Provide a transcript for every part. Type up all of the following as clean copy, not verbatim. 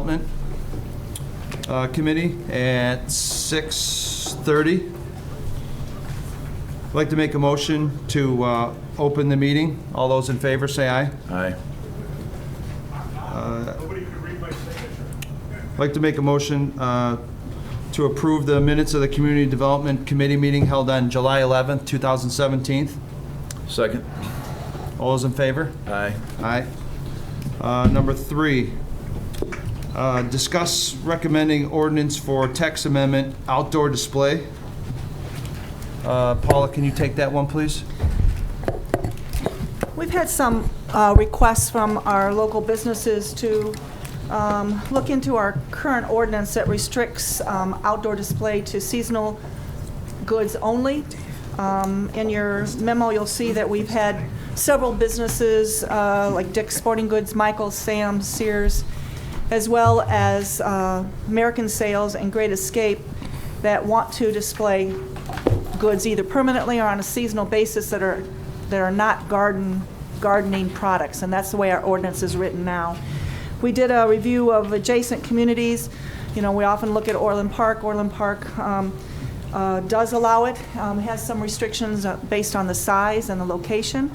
Development Committee at 6:30. I'd like to make a motion to open the meeting. All those in favor say aye. Aye. I'd like to make a motion to approve the minutes of the Community Development Committee meeting held on July 11th, 2017. Second. All those in favor? Aye. Aye. Number 3, discuss recommending ordinance for text amendment outdoor display. Paula, can you take that one, please? We've had some requests from our local businesses to look into our current ordinance that restricts outdoor display to seasonal goods only. In your memo, you'll see that we've had several businesses like Dick's Sporting Goods, Michael's, Sam's, Sears, as well as American Sales and Great Escape that want to display goods either permanently or on a seasonal basis that are not gardening products, and that's the way our ordinance is written now. We did a review of adjacent communities. You know, we often look at Orland Park. Orland Park does allow it. Has some restrictions based on the size and the location.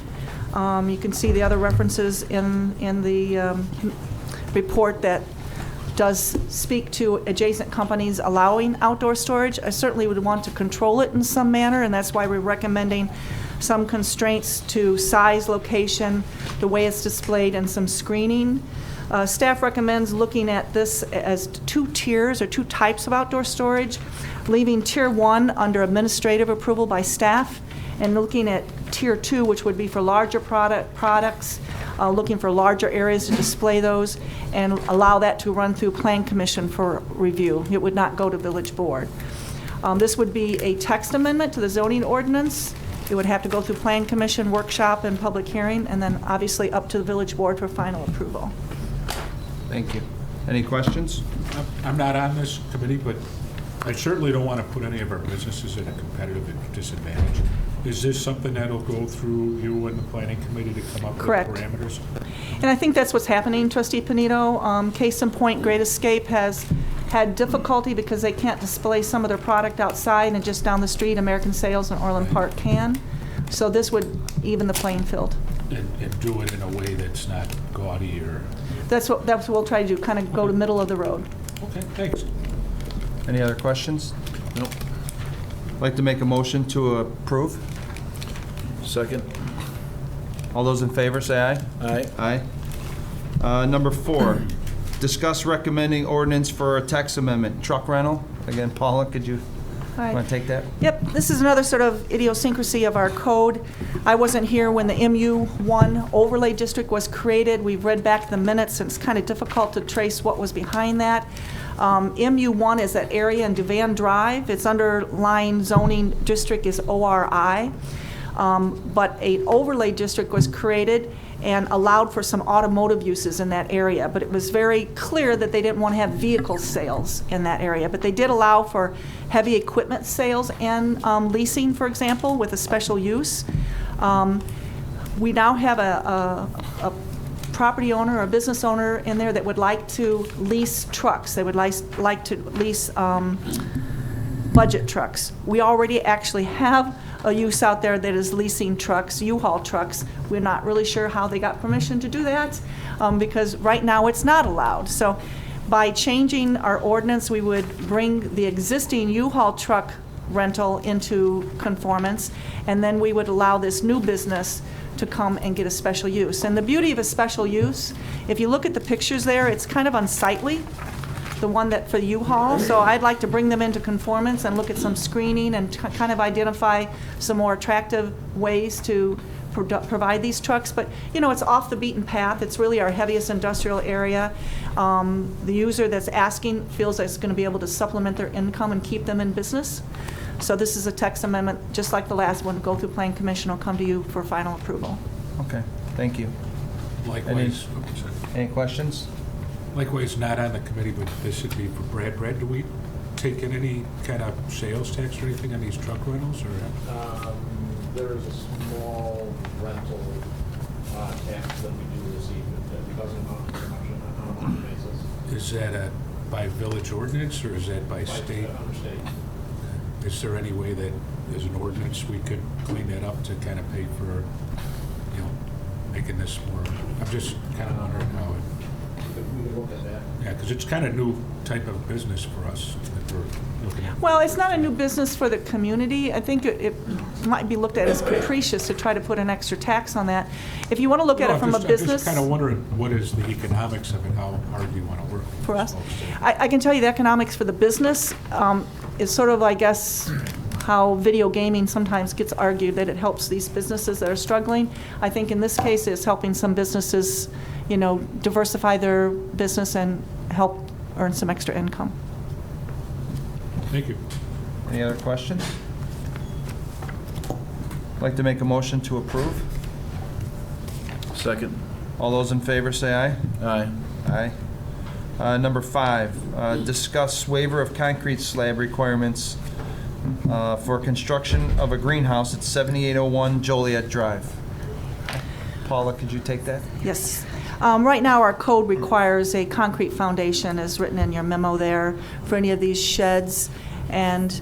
You can see the other references in the report that does speak to adjacent companies allowing outdoor storage. I certainly would want to control it in some manner, and that's why we're recommending some constraints to size, location, the way it's displayed, and some screening. Staff recommends looking at this as 2 tiers or 2 types of outdoor storage, leaving Tier 1 under administrative approval by staff, and looking at Tier 2, which would be for larger products, looking for larger areas to display those, and allow that to run through Plan Commission for review. It would not go to Village Board. This would be a text amendment to the zoning ordinance. It would have to go through Plan Commission, workshop, and public hearing, and then obviously up to the Village Board for final approval. Thank you. Any questions? I'm not on this committee, but I certainly don't want to put any of our businesses at a competitive disadvantage. Is this something that'll go through you and the planning committee to come up Correct. with parameters? And I think that's what's happening, Trustee Panito. Case in point, Great Escape has had difficulty because they can't display some of their product outside, and just down the street, American Sales and Orland Park can. So this would even the playing field. And do it in a way that's not gaudy or... That's what we'll try to do, kind of go to middle of the road. Okay, thanks. Any other questions? Nope. I'd like to make a motion to approve. Second. All those in favor say aye. Aye. Aye. Number 4, discuss recommending ordinance for a text amendment, truck rental. Again, Paula, could you Hi. want to take that? Yep, this is another sort of idiosyncrasy of our code. I wasn't here when the MU1 overlay district was created. We've read back the minutes, and it's kind of difficult to trace what was behind that. MU1 is that area in Duvan Drive. Its underlying zoning district is ORI. But an overlay district was created and allowed for some automotive uses in that area. But it was very clear that they didn't want to have vehicle sales in that area. But they did allow for heavy equipment sales and leasing, for example, with a special use. We now have a property owner or a business owner in there that would like to lease trucks. They would like to lease budget trucks. We already actually have a use out there that is leasing trucks, U-Haul trucks. We're not really sure how they got permission to do that because right now it's not allowed. So by changing our ordinance, we would bring the existing U-Haul truck rental into conformance, and then we would allow this new business to come and get a special use. And the beauty of a special use, if you look at the pictures there, it's kind of unsightly, the one that for U-Haul. So I'd like to bring them into conformance and look at some screening and kind of identify some more attractive ways to provide these trucks. But, you know, it's off the beaten path. It's really our heaviest industrial area. The user that's asking feels that it's going to be able to supplement their income and keep them in business. So this is a text amendment, just like the last one, go through Plan Commission, will come to you for final approval. Okay, thank you. Likewise. Any questions? Likewise, not on the committee, but this would be for Brad. Brad, do we take in any kind of sales tax or anything on these truck rentals? Or there is a small rental tax that we do receive that doesn't amount to much on a monthly basis. Is that by village ordinance, or is that by state? Is there any way that, as an ordinance, we could clean that up to kind of pay for, making this more, I'm just kind of wondering how it, We could look at that. yeah, because it's kind of new type of business for us that we're looking at. Well, it's not a new business for the community. I think it might be looked at as capricious to try to put an extra tax on that. If you want to look at No, it from a I'm just business. kind of wondering, what is the economics of it? How hard do you want to work with For us? folks? I can tell you the economics for the business is sort of, I guess, how video gaming sometimes gets argued, that it helps these businesses that are struggling. I think in this case, it's helping some businesses, diversify their business and help earn some extra income. Thank you. Any other questions? I'd like to make a motion to approve. Second. All those in favor say aye. Aye. Aye. Number 5, discuss waiver of concrete slab requirements for construction of a greenhouse at 7801 Joliet Drive. Paula, could you take that? Yes. Right now, our code requires a concrete foundation, as written in your memo there, for any of these sheds. And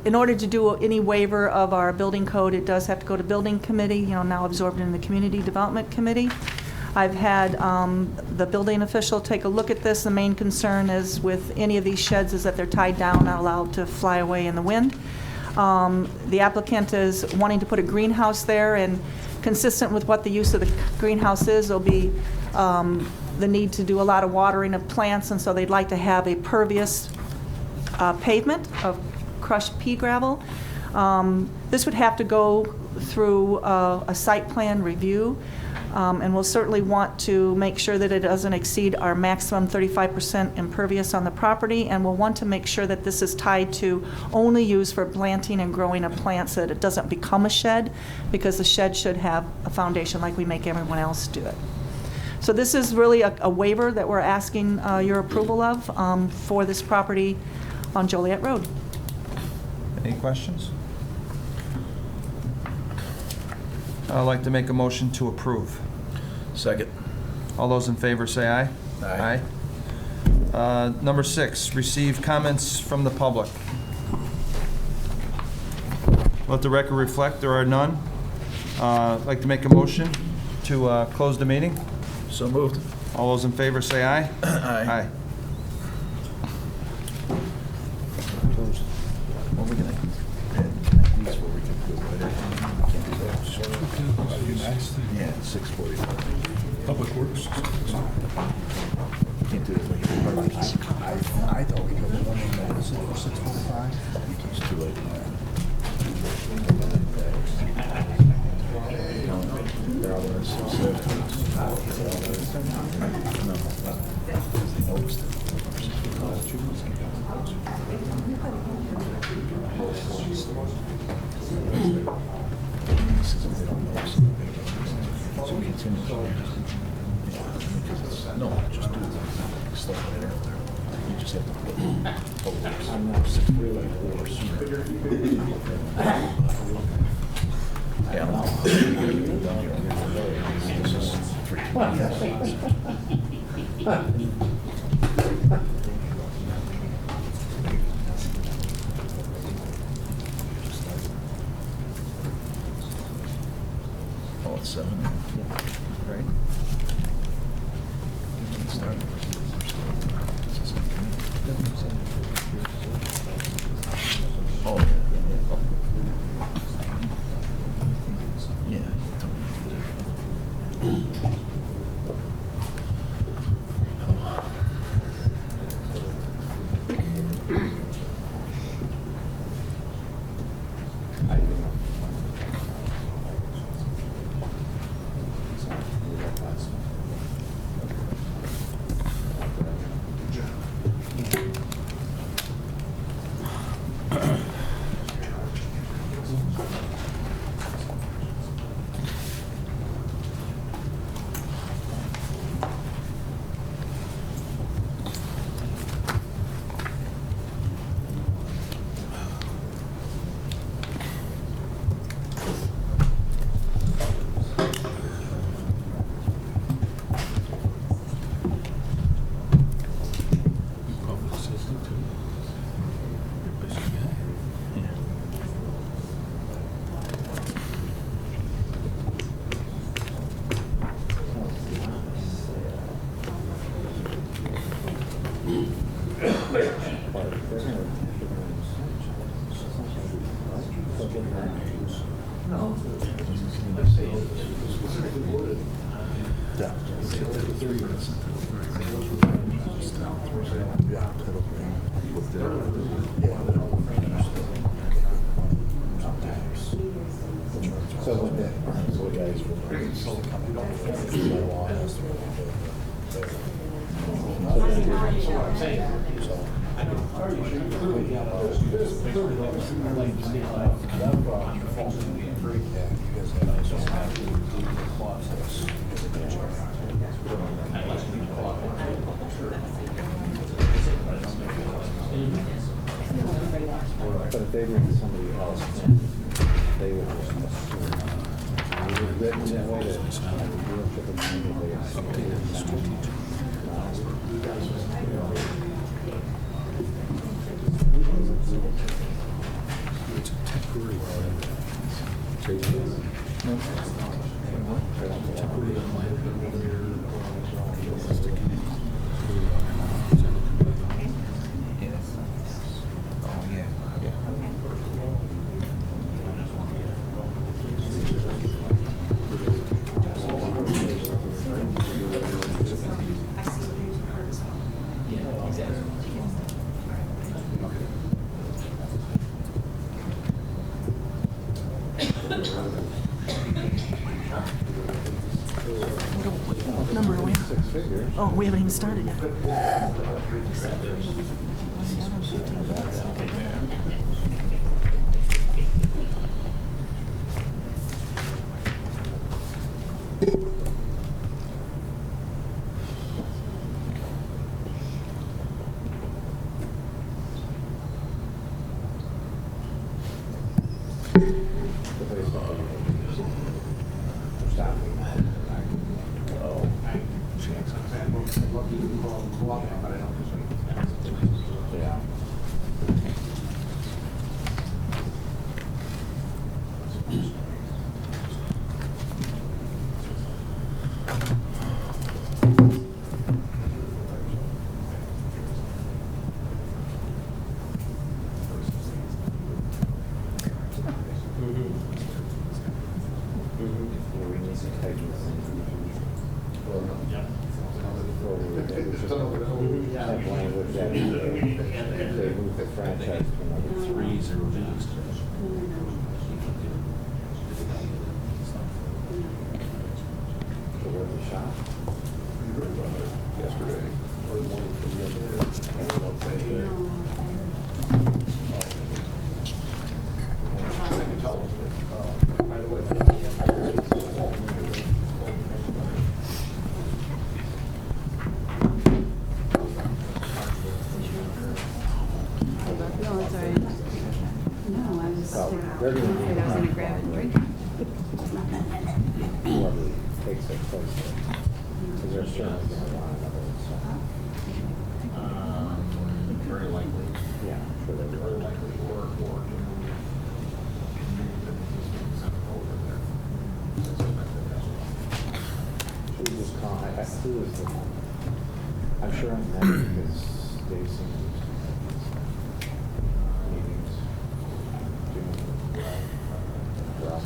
in order to do any waiver of our building code, it does have to go to building committee, now absorbed in the community development committee. I've had the building official take a look at this. The main concern is with any of these sheds is that they're tied down, not allowed to fly away in the wind. The applicant is wanting to put a greenhouse there, and consistent with what the use of the greenhouse is, there'll be the need to do a lot of watering of plants, and so they'd like to have a pervious pavement of crushed pea gravel. This would have to go through a site plan review, and we'll certainly want to make sure that it doesn't exceed our maximum 35% impervious on the property, and we'll want to make sure that this is tied to only used for planting and growing of plants, so that it doesn't become a shed, because the shed should have a foundation like we make everyone else do it. So this is really a waiver that we're asking your approval of for this property on Joliet Road. Any questions? I'd like to make a motion to approve. Second. All those in favor say aye. Aye. Number 6, receive comments from the public. Let the record reflect there are none. I'd like to make a motion to close the meeting. So moved. All those in favor say aye. Aye. What we gonna? These where we can put it. Yeah, 6:40. Public Works. Can't do it like I thought we could have done it at 6:45. It's too late. They're all in 6:30. No, just do stuff there. You just have to put I'm not 6:45 or sooner. Yeah, I'm not. This is 3:20. Oh, it's 7. Right. Start. Oh, yeah. But if they bring somebody else in, they would just assume. It was written that way that dealership and they updated the strategic. It's a temporary plan. Temporary Oh, yeah. What number are we on? 6 figures. Oh, we haven't even started yet. If they start, they're stopping. Oh. Yeah. Have language that they move the franchise to number 302. So where's the shop? Yesterday. No, it's all right. No, I was just Well, afraid they're gonna be I was gonna grab it and break it. It's not that bad. whoever takes their place there. Because they're certainly going to want another install. Very likely. Yeah, I'm sure they Very will. likely, or Should we just call, who is the, I'm sure I'm not because Stacy meetings. Well,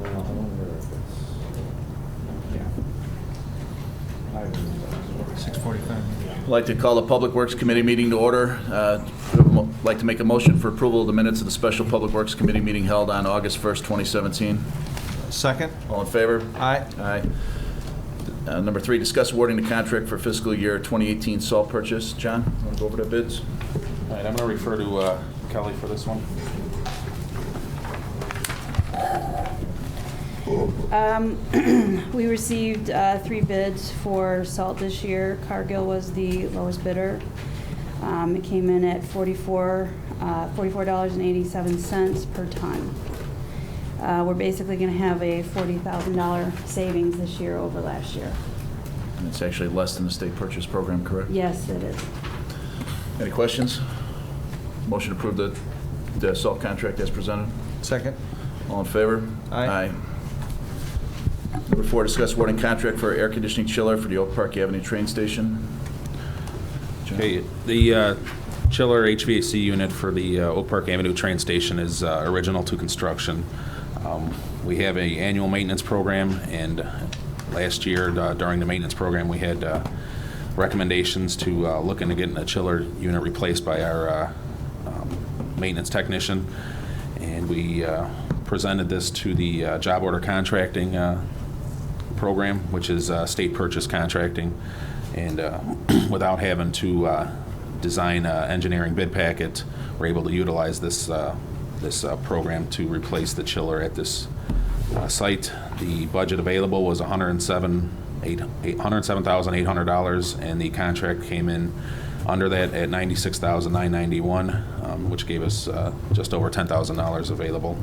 I wonder if it's, yeah. I don't know. 6:45. I'd like to call the Public Works Committee meeting to order. Like to make a motion for approval of the minutes of the special Public Works Committee meeting held on August 1st, 2017. Second? All in favor? Aye. Aye. Number 3, discuss awarding the contract for fiscal year 2018 salt purchase. John, want to go over the bids? All right, I'm going to refer to Kelly for this one. We received 3 bids for salt this year. Cargill was the lowest bidder. It came in at $44.87 per ton. We're basically going to have a $40,000 savings this year over last year. And it's actually less than the state purchase program, correct? Yes, it is. Any questions? Motion to approve the salt contract as presented. Second? All in favor? Aye. Number 4, discuss awarding contract for air conditioning chiller for the Oak Park Avenue train station. John? Okay, the chiller HVAC unit for the Oak Park Avenue train station is original to construction. We have a annual maintenance program, and last year during the maintenance program, we had recommendations to look into getting a chiller unit replaced by our maintenance technician, and we presented this to the job order contracting program, which is state purchase contracting, and without having to design an engineering bid packet, we're able to utilize this program to replace the chiller at this site. The budget available was $107,800, and the contract came in under that at $96,991, which gave us just over $10,000 available.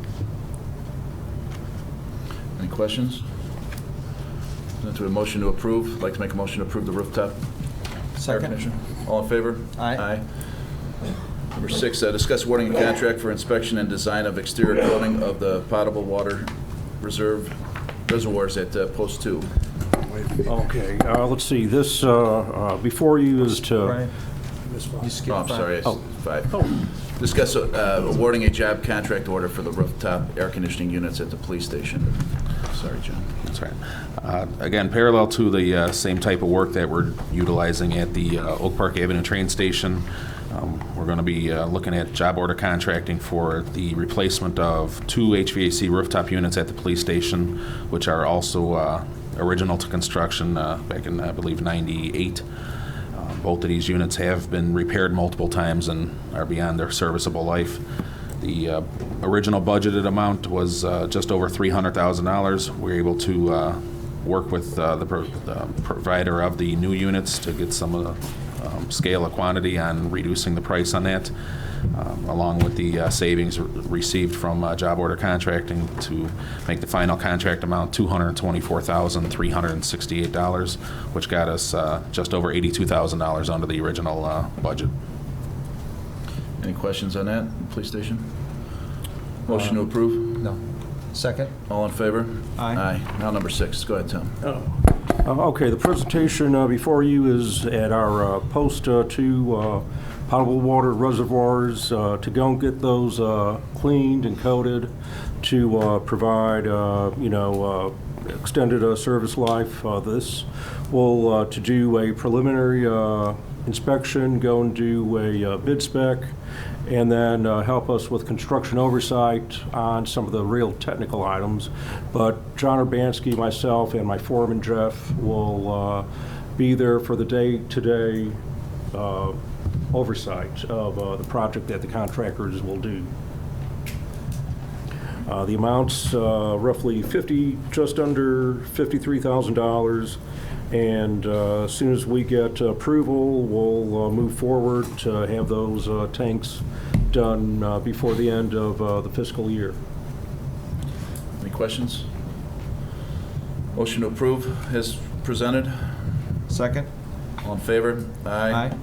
Any questions? To a motion to approve. I'd like to make a motion to approve the rooftop air Second. conditioner. All in favor? Aye. Number 6, discuss awarding a contract for inspection and design of exterior coating of the potable water reservoirs at Post 2. Okay, let's see, this, before you is to, Brian? You skipped Oh, I'm five. sorry, it's 5. Discuss awarding a job contract order for the rooftop air conditioning units at the police station. Sorry, John. That's right. Again, parallel to the same type of work that we're utilizing at the Oak Park Avenue train station, we're going to be looking at job order contracting for the replacement of 2 HVAC rooftop units at the police station, which are also original to construction back in, I believe, '98. Both of these units have been repaired multiple times and are beyond their serviceable life. The original budgeted amount was just over $300,000. We were able to work with the provider of the new units to get some of the scale of quantity on reducing the price on that, along with the savings received from job order contracting to make the final contract amount $224,368, which got us just over $82,000 under the original budget. Any questions on that, police station? Motion to approve? No. Second? All in favor? Aye. Now number 6, go ahead, Tom. okay, the presentation before you is at our Post 2 potable water reservoirs to go and get those cleaned and coated to provide, extended service life. This will to do a preliminary inspection, go and do a bid spec, and then help us with construction oversight on some of the real technical items. But John Urbanski, myself, and my foreman Jeff will be there for the day-to-day oversight of the project that the contractors will do. The amount's roughly just under $53,000. And as soon as we get approval, we'll move forward to have those tanks done before the end of the fiscal year. Any questions? Motion to approve as presented. Second? All in favor? Aye.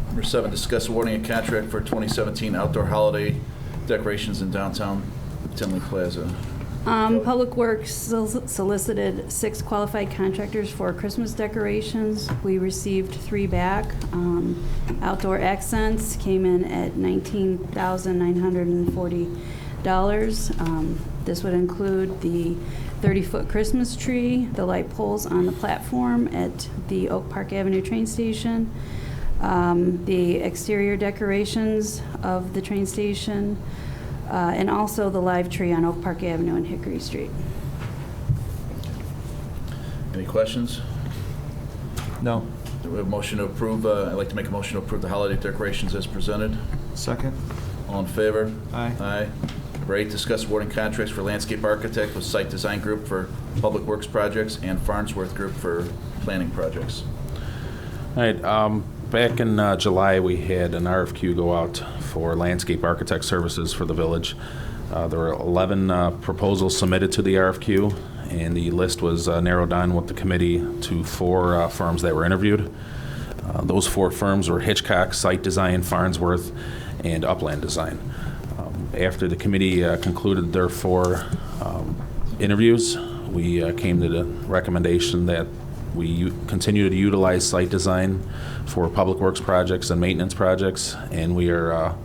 Number 7, discuss awarding a contract for 2017 outdoor holiday decorations in downtown Tinley Plaza. Public Works solicited 6 qualified contractors for Christmas decorations. We received 3 back. Outdoor accents came in at $19,940. This would include the 30-foot Christmas tree, the light poles on the platform at the Oak Park Avenue train station, the exterior decorations of the train station, and also the live tree on Oak Park Avenue and Hickory Street. Any questions? No. Do we have a motion to approve? I'd like to make a motion to approve the holiday decorations as presented. Second? All in favor? Aye. Aye. Number 8, discuss awarding contracts for landscape architect with Site Design Group for public works projects and Farnsworth Group for planning projects. All right, back in July, we had an RFQ go out for landscape architect services for the village. There were 11 proposals submitted to the RFQ, and the list was narrowed down with the committee to 4 firms that were interviewed. Those 4 firms were Hitchcock, Site Design, Farnsworth, and Upland Design. After the committee concluded their 4 interviews, we came to the recommendation that we continue to utilize Site Design for public works projects and maintenance projects, and we are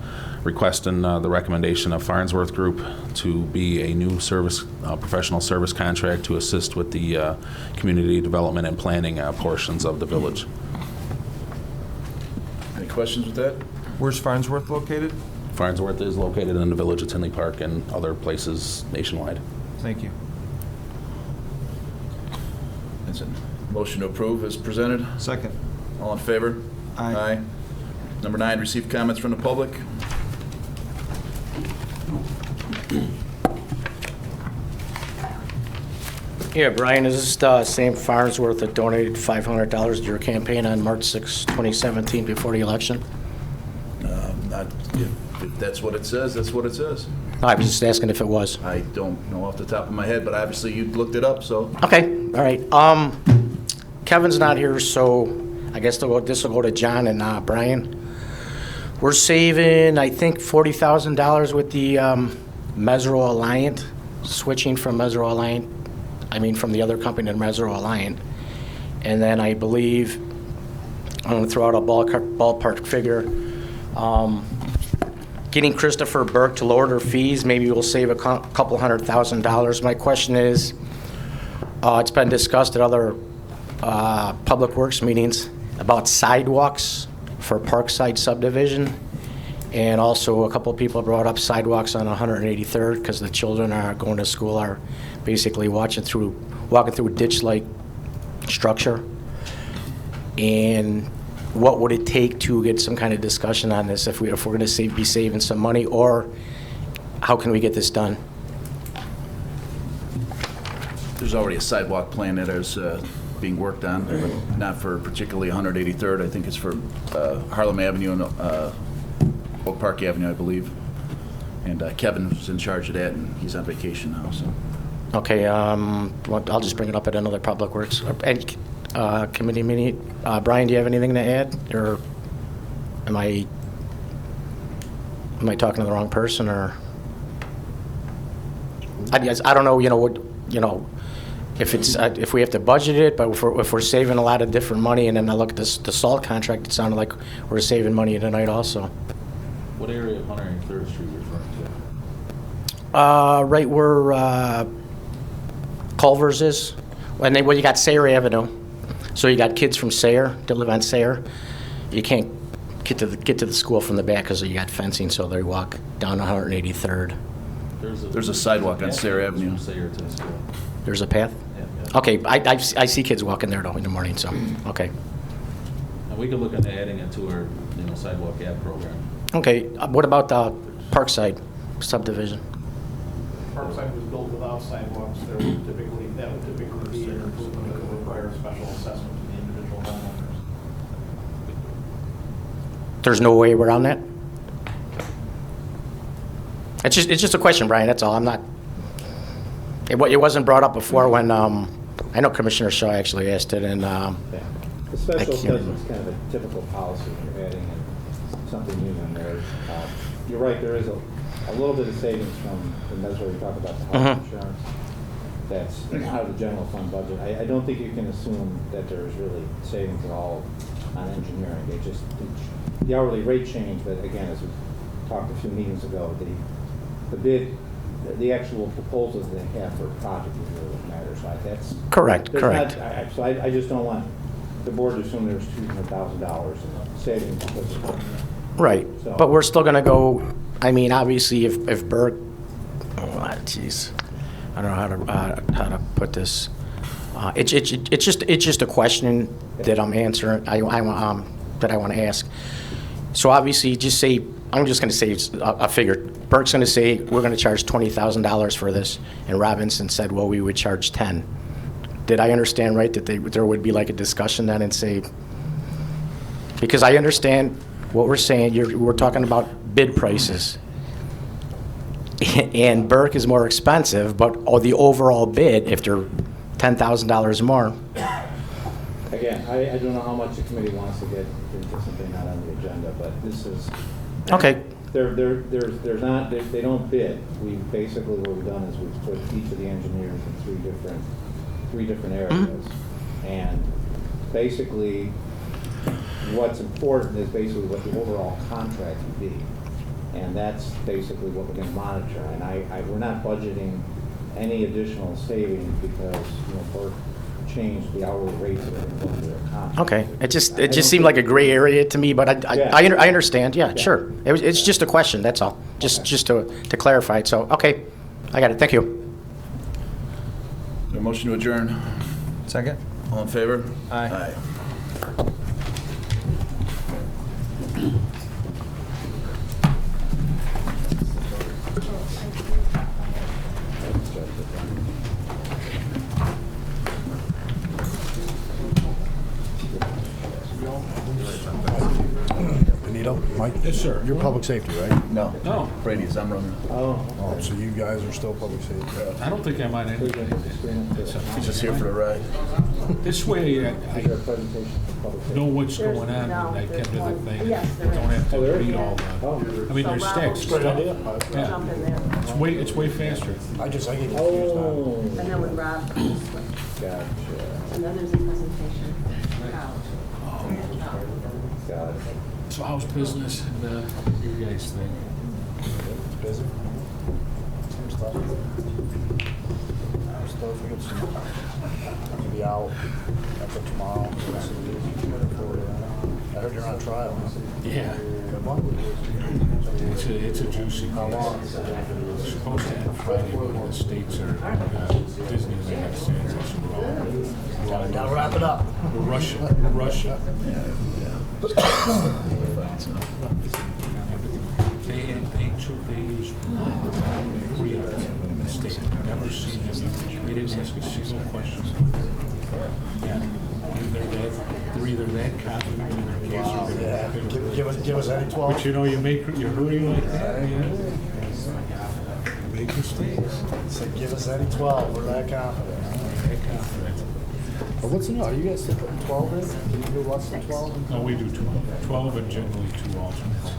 requesting the recommendation of Farnsworth Group to be a new service, professional service contract to assist with the community development and planning portions of the village. Any questions with that? Where's Farnsworth located? Farnsworth is located in the village of Tinley Park and other places nationwide. Thank you. That's it. Motion to approve is presented. Second. All in favor? Aye. Number 9, receive comments from the public. Yeah, Brian, is this the same Farnsworth that donated $500 to your campaign on March 6, 2017, before the election? If that's what it says, that's what it says. No, I was just asking if it was. I don't know off the top of my head, but obviously you looked it up, so. Okay, all right. Kevin's not here, so I guess this will go to John and Brian. We're saving, I think, $40,000 with the Mesro Alliant, switching from Mesro Alliant, from the other company to Mesro Alliant. And then I believe, I'm going to throw out a ballpark figure, getting Christopher Burke to lower their fees, maybe we'll save a couple $100,000. My question is, it's been discussed at other public works meetings about sidewalks for Parkside subdivision, and also a couple of people brought up sidewalks on 183rd because the children are going to school are basically walking through a ditch-like structure. And what would it take to get some kind of discussion on this if we're going to be saving some money, or how can we get this done? There's already a sidewalk plan that is being worked on, but not for particularly 183rd. I think it's for Harlem Avenue and Oak Park Avenue, I believe. And Kevin was in charge of that, and he's on vacation now, so. Okay, I'll just bring it up at another public works committee meeting. Brian, do you have anything to add, or am I talking to the wrong person, or? I don't know, if we have to budget it, but if we're saving a lot of different money, and then I look at the salt contract, it sounded like we're saving money tonight also. What area of 103rd Street are you referring to? Right where Culver's is, and then you got Sayre Avenue. So you got kids from Sayre that live on Sayre. You can't get to the school from the back because you got fencing, so they walk down 183rd. There's a sidewalk on Sayre Avenue. Sayre to the school. There's a path? Yeah. Okay, I see kids walking there though in the morning, so, okay. And we could look into adding it to our sidewalk app program. Okay, what about the Parkside subdivision? Parkside was built without sidewalks. That would typically be an improvement that would require special assessment to the individual homeowners. There's no way around that? It's just a question, Brian, that's all. I'm not, it wasn't brought up before when, I know Commissioner Shaw actually asked it, and, The special I can't assessment is kind of a typical policy when you're adding in something new in there. You're right, there is a little bit of savings from, and that's where we talk about the health insurance. That's out of the general fund budget. I don't think you can assume that there's really savings at all on engineering. The hourly rate change, but again, as we talked a few meetings ago, the bid, the actual proposals they have for a project is really what matters. That's correct. So I just don't want the board to assume there's $200,000 in savings because of Right, So- but we're still gonna go, obviously, if Burke, jeez, I don't know how to put this. It's just a question that I'm answering, that I want to ask. So obviously, just say, I'm just gonna say a figure. Burke's gonna say, we're gonna charge $20,000 for this, and Robinson said, well, we would charge 10. Did I understand right that there would be like a discussion then and say, because I understand what we're saying, we're talking about bid prices. And Burke is more expensive, but the overall bid, if they're $10,000 more. Again, I don't know how much the committee wants to get into something not on the agenda, but this is. Okay. There's not, they don't bid. Basically what we've done is we've put each of the engineers in three different areas. And basically, what's important is basically what the overall contract would be. And that's basically what we're going to monitor. And we're not budgeting any additional savings because, Burke changed the hourly rates that are going to their contract. Okay, it just seemed like a gray area to me, but I understand, yeah, sure. It's just a question, that's all, just to clarify it, so, okay, I got it, thank you. A motion to adjourn. Second? All in favor? Aye. Benito, Mike? Yes, sir. You're public safety, right? No. No. Brady is, I'm running. Oh. Oh, so you guys are still public safety? I don't think I'm on anything. He's just here for the ride. This way, Is there a I presentation for public safety? know what's going on when I get to the thing. Don't have to read all the, I mean, there's text. Great idea. Yeah. It's way faster. I get confused now. Oh, And then with Rob, gotcha. and then there's a presentation. Got it. So how's business and you guys think? Busy. Same stuff. Gonna be out after tomorrow. I heard you're on trial. Yeah. Good one. It's a juicy case. How long? It's supposed to end Friday, but the states are, Disneyland says it's wrong. Gotta wrap it up. We're rushing. They use three in the state. I've never seen them. They didn't ask a single question. Yeah. They're either that confident in their case or they're Yeah. that good. Give us any 12. But you know, you hurry like that, you make mistakes. So give us any 12. We're that confident. That confident. But what's the no? Are you guys still putting 12 in? Can you do less than 12? No, we do 12. 12 and generally 2 alternates.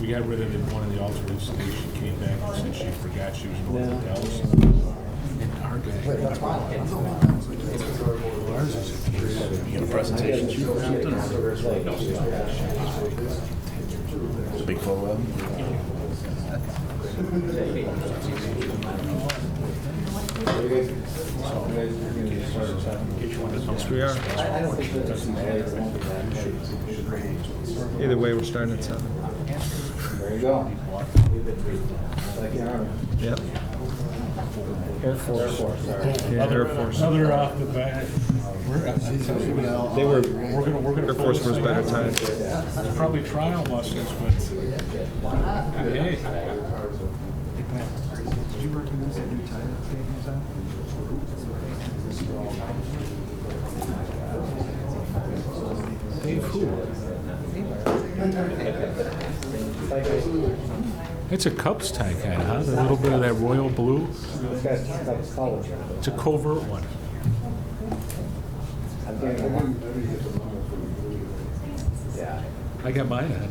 We got rid of one of the alternates, and she came back and said she forgot she was north of Dallas. And our guy. Wait, that's mine. Ours is You get a presentation chief or something? It's a big photo. Yes, we are. Either way, we're starting at 7. There you go. Like the Army. Yep. Air Force, sorry. Yeah, Air Force. Another off the bat. They were, We're gonna Air Force was better time. probably trial muscles, but hey. Did you recognize that new time Dave who? It's a Cubs tie kind of, huh? A little bit of that royal blue. This guy's got his colors. It's a covert one. I'm getting one. Yeah. I got mine on.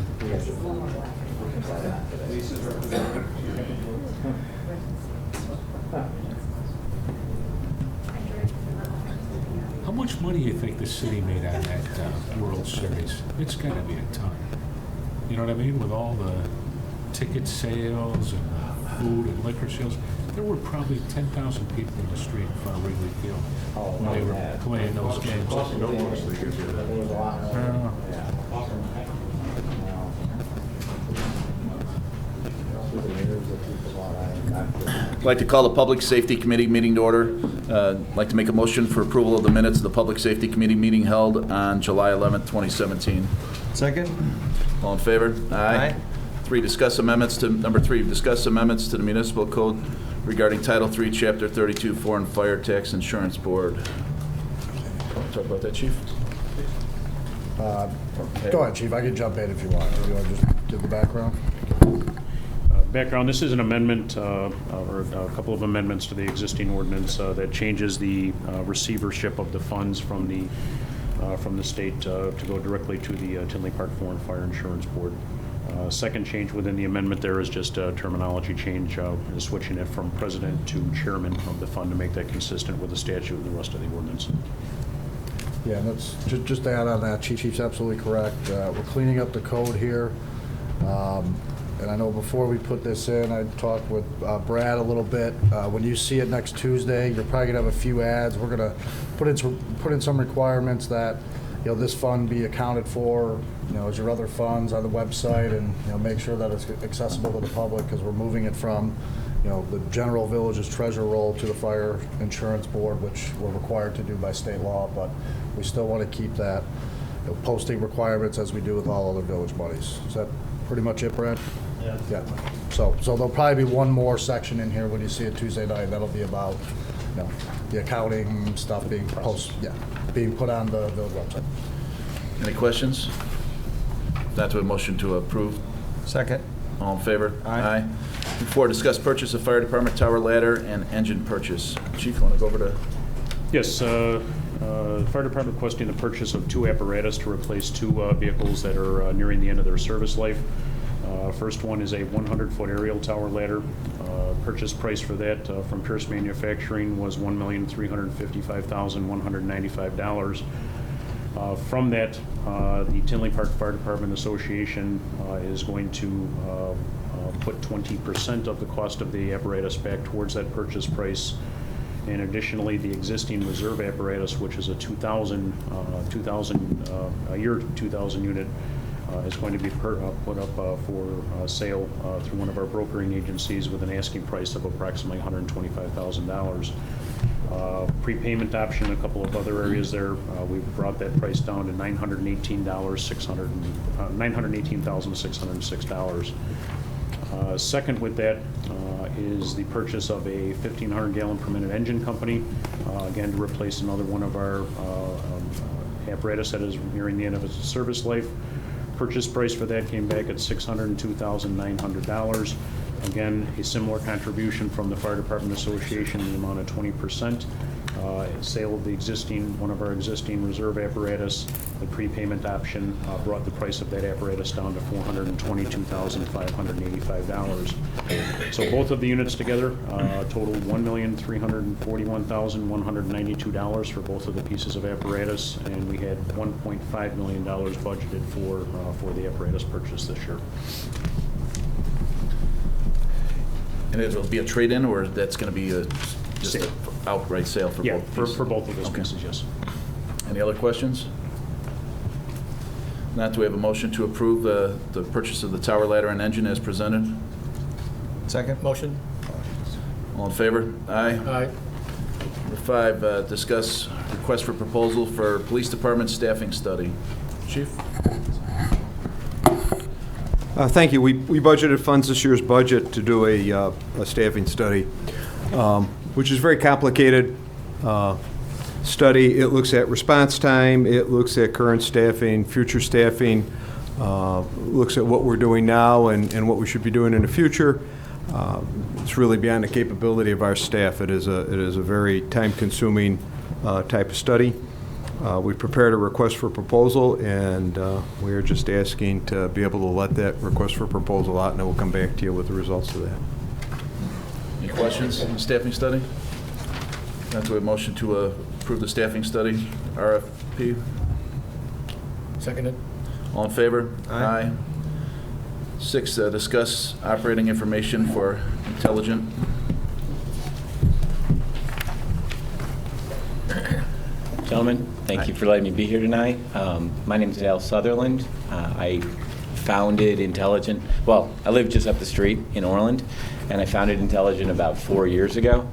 How much money do you think the city made on that World Series? It's got to be a ton. You know what I mean? With all the ticket sales and food and liquor sales, there were probably 10,000 people in the street in front of Wrigley Field when they were playing those games. There was a lot more. Yeah. I'd like to call the Public Safety Committee meeting to order. I'd like to make a motion for approval of the minutes of the Public Safety Committee meeting held on July 11th, 2017. Second? All in favor? Aye. Number 3, discuss amendments to the municipal code regarding Title III, Chapter 32, Foreign Fire Tax Insurance Board. Talk about that, Chief? Go ahead, Chief. I can jump in if you want. You want to just give the background? Background, this is an amendment, or a couple of amendments to the existing ordinance that changes the receivership of the funds from the state to go directly to the Tinley Park Foreign Fire Insurance Board. Second change within the amendment there is just a terminology change, switching it from president to chairman of the fund to make that consistent with the statute and the rest of the ordinance. Yeah, and that's, just to add on that, Chief's absolutely correct. We're cleaning up the code here. and I know before we put this in, I talked with Brad a little bit. When you see it next Tuesday, you're probably gonna have a few ads. We're gonna put in some requirements that, you know, this fund be accounted for, you know, as your other funds on the website, and, you know, make sure that it's accessible to the public, because we're moving it from, you know, the general village's treasurer role to the fire insurance board, which we're required to do by state law, but we still want to keep that, you know, posting requirements as we do with all other village monies. Is that pretty much it, Brad? Yeah. So there'll probably be one more section in here when you see it Tuesday night. That'll be about, you know, the accounting stuff being being put on the village website. Any questions? Not to a motion to approve. Second. All in favor? Aye. 4, discuss purchase of fire department tower ladder and engine purchase. Chief, want to go over to? Yes, fire department requesting the purchase of 2 apparatus to replace 2 vehicles that are nearing the end of their service life. First one is a 100-foot aerial tower ladder. Purchase price for that from Pierce Manufacturing was $1,355,195. From that, the Tinley Park Fire Department Association is going to put 20% of the cost of the apparatus back towards that purchase price. And additionally, the existing reserve apparatus, which is a 2000 unit, is going to be put up for sale through one of our brokering agencies with an asking price of approximately $125,000. Prepayment option, a couple of other areas there. We've brought that price down to $918,606. Second with that is the purchase of a 1,500 gallon per minute engine company, again to replace another one of our apparatus that is nearing the end of its service life. Purchase price for that came back at $602,900. Again, a similar contribution from the Fire Department Association in the amount of 20%. Sale of the one of our existing reserve apparatus, the prepayment option brought the price of that apparatus down to $422,585. So both of the units together total $1,341,192 for both of the pieces of apparatus, and we had $1.5 million budgeted for the apparatus purchase this year. And it'll be a trade-in, or that's going to be just an outright sale for both pieces? For both of those pieces, yes. Any other questions? Not, do we have a motion to approve the purchase of the tower ladder and engine as presented? Second. Motion? All in favor? Aye. Aye. Number 5, discuss request for proposal for police department staffing study. Chief? Thank you. We budgeted funds this year's budget to do a staffing study, which is a very complicated study. It looks at response time, it looks at current staffing, future staffing, looks at what we're doing now and what we should be doing in the future. It's really beyond the capability of our staff. It is a very time-consuming type of study. We prepared a request for proposal, and we are just asking to be able to let that request for proposal out, and then we'll come back to you with the results of that. Any questions on the staffing study? Not, do we have a motion to approve the staffing study, RFP? Seconded. All in favor? Aye. 6, discuss operating information for Intelligent. Gentlemen, thank you for letting me be here tonight. My name is Al Sutherland. I founded Intelligent, well, I live just up the street in Orland, and I founded Intelligent about 4 years ago.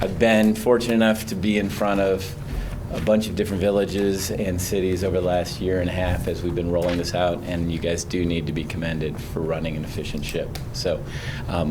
I've been fortunate enough to be in front of a bunch of different villages and cities over the last year and a half as we've been rolling this out, and you guys do need to be commended for running an efficient ship. So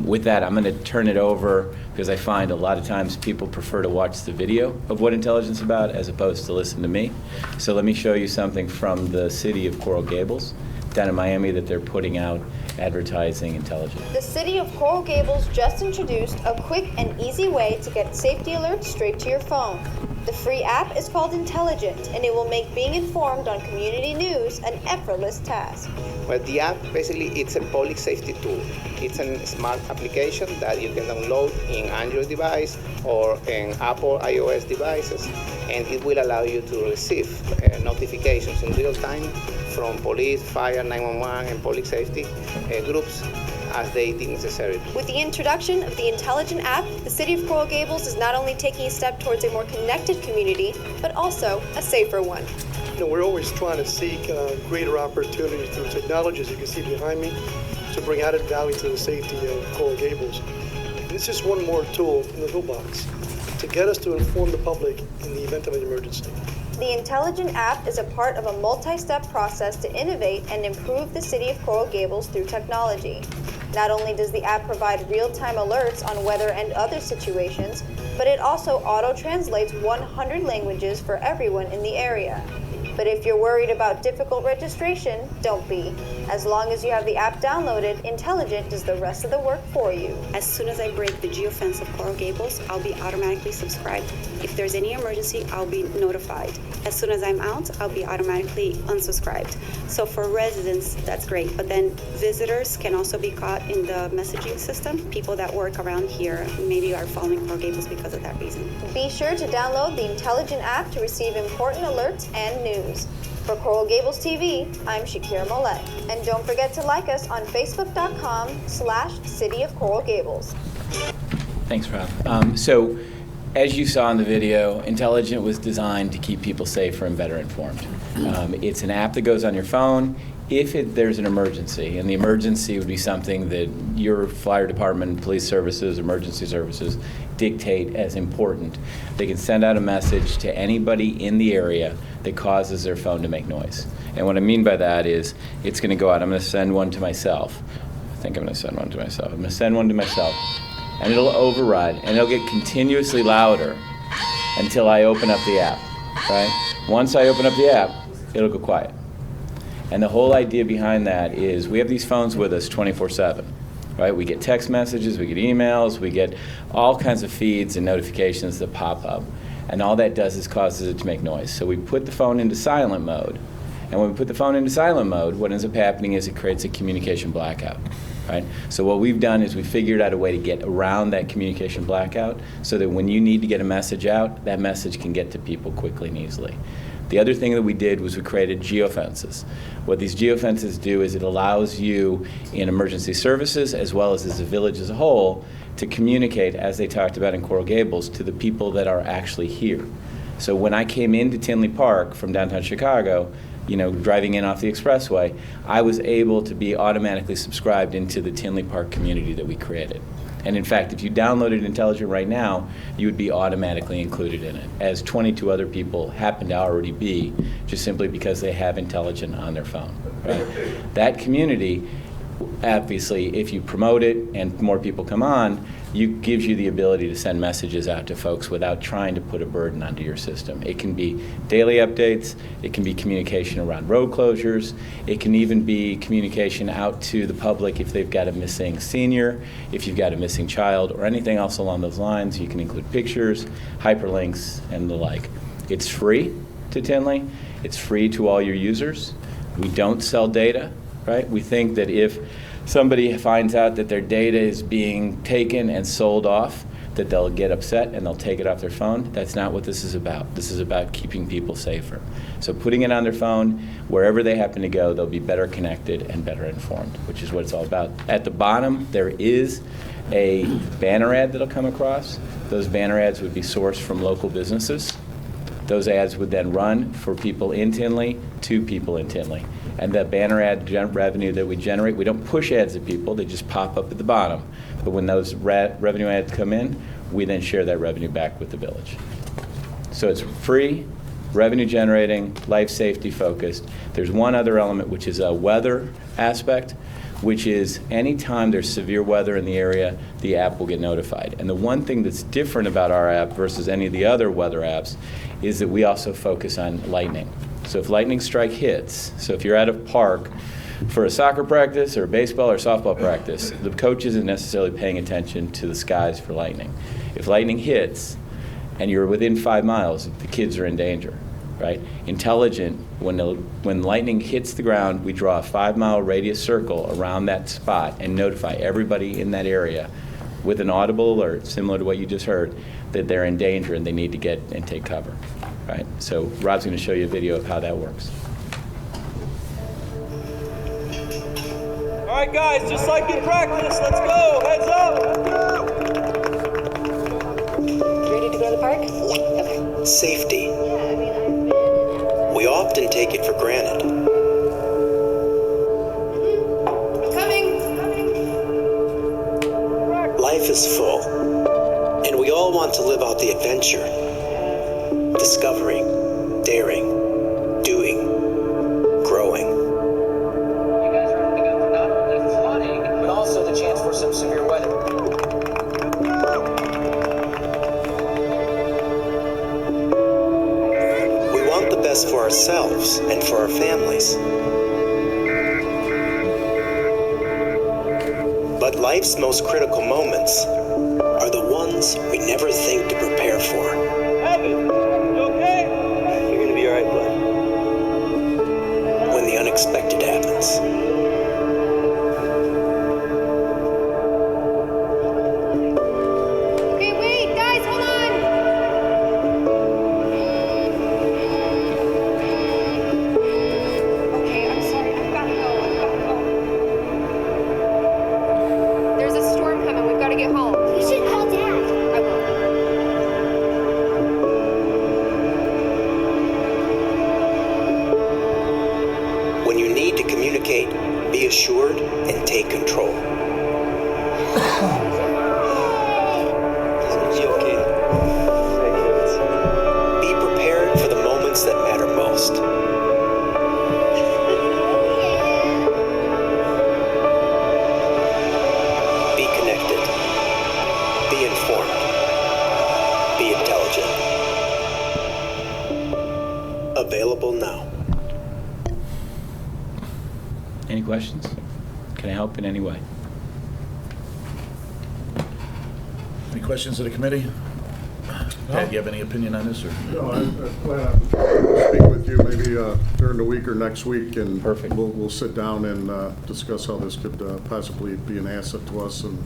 with that, I'm going to turn it over, because I find a lot of times people prefer to watch the video of what Intelligent's about as opposed to listen to me. So let me show you something from the city of Coral Gables down in Miami that they're putting out advertising Intelligent. The city of Coral Gables just introduced a quick and easy way to get safety alerts straight to your phone. The free app is called Intelligent, and it will make being informed on community news an effortless task. Well, the app, basically, it's a public safety tool. It's a smart application that you can download in Android device or in Apple iOS devices, and it will allow you to receive notifications in real time from police, fire, 911, and public safety groups as they deem necessary. With the introduction of the Intelligent app, the City of Coral Gables is not only taking a step towards a more connected community, but also a safer one. We're always trying to seek greater opportunities through technology, as you can see behind me, to bring added value to the safety of Coral Gables. This is one more tool in the toolbox to get us to inform the public in the event of an emergency. The Intelligent app is a part of a multi-step process to innovate and improve the City of Coral Gables through technology. Not only does the app provide real-time alerts on weather and other situations, but it also auto-translates 100 languages for everyone in the area. But if you're worried about difficult registration, don't be. As long as you have the app downloaded, Intelligent does the rest of the work for you. As soon as I break the geofence of Coral Gables, I'll be automatically subscribed. If there's any emergency, I'll be notified. As soon as I'm out, I'll be automatically unsubscribed. So for residents, that's great. But then visitors can also be caught in the messaging system. People that work around here maybe are following Coral Gables because of that reason. Be sure to download the Intelligent app to receive important alerts and news. For Coral Gables TV, I'm Shakira Mollet. And don't forget to like us on Facebook.com/City of Coral Gables. Thanks, Rob. So, as you saw in the video, Intelligent was designed to keep people safer and better informed. It's an app that goes on your phone if there's an emergency, and the emergency would be something that your fire department, police services, emergency services dictate as important. They can send out a message to anybody in the area that causes their phone to make noise. And what I mean by that is it's going to go out. I'm going to send one to myself. I think I'm going to send one to myself. I'm going to send one to myself, and it'll override, and it'll get continuously louder until I open up the app, right? Once I open up the app, it'll go quiet. And the whole idea behind that is we have these phones with us 24/7, right? We get text messages, we get emails, we get all kinds of feeds and notifications that pop up. And all that does is causes it to make noise. So we put the phone into silent mode. And when we put the phone into silent mode, what ends up happening is it creates a communication blackout, right? So what we've done is we figured out a way to get around that communication blackout so that when you need to get a message out, that message can get to people quickly and easily. The other thing that we did was we created geofences. What these geofences do is it allows you in emergency services as well as the village as a whole to communicate, as they talked about in Coral Gables, to the people that are actually here. So when I came into Tinley Park from downtown Chicago, driving in off the expressway, I was able to be automatically subscribed into the Tinley Park community that we created. And in fact, if you downloaded Intelligent right now, you would be automatically included in it, as 22 other people happen to already be, just simply because they have Intelligent on their phone. Right? That community, obviously, if you promote it and more people come on, gives you the ability to send messages out to folks without trying to put a burden onto your system. It can be daily updates, it can be communication around road closures, it can even be communication out to the public if they've got a missing senior, if you've got a missing child, or anything else along those lines. You can include pictures, hyperlinks, and the like. It's free to Tinley, it's free to all your users. We don't sell data, right? We think that if somebody finds out that their data is being taken and sold off, that they'll get upset and they'll take it off their phone. That's not what this is about. This is about keeping people safer. So putting it on their phone, wherever they happen to go, they'll be better connected and better informed, which is what it's all about. At the bottom, there is a banner ad that'll come across. Those banner ads would be sourced from local businesses. Those ads would then run for people in Tinley to people in Tinley. And the banner ad revenue that we generate, we don't push ads at people, they just pop up at the bottom. But when those revenue ads come in, we then share that revenue back with the village. So it's free, revenue generating, life safety focused. There's one other element, which is a weather aspect, which is anytime there's severe weather in the area, the app will get notified. And the one thing that's different about our app versus any of the other weather apps is that we also focus on lightning. So if lightning strike hits, so if you're at a park for a soccer practice or a baseball or softball practice, the coach isn't necessarily paying attention to the skies for lightning. If lightning hits and you're within 5 miles, the kids are in danger, right? Intelligent, when lightning hits the ground, we draw a 5-mile radius circle around that spot and notify everybody in that area with an audible alert, similar to what you just heard, that they're in danger and they need to get and take cover. Right? So Rob's going to show you a video of how that works. All right, guys, just like in practice, let's go. Heads up. Ready to go to the park? Yeah. Okay. Safety. We often take it for granted. Coming. Life is full, and we all want to live out the adventure. Discovering, daring, doing, growing. You guys are opening up for not only flooding, but also the chance for some severe weather. We want the best for ourselves and for our families. But life's most critical moments are the ones we never think to prepare for. Evan, you okay? You're gonna be all right, bud. When the unexpected happens. Okay, wait, guys, hold on. Okay, I'm sorry. I've got to go. There's a storm coming. We've got to get home. You should call Dad. I will. When you need to communicate, be assured and take control. Is he okay? Be prepared for the moments that matter most. Be connected. Be informed. Be intelligent. Available now. Any questions? Can I help in any way? Any questions of the committee? Pat, do you have any opinion on this, or? No, I plan on speaking with you maybe during the week or next week, and Perfect. We'll sit down and discuss how this could possibly be an asset to us and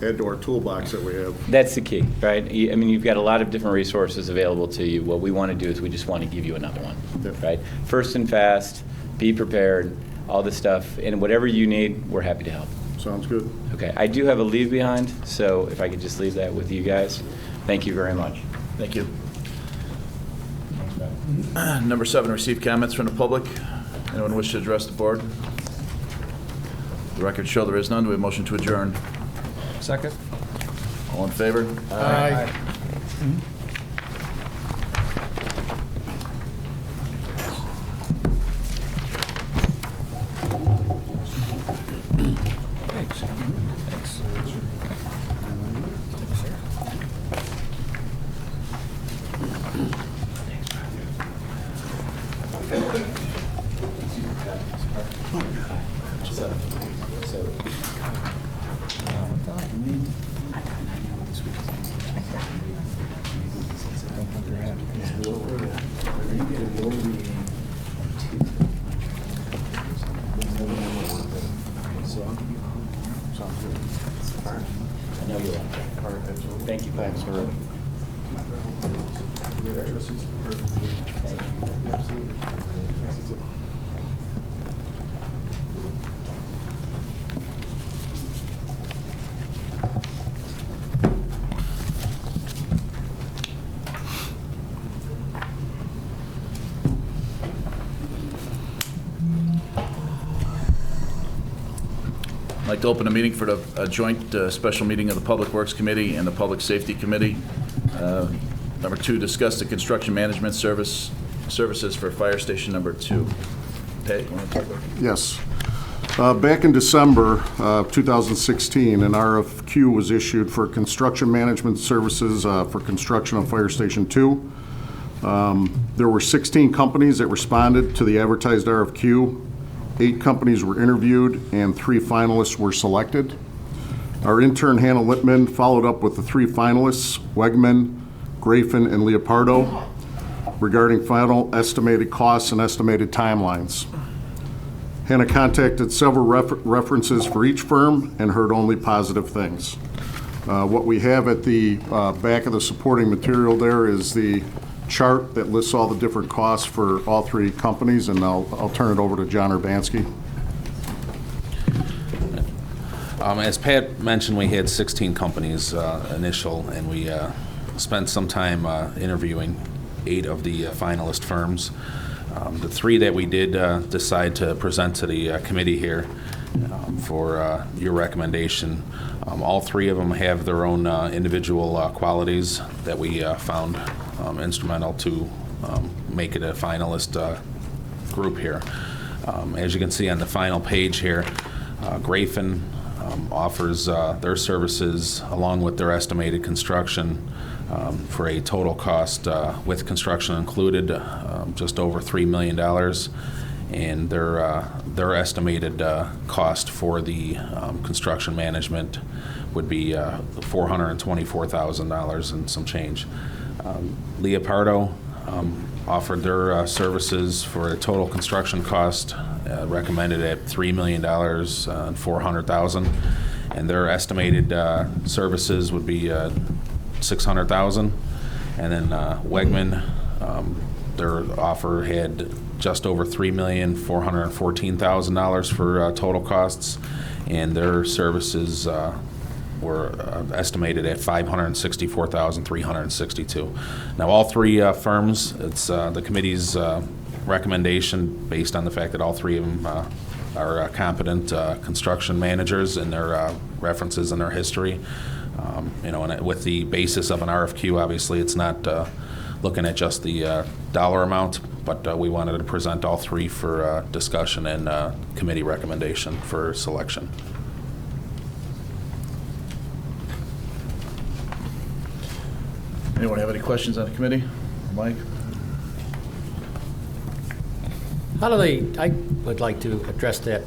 add to our toolbox that we have. That's the key, right? I mean, you've got a lot of different resources available to you. What we want to do is we just want to give you another one, right? First and fast, be prepared, all this stuff, and whatever you need, we're happy to help. Sounds good. Okay, I do have a leave behind, so if I could just leave that with you guys. Thank you very much. Thank you. Number 7, receive comments from the public. Anyone wish to address the board? The record show there is none. Do we have a motion to adjourn? Second? All in favor? Aye. Thank you. Thanks, sir. I'd like to open a meeting for the joint special meeting of the Public Works Committee and the Public Safety Committee. Number 2, discuss the construction management services for Fire Station Number 2. Pat, you want to talk about it? Yes. Back in December 2016, an RFQ was issued for construction management services for construction of Fire Station 2. There were 16 companies that responded to the advertised RFQ. 8 companies were interviewed and 3 finalists were selected. Our intern, Hannah Lippman, followed up with the 3 finalists, Wegman, Grafin, and Leopardo, regarding final estimated costs and estimated timelines. Hannah contacted several references for each firm and heard only positive things. What we have at the back of the supporting material there is the chart that lists all the different costs for all 3 companies, and I'll turn it over to John Urbanski. As Pat mentioned, we had 16 companies initial, and we spent some time interviewing 8 of the finalist firms. The 3 that we did decide to present to the committee here for your recommendation, all 3 of them have their own individual qualities that we found instrumental to make it a finalist group here. As you can see on the final page here, Grafin offers their services along with their estimated construction for a total cost with construction included just over $3 million, and their estimated cost for the construction management would be $424,000 and some change. Leopardo offered their services for a total construction cost recommended at $3 million and $400,000, and their estimated services would be $600,000. And then Wegman, their offer had just over $3,414,000 for total costs, and their services were estimated at $564,362. Now, all 3 firms, it's the committee's recommendation based on the fact that all 3 of them are competent construction managers and their references and their history. And with the basis of an RFQ, obviously, it's not looking at just the dollar amount, but we wanted to present all 3 for discussion and committee recommendation for selection. Anyone have any questions on the committee? Mike? How do they, I would like to address that.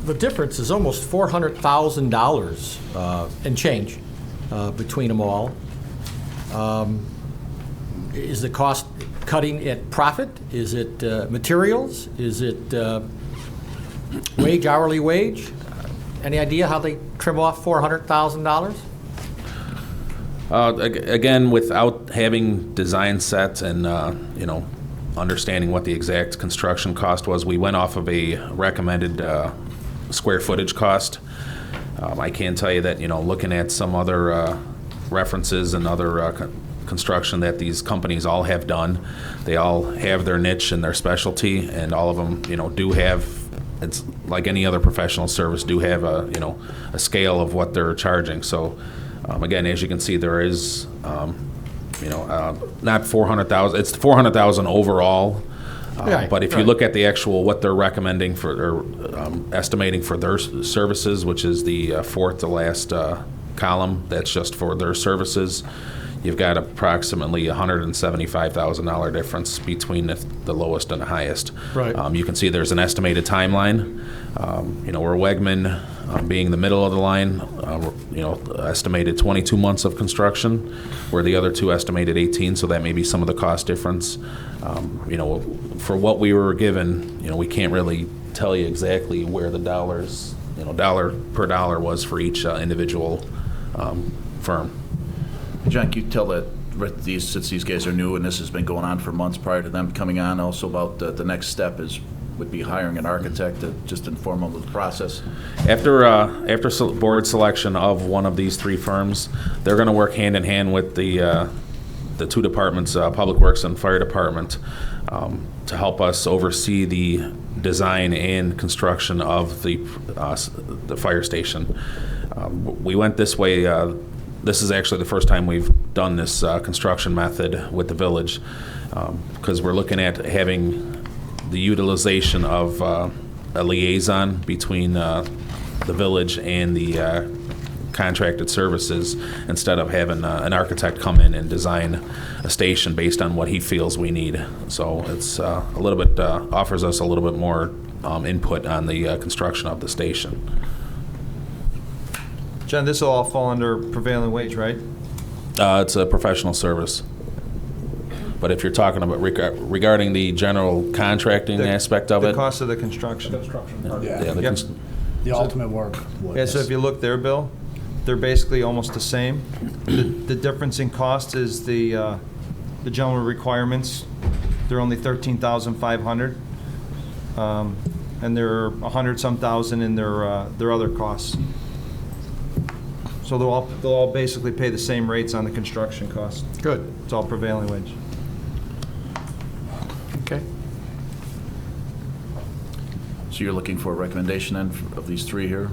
The difference is almost $400,000 and change between them all. Is the cost cutting at profit? Is it materials? Is it wage, hourly wage? Any idea how they trim off $400,000? Again, without having design sets and understanding what the exact construction cost was, we went off of a recommended square footage cost. I can tell you that looking at some other references and other construction that these companies all have done, they all have their niche and their specialty, and all of them do have, it's like any other professional service, do have a scale of what they're charging. So again, as you can see, there is not 400,000. It's 400,000 overall. Right, but if you look at the actual what they're recommending for or estimating for their services, which is the 4th to last column, that's just for their services. You've got approximately $175,000 difference between the lowest and the highest. Right. You can see there's an estimated timeline. Where Wegman, being the middle of the line, estimated 22 months of construction, where the other 2 estimated 18. So that may be some of the cost difference. For what we were given, we can't really tell you exactly where the dollars, dollar per dollar was for each individual firm. John, can you tell that since these guys are new and this has been going on for months prior to them coming on, also about the next step would be hiring an architect to just inform them of the process? After board selection of one of these 3 firms, they're going to work hand in hand with the 2 departments, Public Works and Fire Department, to help us oversee the design and construction of the fire station. We went this way. This is actually the first time we've done this construction method with the village, because we're looking at having the utilization of a liaison between the village and the contracted services, instead of having an architect come in and design a station based on what he feels we need. So it's a little bit offers us a little bit more input on the construction of the station. John, this will all fall under prevailing wage, right? It's a professional service. But if you're talking about regarding the general contracting aspect of the it. The cost of the construction. The ultimate work. Yeah, so if you look there, Bill, they're basically almost the same. The difference in cost is the general requirements. They're only $13,500. and they're 100-some thousand in their other costs. So they'll all basically pay the same rates on the construction cost. Good. It's all prevailing wage. Okay. So you're looking for a recommendation then of these three here?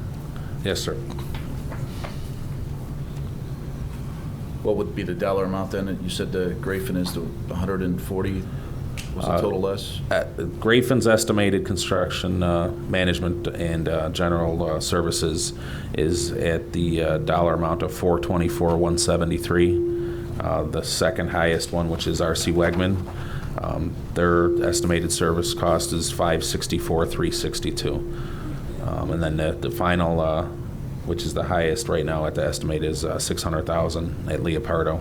Yes, sir. What would be the dollar amount then? You said the Grayson is the 140, was the total less? Grayfin's estimated construction management and general services is at the dollar amount of $424,173. The second highest one, which is R.C. Wegman, their estimated service cost is $564,362. And then the final, which is the highest right now at the estimate, is $600,000 at Leopardo.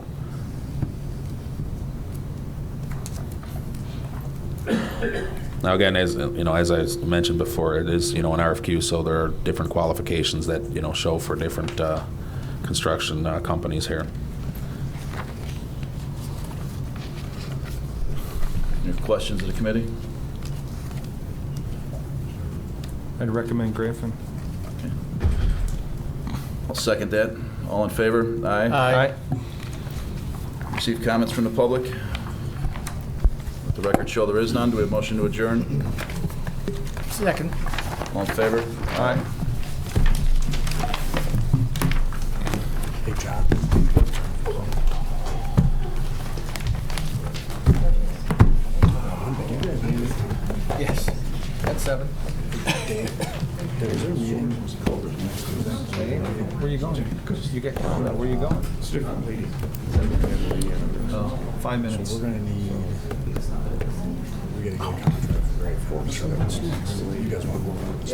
Now again, as you know, as I mentioned before, it is an RFQ, so there are different qualifications that show for different construction companies here. Any questions of the committee? I'd recommend Griffin. I'll second that. All in favor? Aye. Aye. Receive comments from the public? Let the record show there is none. Do we have a motion to adjourn? Second. All in favor? Aye. Hey, John. Yes. At 7. Where are you going? You get, where are you going? 5 minutes. We're gonna need, we gotta get a contract for grade 4, so that's next. You guys want to work on this?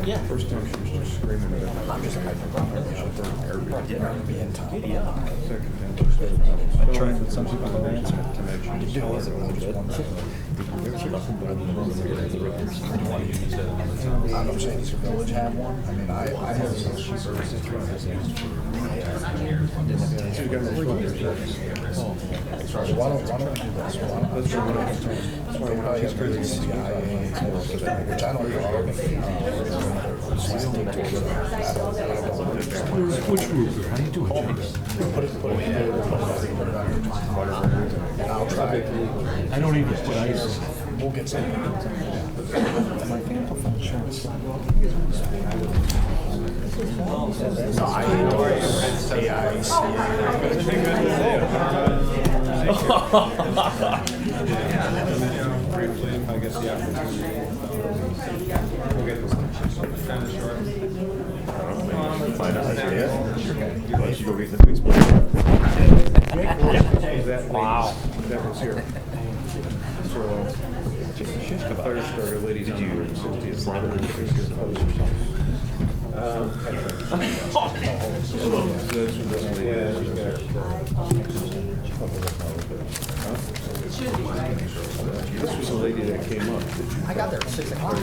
Yeah. First time she was just screaming at it. I'm just, I everybody be in time. I tried with some people to answer. You know, is it really just one thing? I'm saying, does your village have one? I mean, I have some services. Why don't we do this? Which I don't know. Which group? How do you do it, James? And I'll try. I don't even put ice. We'll get something. Wow. That was here. She's a fire starter lady down there. Cynthia's brother is here. This was a lady that came up. I got there at 6 o'clock.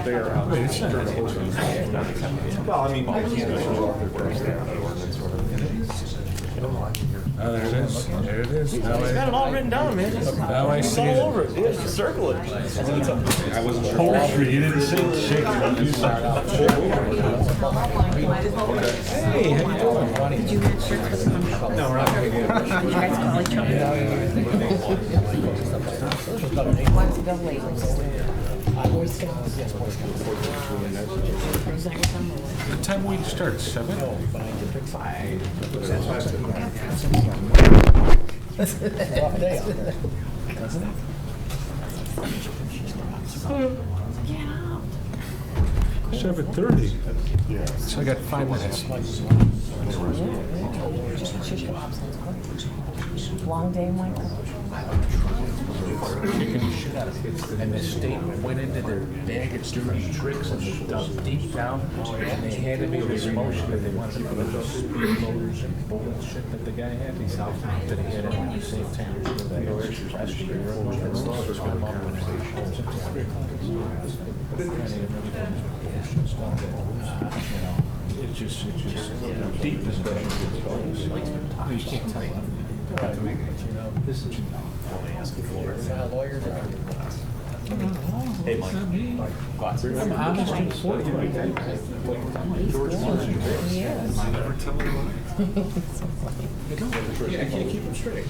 They are out. Well, I mean, I can't show off their price. Oh, there it is. There it is. He's got it all written down, man. Now I see It's all it. over it. Yeah, just circle it. I wasn't sure. Poetry, you didn't say shake it. You said Hey, how you doing? Did you match shirts with them? No, we're not gonna get it. Did you guys call each other? One's the labels. Boy Scouts. Yes, Boy Scouts. Is that your son? What time we start? 7? That's a rough day out there. Get out. 7:30. So I got 5 minutes. Long day, Michael. Kicking the shit out of kids. And the state went into their bag of doing tricks and dug deep down, and they handed me this motion that they wanted to put up those speed motors and bullshit that the guy had. He said that he had it at the same time. It's just deep discussion. You can't tell. This is only asking for. Lawyers are. Hey, Mike. I'm honest and forthright. George Washington. Yes. I never tell a lie. I can't keep them straight.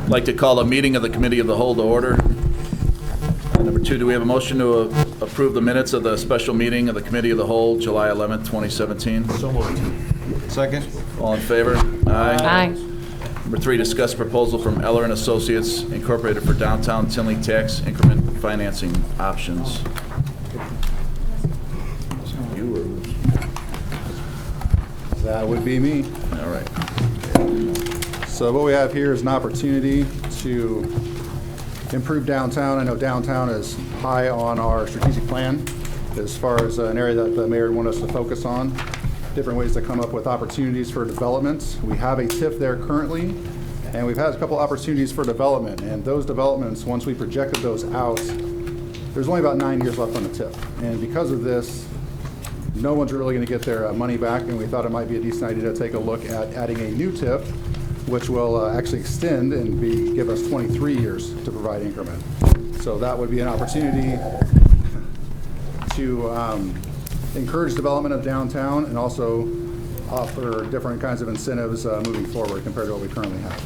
I'd like to call a meeting of the Committee of the Whole to order. Number 2, do we have a motion to approve the minutes of the special meeting of the Committee of the Whole, July 11th, 2017? So moved. Second? All in favor? Aye. Number 3, discuss proposal from Eller and Associates Incorporated for downtown Tinley tax increment financing options. You or That would be me. all right. So what we have here is an opportunity to improve downtown. I know downtown is high on our strategic plan as far as an area that the mayor wanted us to focus on. Different ways to come up with opportunities for developments. We have a TIF there currently, and we've had a couple opportunities for development. And those developments, once we projected those out, there's only about 9 years left on the TIF. And because of this, no one's really going to get their money back, and we thought it might be a decent idea to take a look at adding a new TIF, which will actually extend and give us 23 years to provide increment. So that would be an opportunity to encourage development of downtown and also offer different kinds of incentives moving forward compared to what we currently have.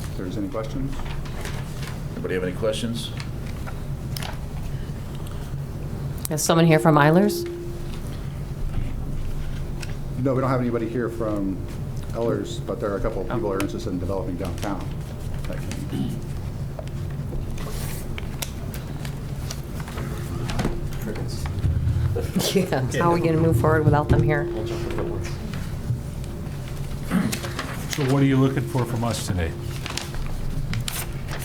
If there's any questions? Anybody have any questions? Is someone here from Eilers? No, we don't have anybody here from Ellers, but there are a couple of people who are interested in developing downtown. Yeah. How are we going to move forward without them here? So what are you looking for from us today?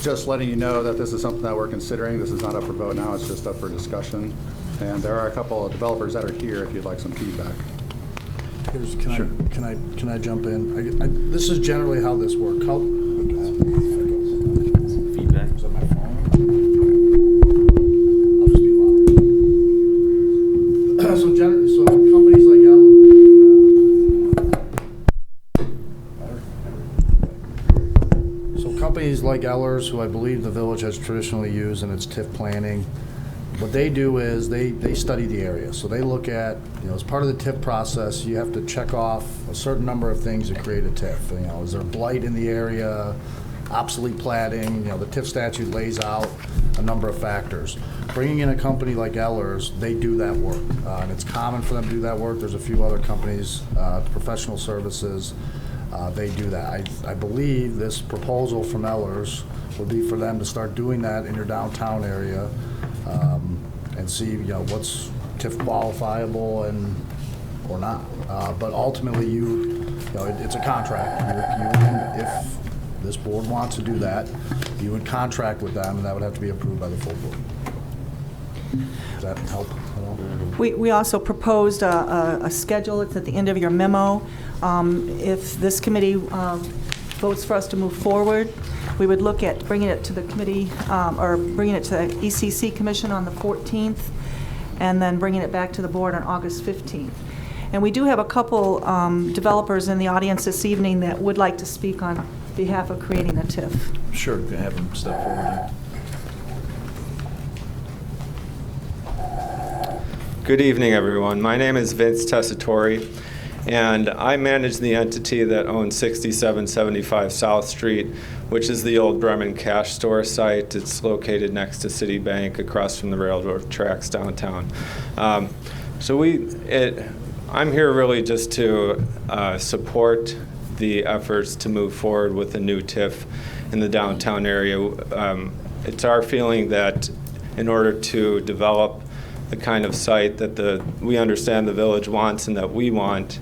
Just letting you know that this is something that we're considering. This is not up for vote now, it's just up for discussion. And there are a couple of developers that are here if you'd like some feedback. Can I jump in? This is generally how this works. Feedback? Is that my phone? I'll just be loud. So companies like companies like Ellers, who I believe the village has traditionally used in its TIF planning, what they do is they study the area. So they look at, as part of the TIF process, you have to check off a certain number of things to create a TIF. Is there blight in the area, obsolete platting? The TIF statute lays out a number of factors. Bringing in a company like Ellers, they do that work. And it's common for them to do that work. There's a few other companies, professional services, they do that. I believe this proposal from Ellers would be for them to start doing that in your downtown area. And see, what's TIF qualifiable and or not. But ultimately, it's a contract. If this board wants to do that, you would contract with them, and that would have to be approved by the full board. Does that help at all? We also proposed a schedule. It's at the end of your memo. If this committee votes for us to move forward, we would look at bringing it to the committee or bringing it to the ECC Commission on the 14th and then bringing it back to the board on August 15th. And we do have a couple developers in the audience this evening that would like to speak on behalf of creating a TIF. Sure, can I have them step forward? Good evening, everyone. My name is Vince Tessitore, and I manage the entity that owns 6775 South Street, which is the old Bremen Cash Store site. It's located next to Citibank, across from the railroad tracks downtown. I'm here really just to support the efforts to move forward with a new TIF in the downtown area. It's our feeling that in order to develop the kind of site that we understand the village wants and that we want,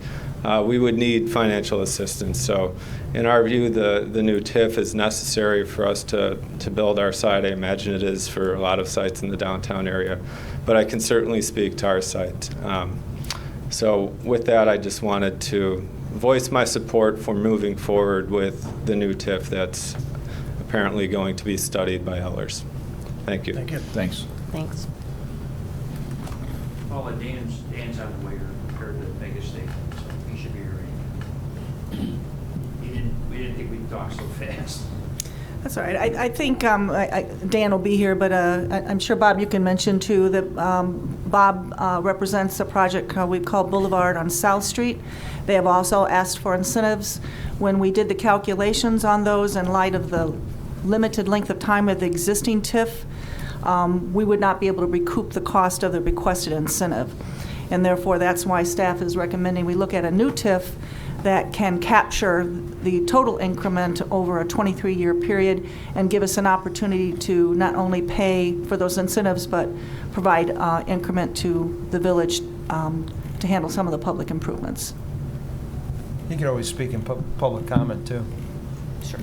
we would need financial assistance. So in our view, the new TIF is necessary for us to build our site. I imagine it is for a lot of sites in the downtown area, but I can certainly speak to our site. So with that, I just wanted to voice my support for moving forward with the new TIF that's apparently going to be studied by Ellers. Thank you. Thank you. Thanks. Thanks. Paula, Dan's on the way to make a statement, so he should be here. We didn't think we'd talk so fast. That's all right. I think Dan will be here, but I'm sure, Bob, you can mention too that Bob represents a project we call Boulevard on South Street. They have also asked for incentives. When we did the calculations on those in light of the limited length of time of the existing TIF, we would not be able to recoup the cost of the requested incentive. And therefore, that's why staff is recommending we look at a new TIF that can capture the total increment over a 23-year period and give us an opportunity to not only pay for those incentives, but provide increment to the village to handle some of the public improvements. You can always speak in public comment, too. Sure.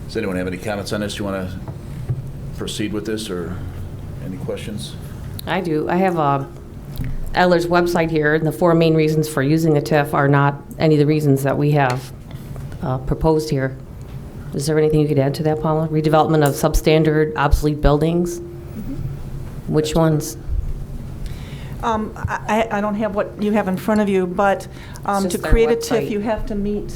Does anyone have any comments on this? Do you want to proceed with this, or any questions? I do. I have Eller's website here, and the 4 main reasons for using the TIF are not any of the reasons that we have proposed here. Is there anything you could add to that, Paula? Redevelopment of substandard, obsolete buildings? Mm-hmm. Which ones? I don't have what you have in front of you, but to create a TIF, you have to meet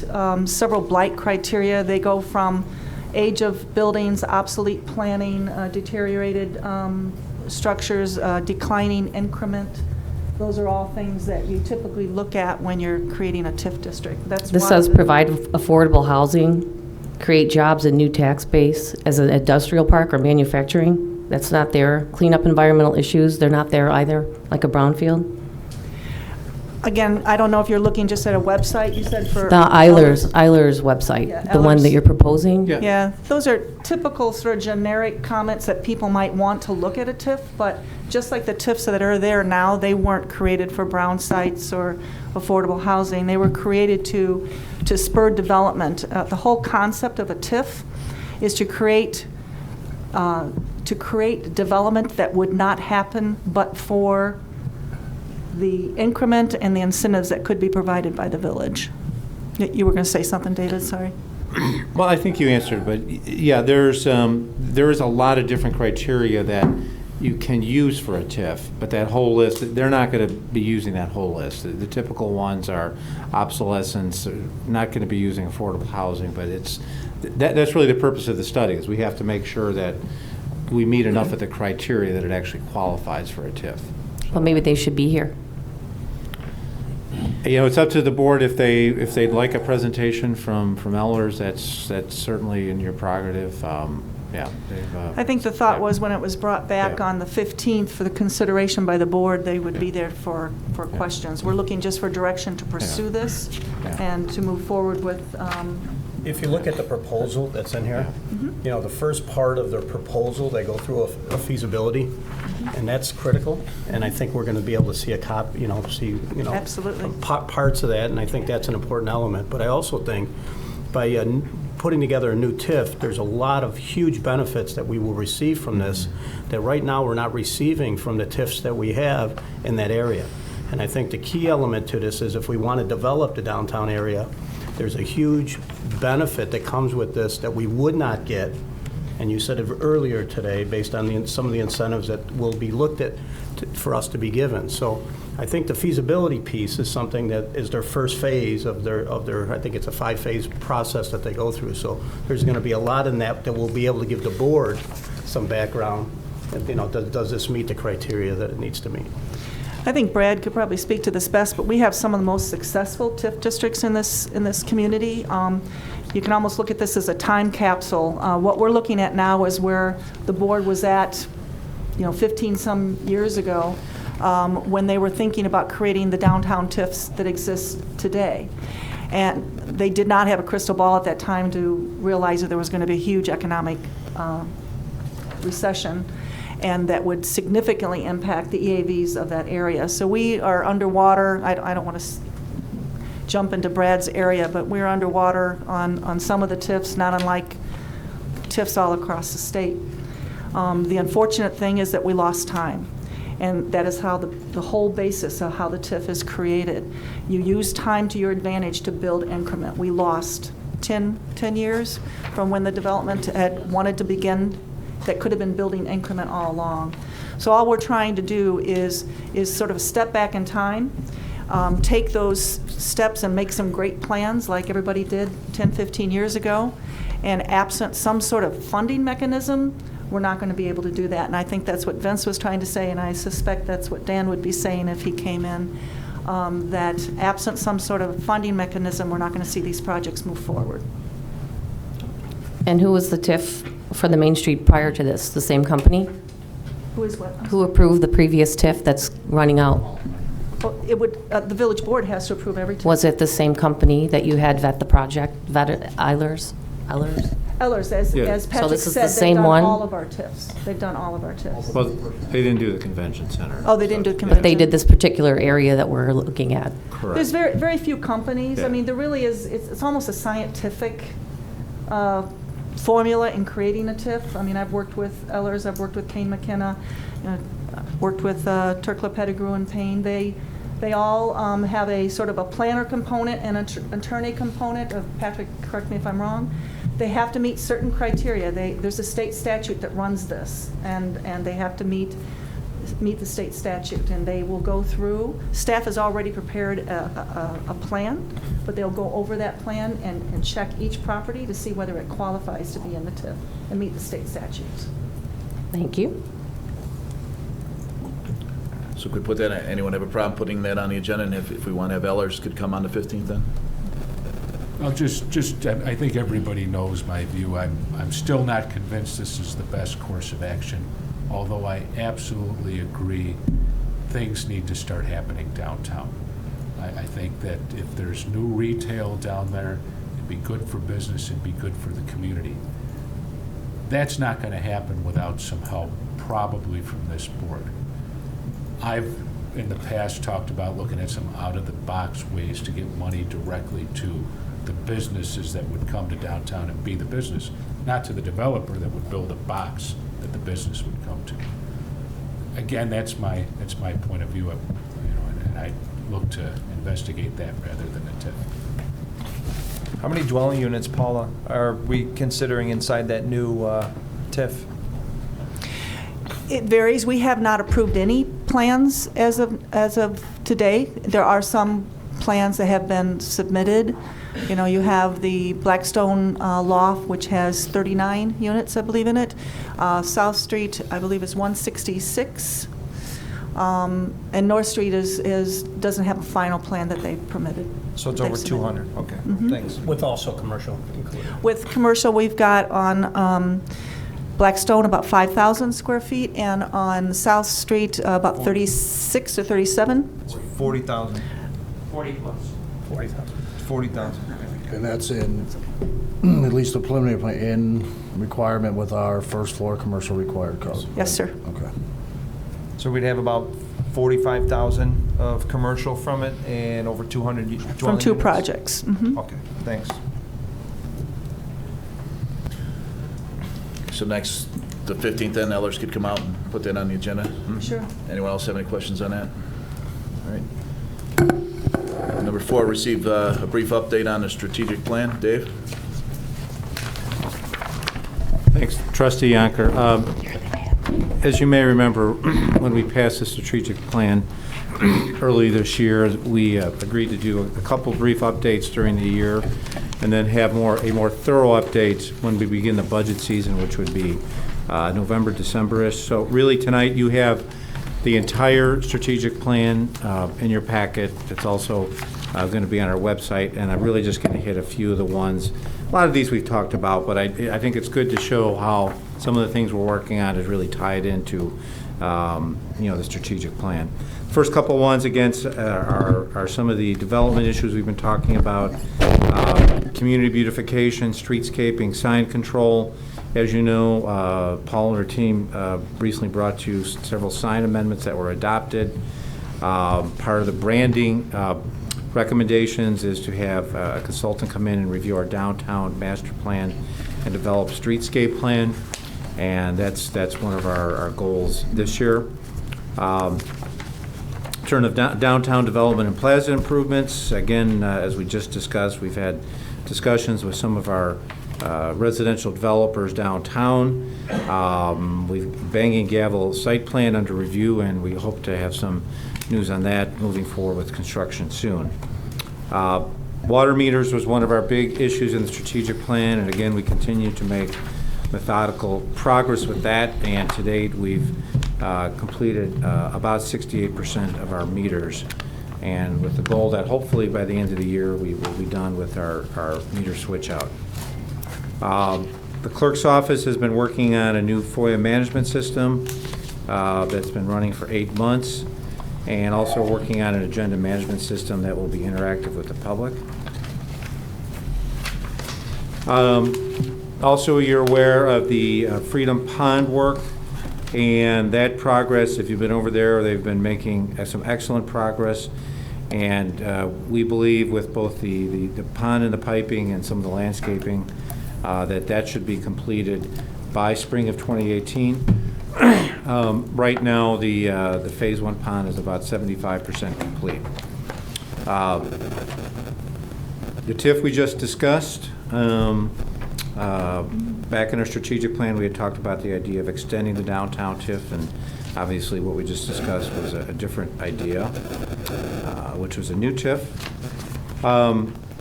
several blight criteria. They go from age of buildings, obsolete planning, deteriorated structures, declining increment. Those are all things that you typically look at when you're creating a TIF district. This says provide affordable housing, create jobs and new tax base as an industrial park or manufacturing. That's not there. Clean up environmental issues, they're not there either, like a brownfield. Again, I don't know if you're looking just at a website, you said for... The Eilers website, Yeah, the one Eilers. that you're proposing? Yeah, those are typical sort of generic comments that people might want to look at a TIF, but just like the TIFs that are there now, they weren't created for brown sites or affordable housing. They were created to spur development. The whole concept of a TIF is to create development that would not happen but for the increment and the incentives that could be provided by the village. You were going to say something, David, sorry. Well, I think you answered, but yeah, there is a lot of different criteria that you can use for a TIF, but that whole list, they're not going to be using that whole list. The typical ones are obsolescence, not going to be using affordable housing, but that's really the purpose of the study, is we have to make sure that we meet enough of the criteria that it actually qualifies for a TIF. Well, maybe they should be here. You know, it's up to the board if they'd like a presentation from Ehlers. That's certainly in your prerogative. I think the thought was when it was brought back on the 15th for the consideration by the board, they would be there for questions. We're looking just for direction to pursue this and to move forward with. If you look at the proposal that's in here, you know, the first part of their proposal, they go through a feasibility, and that's critical. And I think we're going to be able to see Absolutely. Parts of that, and I think that's an important element. But I also think by putting together a new TIF, there's a lot of huge benefits that we will receive from this that right now we're not receiving from the TIFs that we have in that area. And I think the key element to this is if we want to develop the downtown area, there's a huge benefit that comes with this that we would not get, and you said it earlier today, based on some of the incentives that will be looked at for us to be given. So I think the feasibility piece is something that is their first phase of their I think it's a 5-phase process that they go through. So there's going to be a lot in that we'll be able to give the board some background. You know, does this meet the criteria that it needs to meet? I think Brad could probably speak to this best, but we have some of the most successful TIF districts in this community. You can almost look at this as a time capsule. What we're looking at now is where the board was at, 15 some years ago, when they were thinking about creating the downtown TIFs that exist today. And they did not have a crystal ball at that time to realize that there was going to be a huge economic recession, and that would significantly impact the EAVs of that area. So we are underwater. I don't want to jump into Brad's area, but we're underwater on some of the TIFs, not unlike TIFs all across the state. The unfortunate thing is that we lost time, and that is how the whole basis of how the TIF is created. You use time to your advantage to build increment. We lost 10 years from when the development had wanted to begin that could have been building increment all along. So all we're trying to do is sort of step back in time, take those steps and make some great plans like everybody did 10, 15 years ago. And absent some sort of funding mechanism, we're not going to be able to do that. And I think that's what Vince was trying to say, and I suspect that's what Dan would be saying if he came in, that absent some sort of funding mechanism, we're not going to see these projects move forward. And who was the TIF for the Main Street prior to this? The same company? Who is what? Who approved the previous TIF that's running out? Well, it would, the village board has to approve every TIF. Was it the same company that you had vet the project, Eilers? Ellers, as Yeah. Patrick So this is said, the same they've done one? all of our TIFs. They've done all of our TIFs. Well, they didn't do the convention center. Oh, they didn't do But convention? they did this particular area that we're looking at. Correct. There's very, very few companies. Yeah. I mean, there really is, it's almost a scientific formula in creating a TIF. I mean, I've worked with Ellers, I've worked with Kane McKenna, worked with Turkla Pettigrew and Payne. They all have a sort of a planner component and an attorney component. Patrick, correct me if I'm wrong. They have to meet certain criteria. There's a state statute that runs this, and they have to meet the state statute, and they will go through. Staff has already prepared a plan, but they'll go over that plan and check each property to see whether it qualifies to be in the TIF and meet the state statutes. Thank you. So could we put that, anyone have a problem putting that on the agenda? And if we want to have Ellers, could come on the 15th then? Well, I think everybody knows my view. I'm still not convinced this is the best course of action, although I absolutely agree things need to start happening downtown. I think that if there's new retail down there, it'd be good for business, it'd be good for the community. That's not going to happen without some help, probably from this board. I've, in the past, talked about looking at some out-of-the-box ways to get money directly to the businesses that would come to downtown and be the business, not to the developer that would build a box that the business would come to. Again, that's my point of view, and I look to investigate that rather than a TIF. How many dwelling units, Paula, are we considering inside that new TIF? It varies. We have not approved any plans as of today. There are some plans that have been submitted. You know, you have the Blackstone Loft, which has 39 units, I believe, in it. South Street, I believe, is 166. And North Street doesn't have a final plan that they've permitted. So it's over 200, okay, thanks. With also commercial included. With commercial, we've got on Blackstone about 5,000 square feet, and on South Street about 36 or 37. It's 40,000. 40 plus. 40,000. 40,000. And that's in, at least the preliminary plan, in requirement with our first floor commercial required code. Yes, sir. Okay. So we'd have about 45,000 of commercial from it and over 200 dwelling units? From two projects. Mhm. Okay, thanks. So next, the 15th then, Ellers could come out and put that on the agenda? Sure. Anyone else have any questions on that? All right. Number 4, receive a brief update on the strategic plan. Dave? Thanks, Trustee Yonker. As you may remember, when we passed the strategic plan early this year, we agreed to do a couple brief updates during the year and then have a more thorough update when we begin the budget season, which would be November, December-ish. So really tonight you have the entire strategic plan in your packet. It's also going to be on our website, and I'm really just going to hit a few of the ones. A lot of these we've talked about, but I think it's good to show how some of the things we're working on is really tied into the strategic plan. First couple ones, again, are some of the development issues we've been talking about. Community beautification, streetscaping, sign control. As you know, Paul and her team recently brought you several sign amendments that were adopted. Part of the branding recommendations is to have a consultant come in and review our downtown master plan and develop a streetscape plan, and that's one of our goals this year. Turn of downtown development and plaza improvements. Again, as we just discussed, we've had discussions with some of our residential developers downtown. We've banging gavel site plan under review, and we hope to have some news on that, moving forward with construction soon. Water meters was one of our big issues in the strategic plan, and again, we continue to make methodical progress with that, and to date, we've completed about 68% of our meters, and with the goal that hopefully by the end of the year, we will be done with our meter switch out. The clerk's office has been working on a new FOIA management system that's been running for 8 months, and also working on an agenda management system that will be interactive with the public. Also, you're aware of the Freedom Pond work, and that progress, if you've been over there, they've been making some excellent progress, and we believe with both the pond and the piping and some of the landscaping, that should be completed by spring of 2018. Right now, the Phase 1 pond is about 75% complete. The TIF we just discussed. Back in our strategic plan, we had talked about the idea of extending the downtown TIF, and obviously what we just discussed was a different idea, which was a new TIF.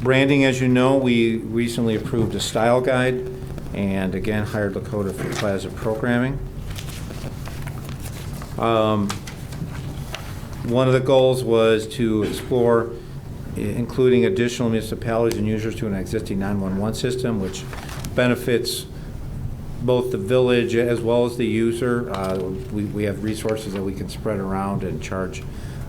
Branding, as you know, we recently approved a style guide, and again hired Lakota for Plaza programming. One of the goals was to explore including additional municipalities and users to an existing 911 system, which benefits both the village as well as the user. We have resources that we can spread around and charge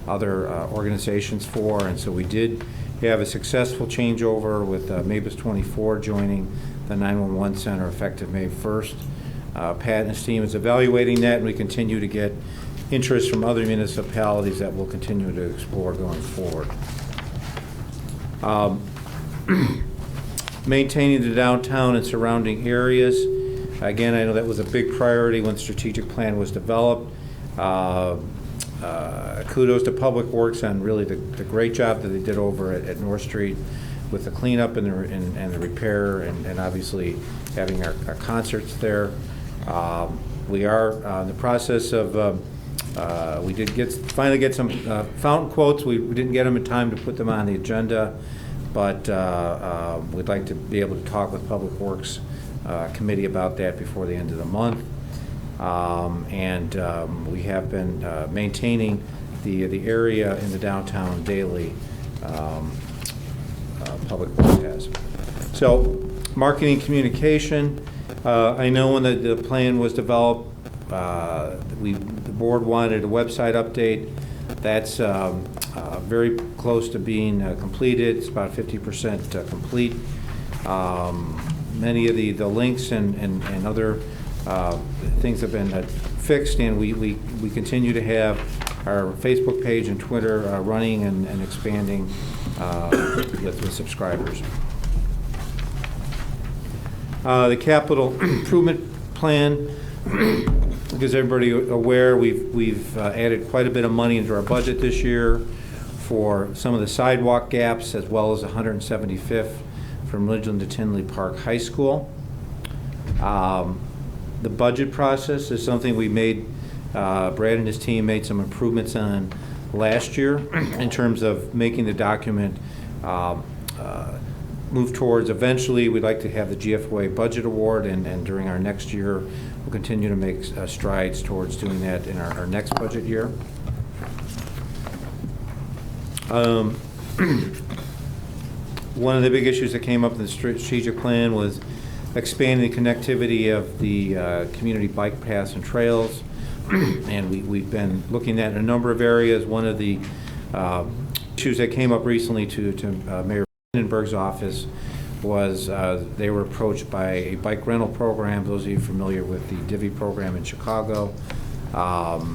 other organizations for, and so we did have a successful changeover with MABUS 24 joining the 911 center effective May 1st. Pat and his team is evaluating that, and we continue to get interest from other municipalities that we'll continue to explore going forward. Maintaining the downtown and surrounding areas. Again, I know that was a big priority when the strategic plan was developed. Kudos to Public Works on really the great job that they did over at North Street with the cleanup and the repair, and obviously having our concerts there. We are in the process of, we did finally get some fountain quotes. We didn't get them in time to put them on the agenda, but we'd like to be able to talk with Public Works Committee about that before the end of the month. We have been maintaining the area in the downtown daily. Public Works has. So, marketing communication. I know when the plan was developed, the board wanted a website update. That's very close to being completed. It's about 50% complete. Many of the links and other things have been fixed, and we continue to have our Facebook page and Twitter running and expanding with subscribers. The capital improvement plan, because everybody aware, we've added quite a bit of money into our budget this year for some of the sidewalk gaps, as well as 175th from Ridgeland to Tinley Park High School. The budget process is something we made, Brad and his team made some improvements on last year in terms of making the document move towards, eventually we'd like to have the GFOA budget award, and during our next year we'll continue to make strides towards doing that in our next budget year. One of the big issues that came up in the strategic plan was expanding the connectivity of the community bike paths and trails, and we've been looking at a number of areas. One of the issues that came up recently to Mayor Hindenburg's office was they were approached by a bike rental program. Those of you familiar with the Divvy program in Chicago,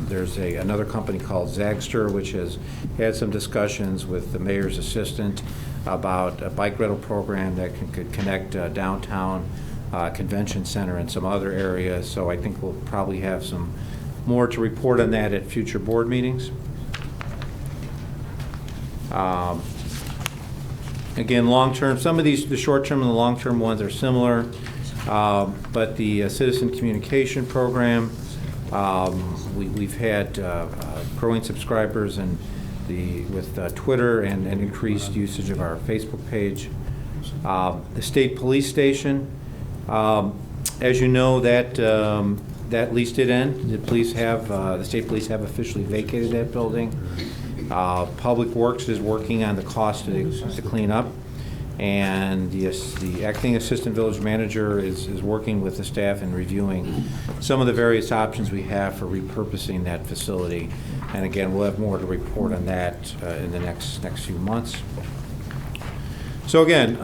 there's another company called Zagster, which has had some discussions with the mayor's assistant about a bike rental program that could connect downtown convention center and some other areas. So I think we'll probably have some more to report on that at future board meetings. Again, long-term, some of these, the short-term and the long-term ones are similar, but the citizen communication program, We've had growing subscribers and with Twitter and increased usage of our Facebook page. The state police station, as you know, that lease did end. The state police have officially vacated that building. Public Works is working on the cost to clean up, and the acting assistant village manager is working with the staff and reviewing some of the various options we have for repurposing that facility. And again, we'll have more to report on that in the next few months. So again,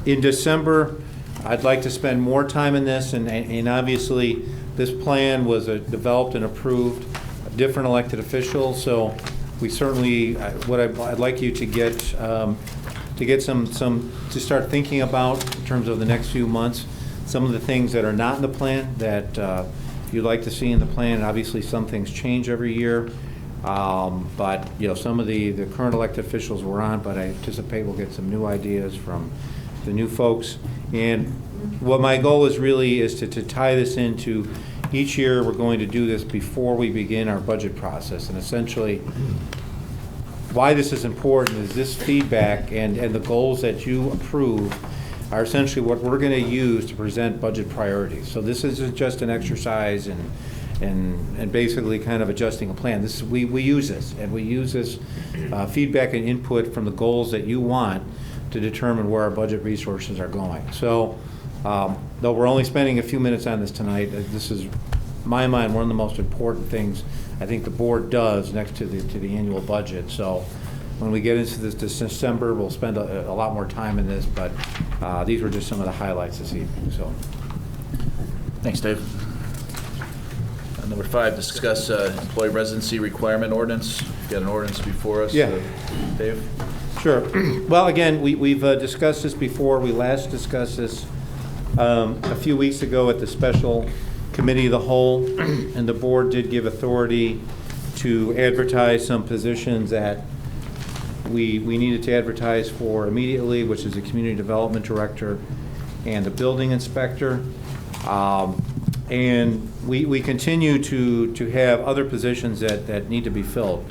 in December, I'd like to spend more time in this, and obviously this plan was developed and approved by different elected officials, so we certainly, what I'd like you to get to start thinking about in terms of the next few months, some of the things that are not in the plan that you'd like to see in the plan. And obviously some things change every year, but some of the current elected officials were on, but I anticipate we'll get some new ideas from the new folks. And what my goal is really is to tie this into each year. We're going to do this before we begin our budget process, and essentially why this is important is this feedback and the goals that you approve are essentially what we're going to use to present budget priorities. So this isn't just an exercise and basically kind of adjusting a plan. We use this, and we use this feedback and input from the goals that you want to determine where our budget resources are going. So though we're only spending a few minutes on this tonight, this is, in my mind, one of the most important things I think the board does next to the annual budget. So when we get into this December, we'll spend a lot more time in this, but these were just some of the highlights this evening. So, Thanks, Dave. Number 5, discuss employee residency requirement ordinance. We've got an ordinance before us. Yeah. Dave? Sure. Well, again, we've discussed this before. We last discussed this a few weeks ago at the special committee of the whole, and the board did give authority to advertise some positions that we needed to advertise for immediately, which is the community development director and the building inspector. And we continue to have other positions that need to be filled.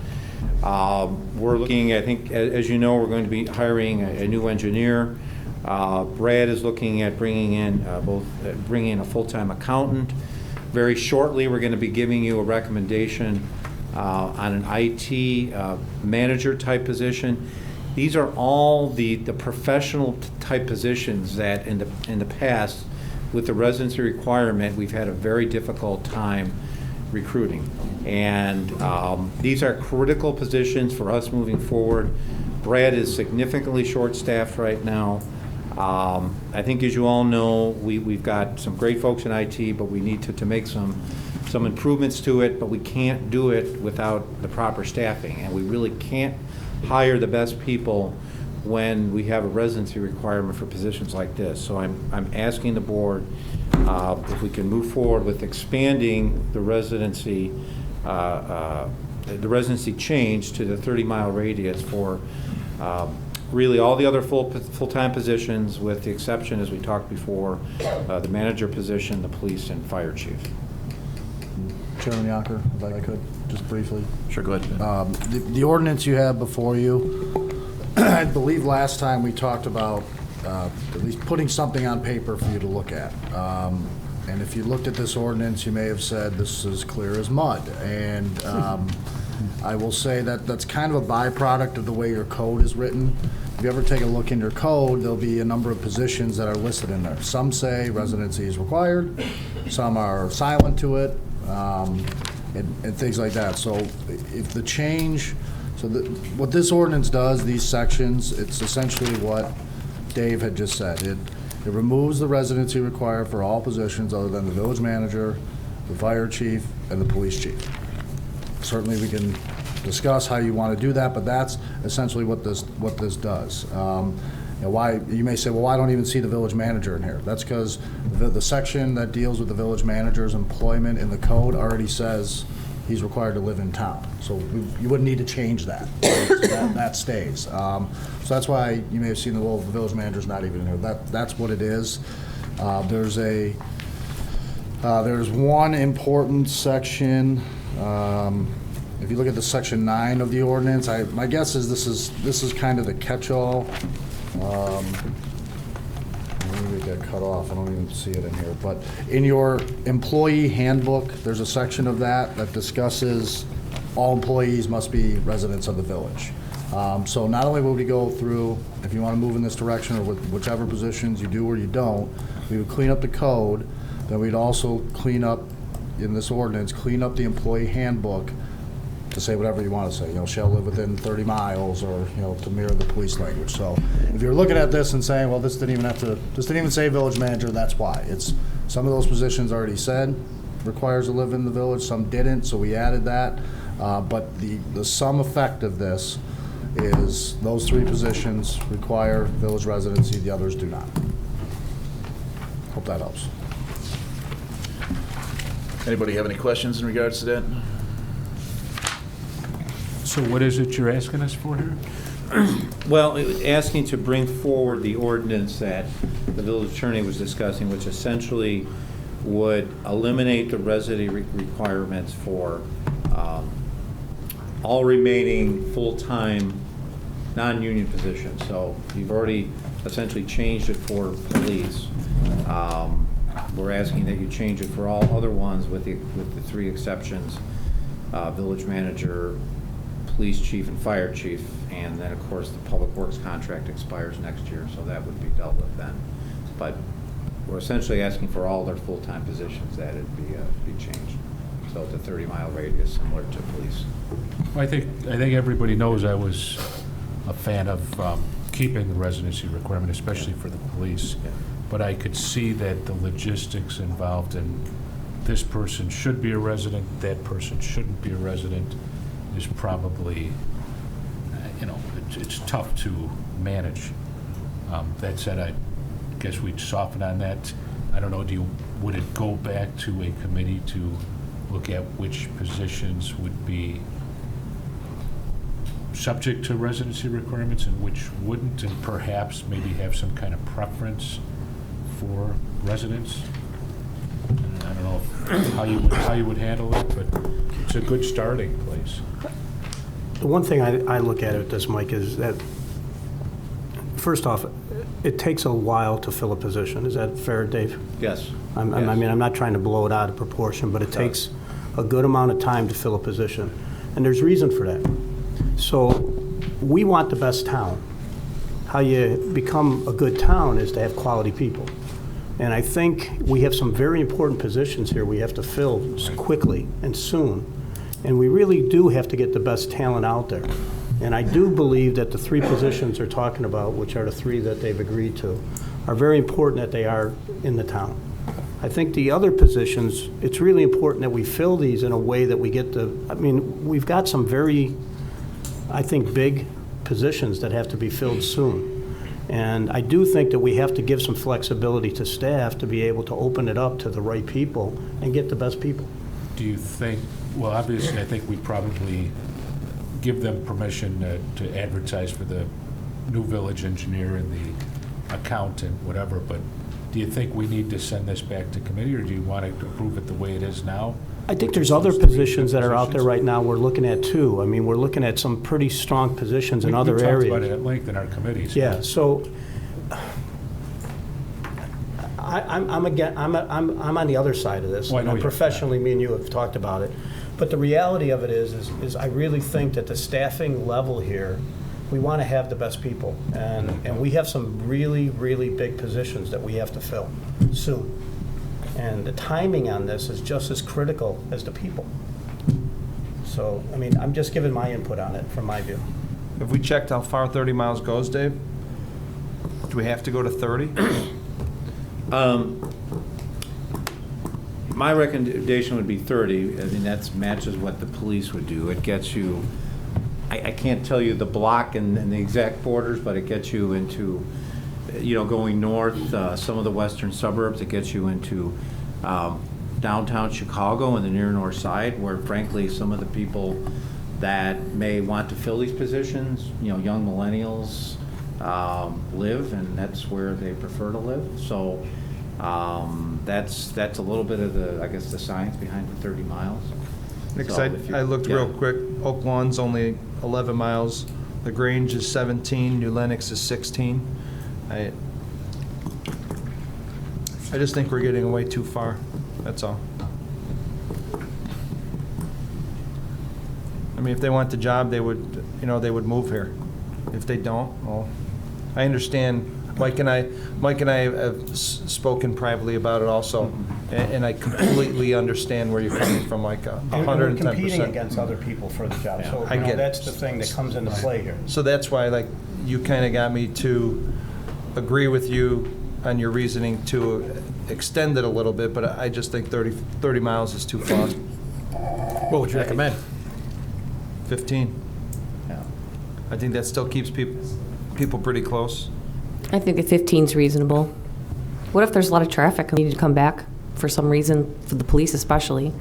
We're looking, I think, as you know, we're going to be hiring a new engineer. Brad is looking at bringing in a full-time accountant. Very shortly, we're going to be giving you a recommendation on an IT manager type position. These are all the professional type positions that in the past, with the residency requirement, we've had a very difficult time recruiting. And these are critical positions for us moving forward. Brad is significantly short-staffed right now. I think, as you all know, we've got some great folks in IT, but we need to make some improvements to it, but we can't do it without the proper staffing, and we really can't hire the best people when we have a residency requirement for positions like this. So I'm asking the board if we can move forward with expanding the residency change to the 30-mile radius for really all the other full-time positions, with the exception, as we talked before, the manager position, the police and fire chief. Chairman Yonker, if I could, just briefly. Sure, go ahead. The ordinance you have before you, I believe last time we talked about at least putting something on paper for you to look at. And if you looked at this ordinance, you may have said this is clear as mud. And I will say that that's kind of a byproduct of the way your code is written. If you ever take a look in your code, there'll be a number of positions that are listed in there. Some say residency is required, some are silent to it, and things like that. So if the change, what this ordinance does, these sections, it's essentially what Dave had just said. It removes the residency required for all positions other than the village manager, the fire chief, and the police chief. Certainly we can discuss how you want to do that, but that's essentially what this does. Why you may say, well, I don't even see the village manager in here. That's because the section that deals with the village manager's employment in the code already says he's required to live in town. So you wouldn't need to change that. So that stays. So that's why you may have seen the village manager's not even in here. That's what it is. There's a There's one important section. If you look at the section 9 of the ordinance, my guess is this is kind of the catch-all. Maybe it got cut off. I don't even see it in here. But in your employee handbook, there's a section of that discusses all employees must be residents of the village. So not only would we go through, if you want to move in this direction or with whichever positions you do or you don't, we would clean up the code. Then we'd also clean up, in this ordinance, clean up the employee handbook to say whatever you want to say, shall live within 30 miles or, to mirror the police language. So if you're looking at this and saying, well, this didn't even say village manager, that's why. It's some of those positions already said requires to live in the village, some didn't, so we added that. But the sum effect of this is those 3 positions require village residency, the others do not. Hope that helps. Anybody have any questions in regards to that? So what is it you're asking us for here? Well, asking to bring forward the ordinance that the village attorney was discussing, which essentially would eliminate the residency requirements for all remaining full-time non-union positions. So you've already essentially changed it for police. We're asking that you change it for all other ones with the 3 exceptions: village manager, police chief, and fire chief. And then, of course, the public works contract expires next year, so that would be dealt with then. But we're essentially asking for all their full-time positions that it be changed. So it's a 30-mile radius, similar to police. Well, I think everybody knows I was a fan of keeping the residency requirement, especially for the police. Yeah. But I could see that the logistics involved in this person should be a resident, that person shouldn't be a resident, is probably, it's tough to manage. That said, I guess we'd soften on that. I don't know, would it go back to a committee to look at which positions would be subject to residency requirements and which wouldn't, and perhaps maybe have some kind of preference for residents? I don't know how you would handle it, but it's a good starting place. The one thing I look at with this, Mike, is that, first off, it takes a while to fill a position. Is that fair, Dave? Yes. I mean, I'm not trying to blow it out of proportion, but it takes a good amount of time to fill a position. And there's reason for that. So we want the best town. How you become a good town is to have quality people. And I think we have some very important positions here we have to fill quickly and soon. And we really do have to get the best talent out there. And I do believe that the 3 positions they're talking about, which are the 3 that they've agreed to, are very important that they are in the town. I think the other positions, it's really important that we fill these in a way that we get we've got some very, I think, big positions that have to be filled soon. And I do think that we have to give some flexibility to staff to be able to open it up to the right people and get the best people. Do you think, well, obviously, I think we probably give them permission to advertise for the new village engineer and the accountant, whatever, but do you think we need to send this back to committee, or do you want to approve it the way it is now? I think there's other positions that are out there right now we're looking at too. I mean, we're looking at some pretty strong positions in other areas. We talked about it at length in our committees. Yeah, so I'm on the other side of this. Well, I know you are. Professionally, me and you have talked about it. But the reality of it is I really think that the staffing level here, we want to have the best people. And we have some really, really big positions that we have to fill soon. And the timing on this is just as critical as the people. So, I mean, I'm just giving my input on it from my view. Have we checked how far 30 miles goes, Dave? Do we have to go to 30? My recommendation would be 30. I mean, that matches what the police would do. It gets you, I can't tell you the block and the exact borders, but it gets you into, going north, some of the western suburbs. It gets you into downtown Chicago and the near north side, where frankly some of the people that may want to fill these positions, young millennials, live, and that's where they prefer to live. So That's a little bit of the, I guess, the science behind the 30 miles. Because So if you- I looked yeah. real quick, Oak Lawn's only 11 miles, LaGrange is 17, New Lenox is 16. I just think we're getting away too far, that's all. I mean, if they want the job, they would, they would move here. If they don't, well, I understand, Mike and I have spoken privately about it also, and I completely understand where you're coming from, Mike, And we're competing 110%. against other people for the job, so I get it. that's the thing that comes into play here. So that's why, you kind of got me to agree with you on your reasoning to extend it a little bit, but I just think 30 miles is too far. What would you recommend? 15. Yeah. I think that still keeps people pretty close. I think the 15's reasonable. What if there's a lot of traffic and we need to come back for some reason, for the police especially?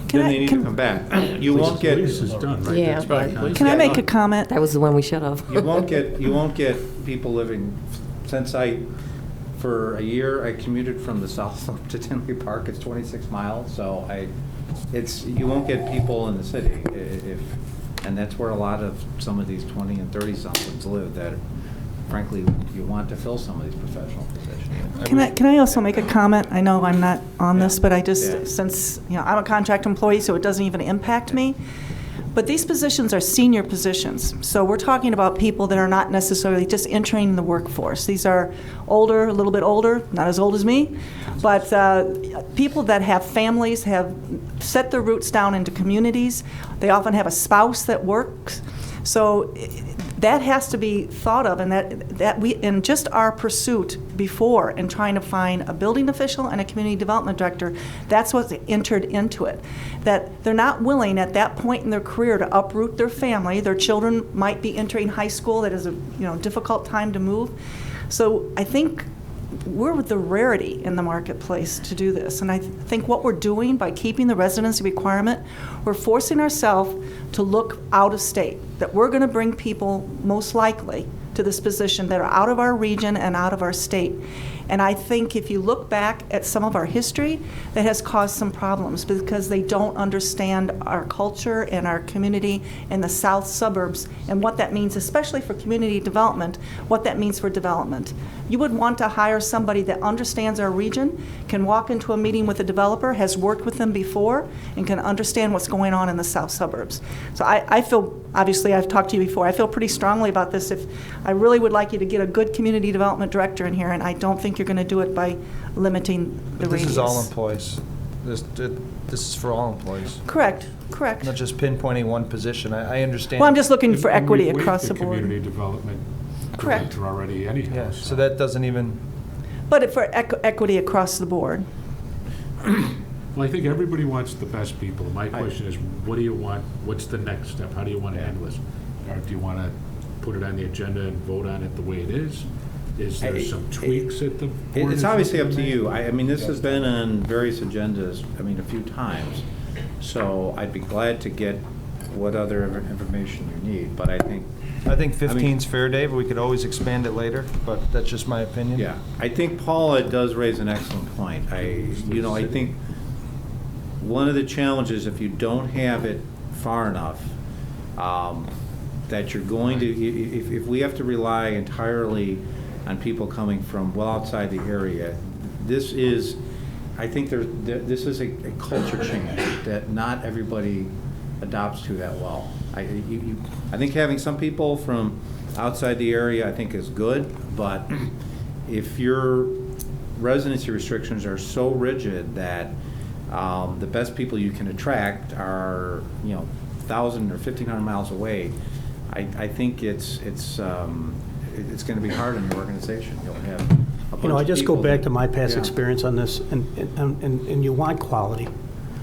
Then they need to come back. You won't get. Police is done, right? Yeah. That's right. Can I make a comment? That was the one we should have. You won't get people living, for a year, I commuted from the south up to Tinley Park, it's 26 miles, so you won't get people in the city and that's where a lot of some of these 20 and 30-somethings live that frankly, you want to fill some of these professional positions. Can I also make a comment? I know I'm not on this, but I just, Yeah. since, I'm a contract employee, so it doesn't even impact me. But these positions are senior positions. So we're talking about people that are not necessarily just entering the workforce. These are older, a little bit older, not as old as me, but people that have families, have set their roots down into communities. They often have a spouse that works. So that has to be thought of, and that we, in just our pursuit before in trying to find a building official and a community development director, that's what's entered into it. That they're not willing at that point in their career to uproot their family. Their children might be entering high school. That is a difficult time to move. So I think we're the rarity in the marketplace to do this. And I think what we're doing by keeping the residency requirement, we're forcing ourselves to look out of state, that we're going to bring people most likely to this position that are out of our region and out of our state. And I think if you look back at some of our history, that has caused some problems because they don't understand our culture and our community in the south suburbs and what that means, especially for community development, what that means for development. You would want to hire somebody that understands our region, can walk into a meeting with a developer, has worked with them before, and can understand what's going on in the south suburbs. So I feel, obviously I've talked to you before, I feel pretty strongly about this. If I really would like you to get a good community development director in here, and I don't think you're going to do it by limiting the radius. This is all employees. This is for all employees. Correct. Not just pinpointing one position. I understand. Well, I'm just looking for And equity we've across waived the board. community development Correct. director already anyhow. Yeah, so that doesn't even. But for equity across the board. Well, I think everybody wants the best people. My question is, what do you want? What's the next step? How do you want to handle this? Or do you want to put it on the agenda and vote on it the way it is? Is there some tweaks at the board? It's obviously up to you. I mean, this has been on various agendas, a few times. So I'd be glad to get what other information you need, but I think 15's fair, Dave. We could always expand it later, but that's just my opinion. Yeah, I think Paula does raise an excellent point. I think one of the challenges, if you don't have it far enough, that you're going to, if we have to rely entirely on people coming from well outside the area, this is a culture change that not everybody adopts to that well. I think having some people from outside the area, I think, is good, but if your residency restrictions are so rigid that the best people you can attract are 1,000 or 1,500 miles away, I think it's going to be hard on your organization. You'll have a bunch I of just go people back that- to my past Yeah. experience on this, and you want quality.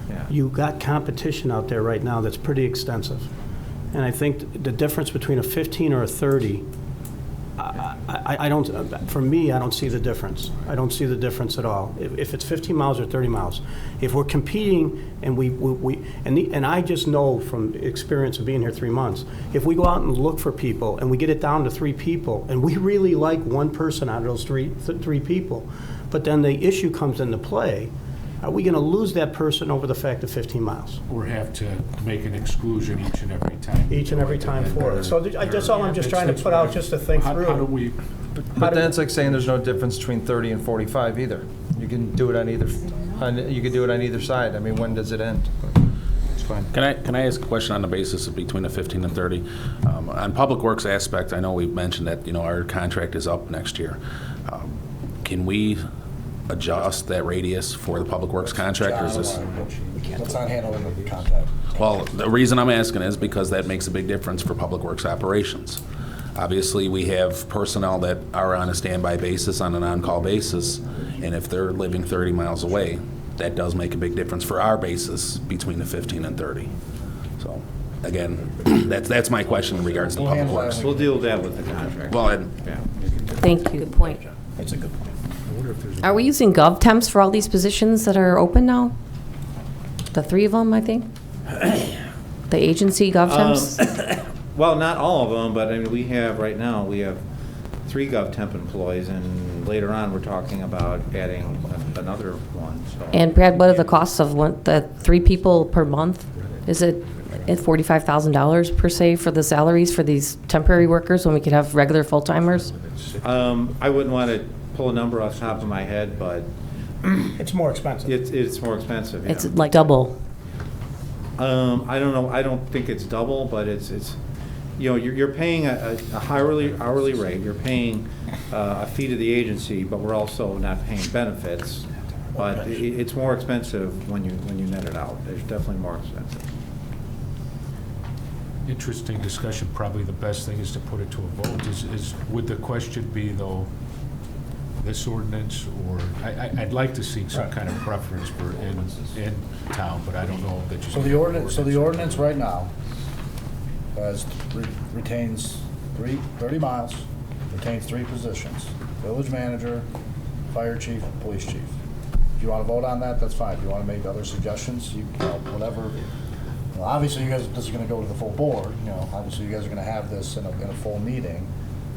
Yeah. You got competition out there right now that's pretty extensive. And I think the difference between a 15 or a 30, I don't, for me, I don't see the difference. I don't see the difference at all. If it's 15 miles or 30 miles, if we're competing and and I just know from experience of being here 3 months, if we go out and look for people and we get it down to 3 people and we really like one person out of those three people, But then the issue comes into play, are we going to lose that person over the fact of 15 miles? Or have to make an exclusion each and every time. Each and every time for it. So that's all I'm just trying to put out, just to think through. How do we, But then it's like saying there's no difference between 30 and 45 either. You can do it on either, you can do it on either side. I mean, when does it end? It's fine. Can I ask a question on the basis of between the 15 and 30? On Public Works aspect, I know we've mentioned that, our contract is up next year. Can we adjust that radius for the Public Works contract, or is this? Let's not handle it in the contract. Well, the reason I'm asking is because that makes a big difference for Public Works operations. Obviously, we have personnel that are on a standby basis, on an on-call basis, and if they're living 30 miles away, that does make a big difference for our basis between the 15 and 30. So, again, that's my question in regards to Public Works. We'll deal with that with the contract. Well, Thank you. Good point. That's a good point. Are we using GovTemps for all these positions that are open now? The 3 of them, I think? The agency GovTemps? Well, not all of them, but I mean, we have, right now, we have 3 GovTemp employees, and later on, we're talking about adding another one, so. And Brad, what are the costs of the 3 people per month? Is it at $45,000 per se for the salaries for these temporary workers when we could have regular full-timers? I wouldn't want to pull a number off the top of my head, but It's more expensive. it's more expensive, yeah. It's like double. I don't know, I don't think it's double, but it's you're paying a hourly rate, you're paying a fee to the agency, but we're also not paying benefits. But it's more expensive when you net it out. It's definitely more expensive. interesting discussion, probably the best thing is to put it to a vote. Would the question be, though, this ordinance, or, I'd like to see some kind of preference for in town, but I don't know that you. So the ordinance right now retains 30 miles, retains 3 positions: village manager, fire chief, police chief. If you want to vote on that, that's fine. If you want to make other suggestions, whatever. Obviously, you guys, this is going to go to the full board. Obviously, you guys are going to have this in a full meeting.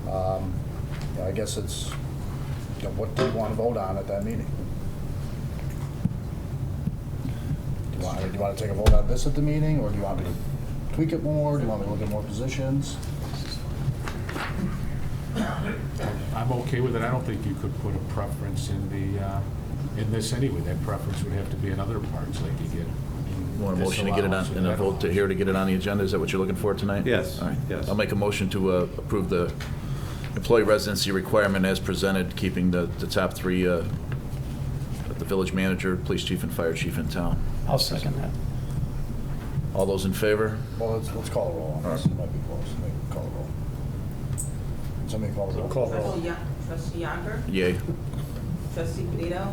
I guess it's, what do you want to vote on at that meeting? Do you want to take a vote on this at the meeting, or do you want me to tweak it more? Do you want me to look at more positions? I'm okay with it. I don't think you could put a preference in this anyway. That preference would have to be in other parts, like you get. You want a motion to get it on, and a vote to to get it on the agenda? Is that what you're looking for tonight? Yes. All right. Yes. I'll make a motion to approve the employee residency requirement as presented, keeping the top 3, the village manager, police chief, and fire chief in town. I'll second that. All those in favor? Well, let's call a roll on this. It might be close. Maybe call a roll. Somebody call a roll. Call roll. Trustee Yonker? Yay. Trustee Benito?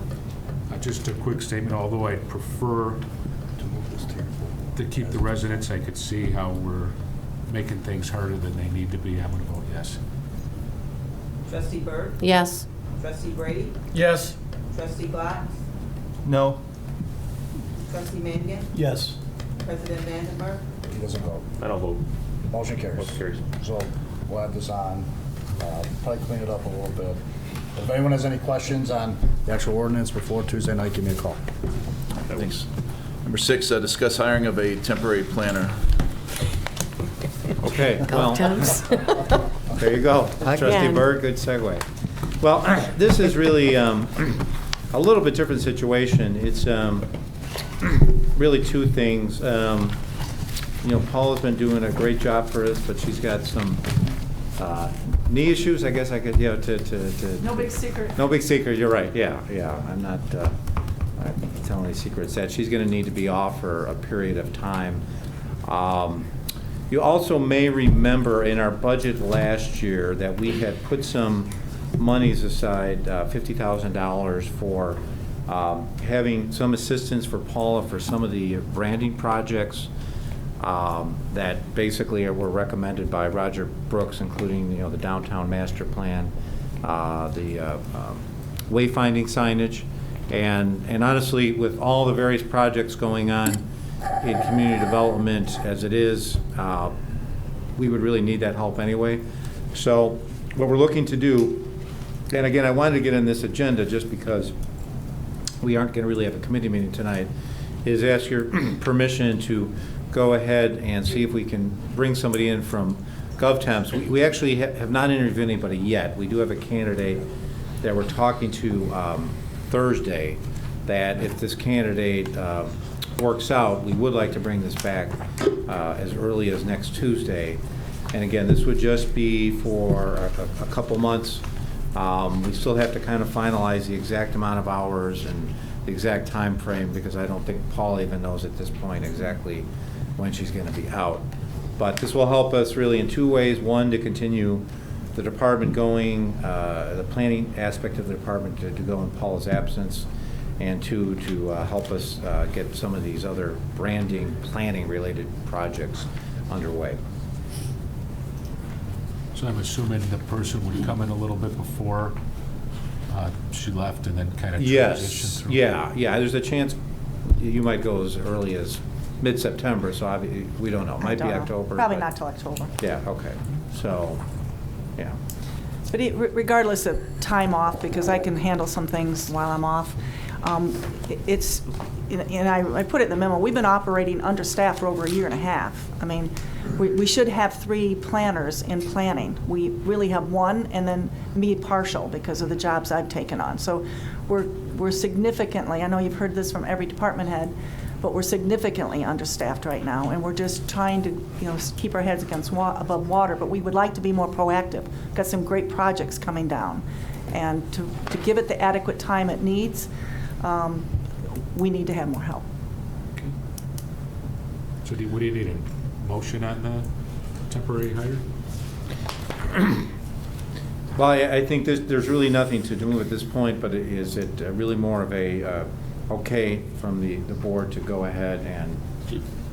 Just a quick statement, although I'd prefer to keep the residents, I could see how we're making things harder than they need to be. I'm going to vote yes. Trustee Byrd? Yes. Trustee Brady? Yes. Trustee Glatz? No. Trustee Mangan? Yes. President Vandenberg? He doesn't vote. I don't vote. Motion carries. Motion carries. So we'll add this on, probably clean it up a little bit. If anyone has any questions on the actual ordinance before Tuesday night, give me a call. Thanks. Number 6, discuss hiring of a temporary planner. Okay, well, GovTemps. there you go. Trustee Again. Byrd, good segue. Well, this is really a little bit different situation. It's really 2 things. Paula's been doing a great job for us, but she's got some knee issues, I guess I could, No big secret. No big secret, you're right, yeah. I'm not telling any secrets. That she's going to need to be off for a period of time. You also may remember in our budget last year that we had put some monies aside, $50,000 for having some assistance for Paula for some of the branding projects that basically were recommended by Roger Brooks, including the downtown master plan, the wayfinding signage, and honestly, with all the various projects going on in community development as it is, we would really need that help anyway. So what we're looking to do And again, I wanted to get on this agenda just because we aren't going to really have a committee meeting tonight, is ask your permission to go ahead and see if we can bring somebody in from GovTemps. We actually have not interviewed anybody yet. We do have a candidate that we're talking to Thursday, that if this candidate works out, we would like to bring this back as early as next Tuesday. And again, this would just be for a couple months. We still have to kind of finalize the exact amount of hours and the exact time frame, because I don't think Paul even knows at this point exactly when she's going to be out. But this will help us really in two ways. One, to continue the department going, the planning aspect of the department to go in Paul's absence, and two, to help us get some of these other branding, planning related projects underway. So I'm assuming the person would come in a little bit before she left and then kind of transition Yes, through? yeah. There's a chance you might go as early as mid-September, so we don't know. Might be October. Probably but- not till October. Yeah, okay. So, yeah. But regardless of time off, because I can handle some things while I'm off, it's, and I put it in the memo, we've been operating understaffed for over a year and a half. I mean, we should have 3 planners in planning. We really have 1, and then me partial because of the jobs I've taken on. So we're significantly, I know you've heard this from every department head, but we're significantly understaffed right now, and we're just trying to, keep our heads above water, but we would like to be more proactive. Got some great projects coming down, and to give it the adequate time it needs, we need to have more help. So what do you need, a motion on the temporary hire? Well, I think there's really nothing to do at this point, but is it really more of a okay from the board to go ahead and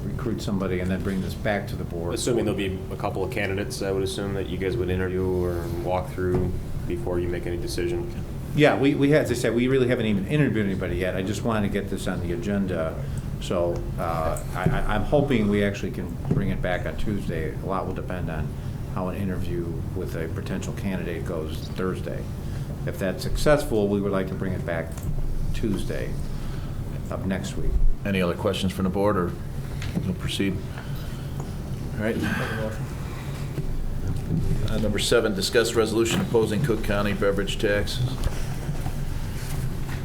recruit somebody and then bring this back to the board? Assuming there'll be a couple of candidates, I would assume that you guys would interview or walk through before you make any decision. Yeah, we as I said, we really haven't even interviewed anybody yet. I just wanted to get this on the agenda. So I'm hoping we actually can bring it back on Tuesday. A lot will depend on how an interview with a potential candidate goes Thursday. If that's successful, we would like to bring it back Tuesday of next week. Any other questions from the board, or we'll proceed? All right. Number 7, discuss resolution opposing Cook County beverage taxes.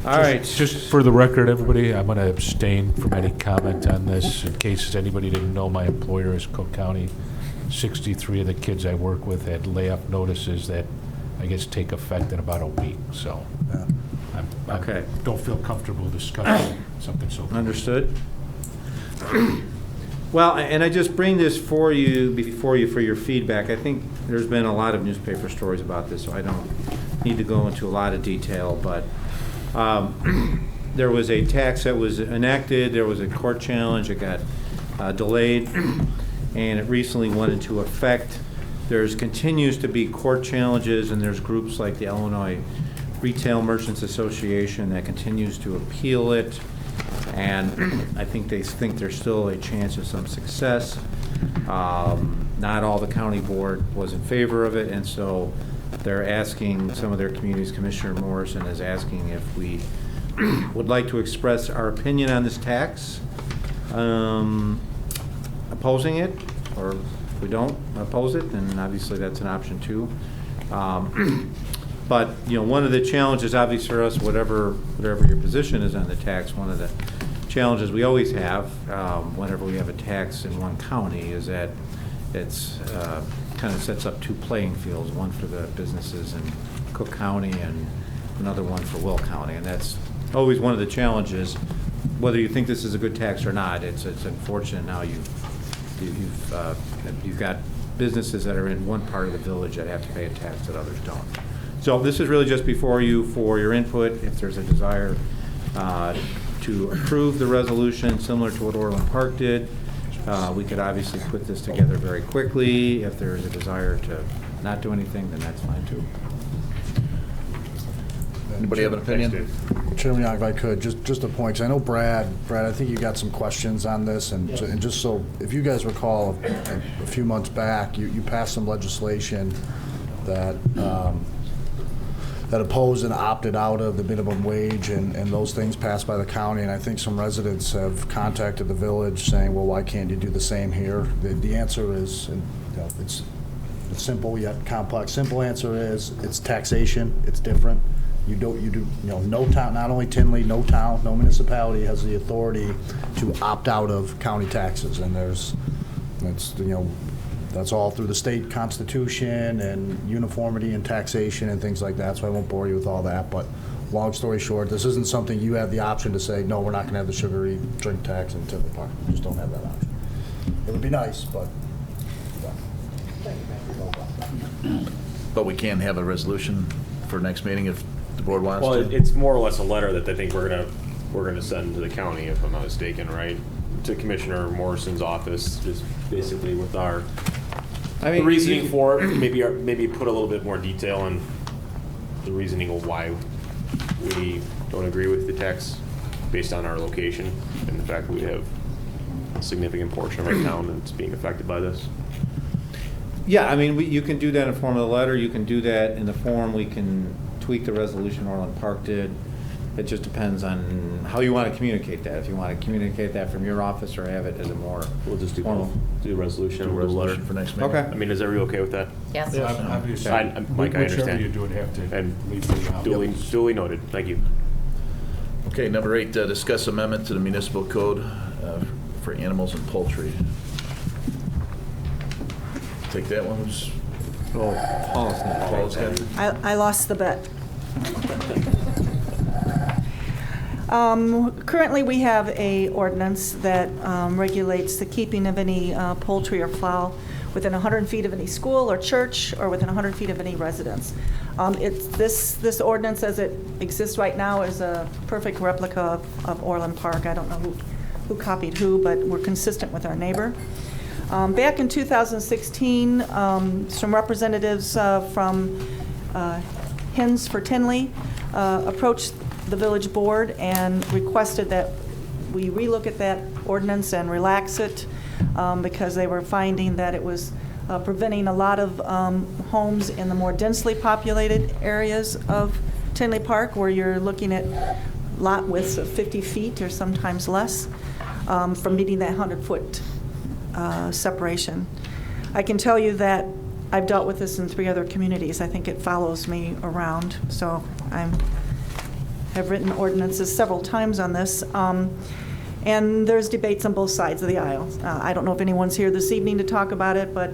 All right. Just for the record, everybody, I'm going to abstain from any comment on this. In case anybody didn't know, my employer is Cook County. 63 of the kids I work with had layoff notices that I guess take effect in about a week. So I don't feel comfortable discussing something so. Understood. Well, and I just bring this for you for your feedback. I think there's been a lot of newspaper stories about this, so I don't need to go into a lot of detail, but there was a tax that was enacted, there was a court challenge, it got delayed, and it recently went into effect. There's continues to be court challenges, and there's groups like the Illinois Retail Merchants Association that continues to appeal it. And I think they think there's still a chance of some success. Not all the county board was in favor of it, and so they're asking, some of their communities, Commissioner Morrison is asking if we would like to express our opinion on this tax, opposing it, or if we don't oppose it, then obviously that's an option too. But, one of the challenges, obviously, for us, whatever your position is on the tax, one of the challenges we always have whenever we have a tax in one county is that it's kind of sets up 2 playing fields, one for the businesses in Cook County and another one for Will County. And that's always one of the challenges, whether you think this is a good tax or not. It's unfortunate now you've got businesses that are in one part of the village that have to pay a tax that others don't. So this is really just before you for your input. If there's a desire to approve the resolution similar to what Orland Park did, we could obviously put this together very quickly. If there is a desire to not do anything, then that's fine too. Anybody have an opinion? Chairman Young, if I could, just a point, 'cause I know Brad, I think you got some questions on this, and just so, if you guys recall, a few months back, you passed some legislation that that opposed and opted out of the minimum wage and those things passed by the county. And I think some residents have contacted the village saying, well, why can't you do the same here? The answer is, it's simple yet complex. Simple answer is it's taxation. It's different. No town, not only Tinley, no town, no municipality has the authority to opt out of county taxes. And that's all through the state constitution and uniformity and taxation and things like that, so I won't bore you with all that. But long story short, this isn't something you have the option to say, no, we're not going to have the sugary drink tax in Tinley Park. We just don't have that option. It would be nice, but... But we can have a resolution for next meeting if the board wants Well, to? it's more or less a letter that I think we're gonna send to the county, if I'm not mistaken, right? To Commissioner Morrison's office, just basically with our reasoning for it. Maybe put a little bit more detail on the reasoning of why we don't agree with the tax based on our location and the fact that we have a significant portion of our town that's being affected by this. Yeah, I mean, you can do that in the form of a letter. You can do that in the form, we can tweak the resolution Orland Park did. It just depends on how you want to communicate that. If you want to communicate that from your office or have it as a more We'll just do formal. both. Do a resolution Do a or a letter. resolution for next meeting. Okay. I mean, is everybody okay with that? Yes. Yeah, obviously. Mike, I Whichever understand. you do it, have to And leave it out. duly noted. Thank you. Okay, number 8, discuss amendment to the municipal code for animals and poultry. Take that one. Paul's got it. I lost the bet. Currently, we have a ordinance that regulates the keeping of any poultry or fowl within 100 feet of any school or church or within 100 feet of any residence. This ordinance, as it exists right now, is a perfect replica of Orland Park. I don't know who copied who, but we're consistent with our neighbor. Back in 2016, some representatives from Hens for Tinley approached the village board and requested that we relook at that ordinance and relax it because they were finding that it was preventing a lot of homes in the more densely populated areas of Tinley Park, where you're looking at lot widths of 50 feet or sometimes less, from meeting that 100-foot separation. I can tell you that I've dealt with this in 3 other communities. I think it follows me around, so I have written ordinances several times on this. And there's debates on both sides of the aisle. I don't know if anyone's here this evening to talk about it, but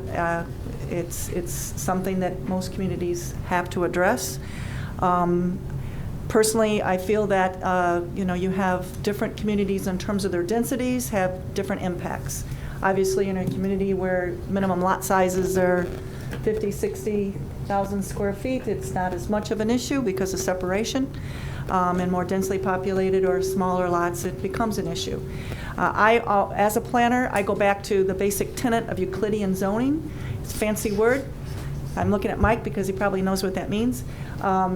it's something that most communities have to address. Personally, I feel that you have different communities in terms of their densities have different impacts. Obviously, in a community where minimum lot sizes are 50, 60,000 square feet, it's not as much of an issue because of separation. In more densely populated or smaller lots, it becomes an issue. As a planner, I go back to the basic tenet of Euclidean zoning. It's a fancy word. I'm looking at Mike because he probably knows what that means.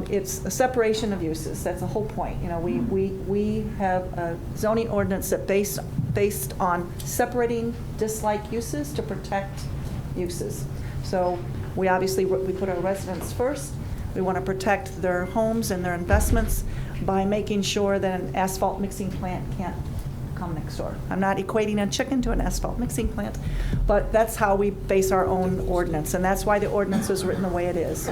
It's a separation of uses. That's the whole point. We have a zoning ordinance that based on separating dislike uses to protect uses. So we obviously put our residents first. We want to protect their homes and their investments by making sure that an asphalt mixing plant can't come next door. I'm not equating a chicken to an asphalt mixing plant, but that's how we base our own ordinance, and that's why the ordinance is written the way it is.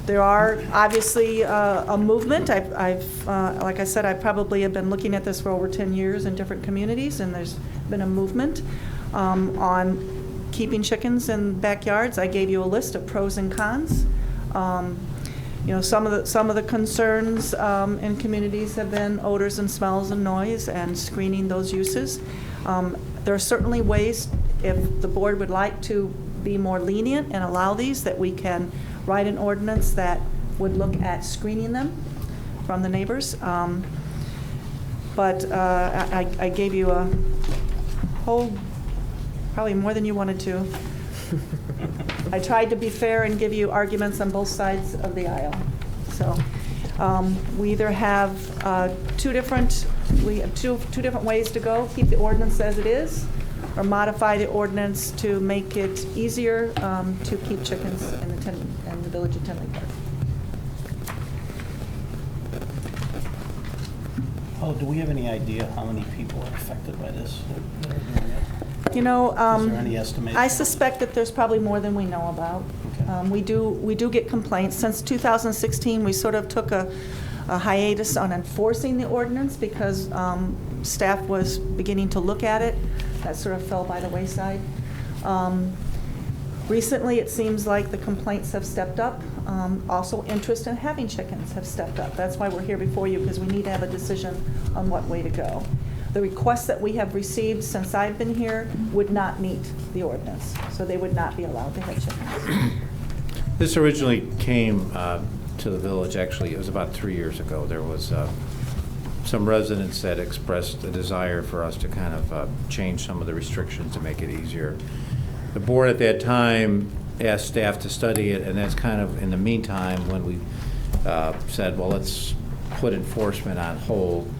There are obviously a movement. Like I said, I probably have been looking at this for over 10 years in different communities, and there's been a movement on keeping chickens in backyards. I gave you a list of pros and cons. Some of the concerns in communities have been odors and smells and noise and screening those uses. There are certainly ways, if the board would like to be more lenient and allow these, that we can write an ordinance that would look at screening them from the neighbors. But I gave you a whole, probably more than you wanted to. I tried to be fair and give you arguments on both sides of the aisle. So we either have two different ways to go: keep the ordinance as it is, or modify the ordinance to make it easier to keep chickens in the village of Tinley Park. Oh, do we have any idea how many people are affected by this that are doing it? You know, Is there any estimation? I suspect that there's probably more than we know about. We do get complaints. Since 2016, we sort of took a hiatus on enforcing the ordinance because staff was beginning to look at it. That sort of fell by the wayside. Recently, it seems like the complaints have stepped up. Also, interest in having chickens have stepped up. That's why we're here before you, because we need to have a decision on what way to go. The requests that we have received since I've been here would not meet the ordinance, so they would not be allowed to have chickens. This originally came to the village, actually, it was about 3 years ago. There was some residents that expressed a desire for us to kind of change some of the restrictions to make it easier. The board at that time asked staff to study it, and that's kind of in the meantime when we said, well, let's put enforcement on hold.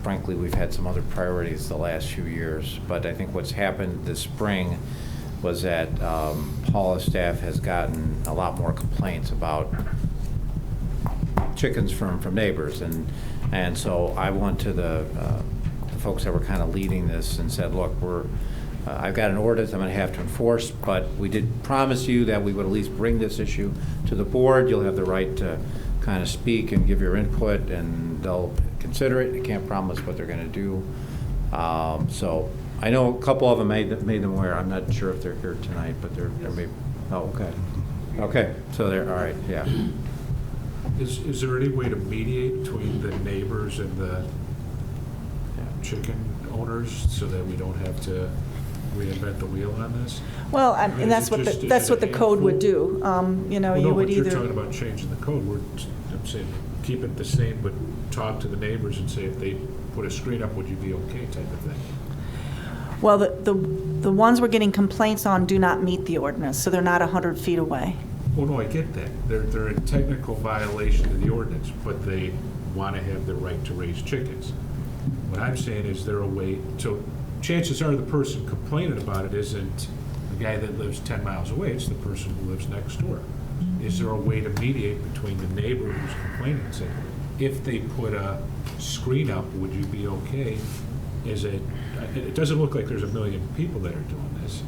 Frankly, we've had some other priorities the last few years, but I think what's happened this spring was that Paula's staff has gotten a lot more complaints about chickens from neighbors, and so I went to the folks that were kind of leading this and said, look, I've got an ordinance I'm going to have to enforce, but we did promise you that we would at least bring this issue to the board. You'll have the right to kind of speak and give your input, and they'll consider it. I can't promise what they're going to do. So I know a couple of them made them aware. I'm not sure if they're here tonight, but they're maybe. Oh, okay. Okay, so they're all right. Yeah. Is there any way to mediate between the neighbors and the chicken owners so that we don't have to reinvent the wheel on this? Well, I mean, and that's what the code would do. You know, Well, you no, would but either. You're talking about changing the code. I'm saying keep it the same, but talk to the neighbors and say if they put a screen up, would you be okay, type of thing. Well, the ones we're getting complaints on do not meet the ordinance, so they're not 100 feet away. Well, no, I get that. They're in technical violation of the ordinance, but they want to have the right to raise chickens. What I'm saying is there a way, so chances are the person complaining about it isn't the guy that lives 10 miles away, it's the person who lives next door. Is there a way to mediate between the neighbor who's complaining and say, if they put a screen up, would you be okay? It doesn't look like there's a million people that are doing this.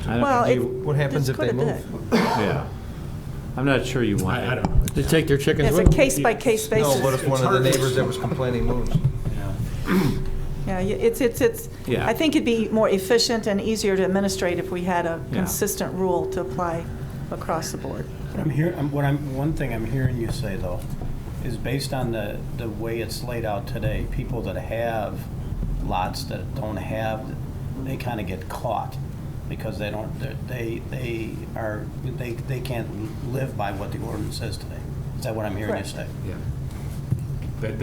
What happens if they move? Yeah. I'm not sure you want I don't know. They take their chickens It's with a them? case-by-case basis. No, what if one of the neighbors that was complaining moves? Yeah, it's. Yeah. I think it'd be more efficient and easier to administrate if we had a consistent rule to apply across the board. One thing I'm hearing you say, though, is based on the way it's laid out today, people that have lots that don't have, they kind of get caught because they can't live by what the ordinance says today. Is that what I'm hearing you say? Yeah. That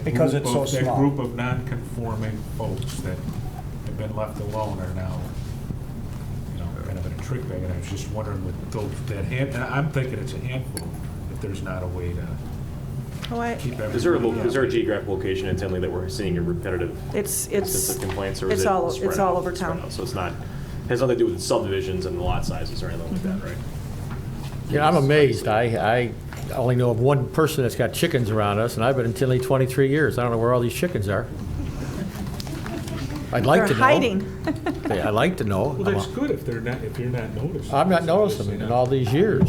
Because group it's so of- small. That group of non-conforming folks that have been left alone are now, kind of in a trick bag. And I was just wondering with those, I'm thinking it's a handful, if there's not a way to keep everything. Is there a geographic location in Tinley that we're seeing a repetitive instance of complaints, or is it it's spread all out? over Spread town. out. So it's not, has nothing to do with subdivisions and the lot sizes or anything like that, right? Yeah, I'm amazed. I only know of one person that's got chickens around us, and I've been in Tinley 23 years. I don't know where all these chickens are. I'd like to know. They're hiding. Yeah, I'd like to know. Well, that's good if you're not noticing. I'm not noticing them in all these years.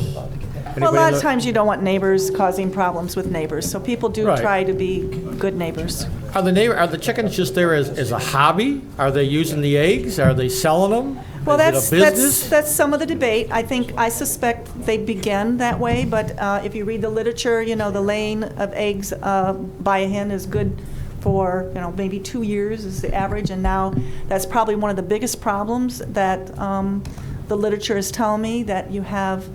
Well, a lot of times you don't want neighbors causing problems with neighbors, so people do Right. try to be good neighbors. Are the chickens just there as a hobby? Are they using the eggs? Are they selling them? Well, Is it a business? that's some of the debate. I suspect they begin that way, but if you read the literature, the laying of eggs by a hen is good for, maybe 2 years is the average, and now that's probably one of the biggest problems that the literature is telling me, that you have